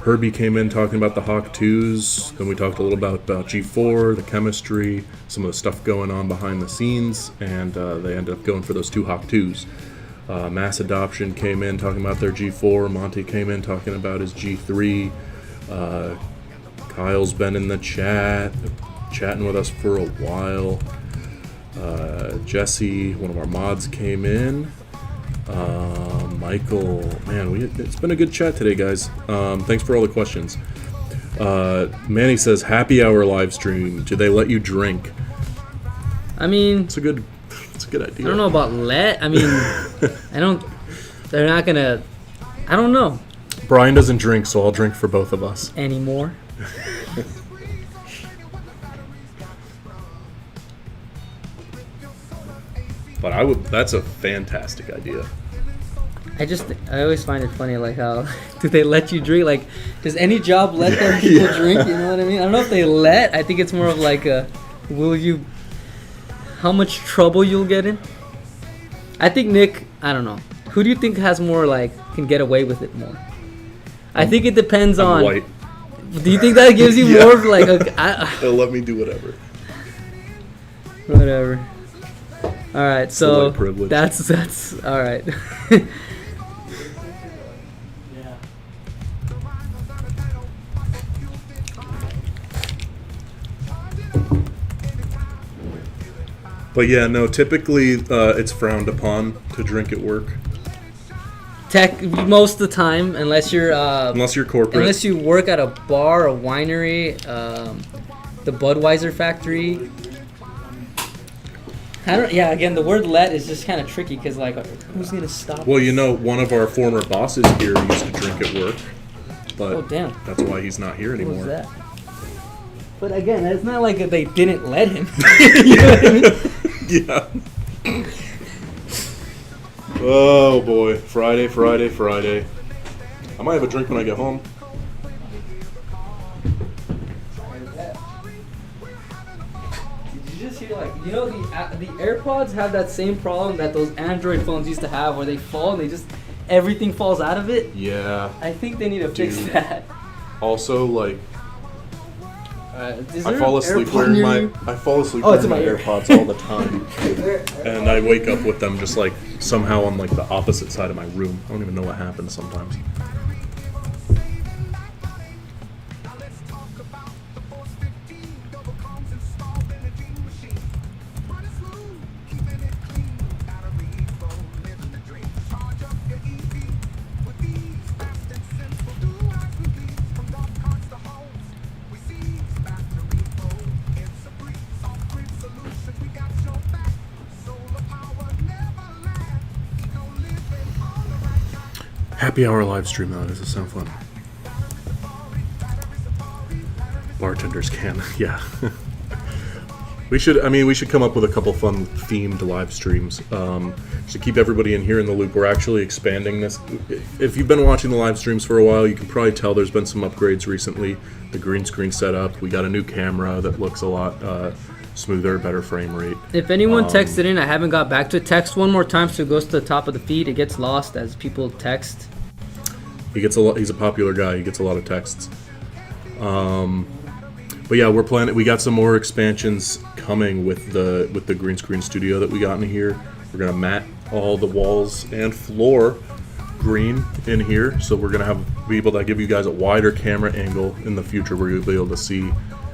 Herbie came in talking about the Hawk 2s. Then we talked a little about G4, the chemistry, some of the stuff going on behind the scenes, and they ended up going for those 2 Hawk 2s. Mass Adoption came in talking about their G4. Monty came in talking about his G3. Kyle's been in the chat, chatting with us for a while. Jesse, one of our mods, came in. Michael, man, it's been a good chat today, guys. Thanks for all the questions. Manny says, happy hour live stream. Do they let you drink? I mean, It's a good idea. I don't know about let. I mean, they're not gonna, I don't know Brian doesn't drink, so I'll drink for both of us. anymore. But that's a fantastic idea. I always find it funny, like how, do they let you drink? Like, does any job let them people drink? You know what I mean? I don't know if they let. I think it's more of like how much trouble you'll get in? I think Nick, I don't know. Who do you think has more, like, can get away with it more? I think it depends on. White. Do you think that gives you Yeah. more of like They'll let me do whatever. whatever. All right, The so white privilege. that's all right. Yeah. But yeah, no, typically it's frowned upon to drink at work. Most of the time, unless you're Unless you're corporate. unless you work at a bar, a winery, the Budweiser factory. Again, the word "let" is just kind of tricky because, like, who's gonna stop? Well, you know, one of our former bosses here used to drink at work. But Oh, damn. that's why he's not here What anymore. was that? But again, it's not like they didn't let him. You know what I mean? Yeah. Oh boy, Friday. I might have a drink when I get home. Did you just hear, like, you know, the AirPods have that same problem that those Android phones used to have, where they fall and everything falls out of it. Yeah. I think they need to fix Dude. that. Also, like, Is I there fall an asleep AirPod wearing near my you? wearing in my my ear. AirPods all the time, and I wake up with them just like somehow on like the opposite side of my room. I don't even know what happens sometimes. Happy hour live stream though. Does it sound fun? Bartenders can, yeah. We should come up with a couple fun themed live streams to keep everybody in here in the loop. We're actually expanding this. If you've been watching the live streams for a while, you can probably tell there's been some upgrades recently. The green screen setup. We got a new camera that looks a lot smoother, better frame rate. If anyone texted in, I haven't got back to it. Text one more time so it goes to the top of the feed. It gets lost as people text. He's a popular guy. He gets a lot of texts. But yeah, we're planning. We got some more expansions coming with the green screen studio that we got in here. We're gonna mat all the walls and floor green in here, so we're gonna be able to give you guys a wider camera angle in the future, where you'll be able to see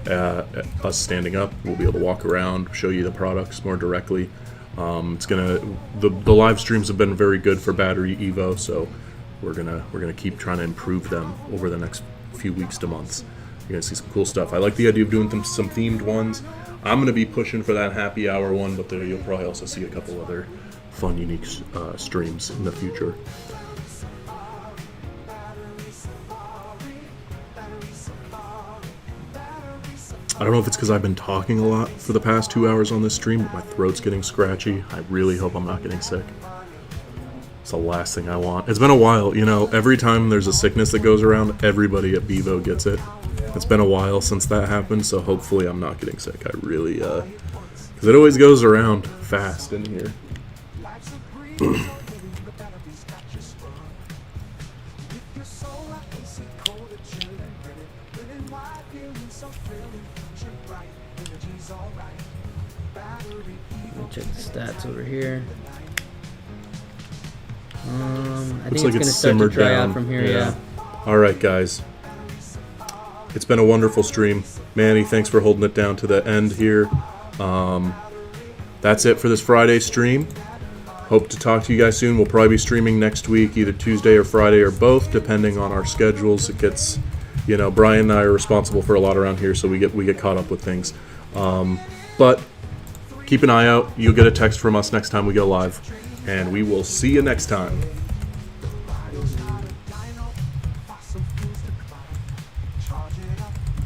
us standing up. We'll be able to walk around, show you the products more directly. The live streams have been very good for BatteryEVO, so we're gonna keep trying to improve them over the next few weeks to months. You're gonna see some cool stuff. I like the idea of doing some themed ones. I'm gonna be pushing for that happy hour one, but you'll probably also see a couple other fun, unique streams in the future. I don't know if it's because I've been talking a lot for the past 2 hours on this stream, but my throat's getting scratchy. I really hope I'm not getting sick. It's the last thing I want. It's been a while, you know, every time there's a sickness that goes around, everybody at BatteryEVO gets it. It's been a while since that happened, so hopefully I'm not getting sick. I really, because it always goes around fast in here. Check the stats over here. I think Looks like it's gonna it's start to simmered dry down. out from here. Yeah. All right, guys. It's been a wonderful stream. Manny, thanks for holding it down to the end here. That's it for this Friday stream. Hope to talk to you guys soon. We'll probably be streaming next week, either Tuesday or Friday or both, depending on our schedules. It gets, you know, Brian and I are responsible for a lot around here, so we get caught up with things. But keep an eye out. You'll get a text from us next time we go live, and we will see you next time.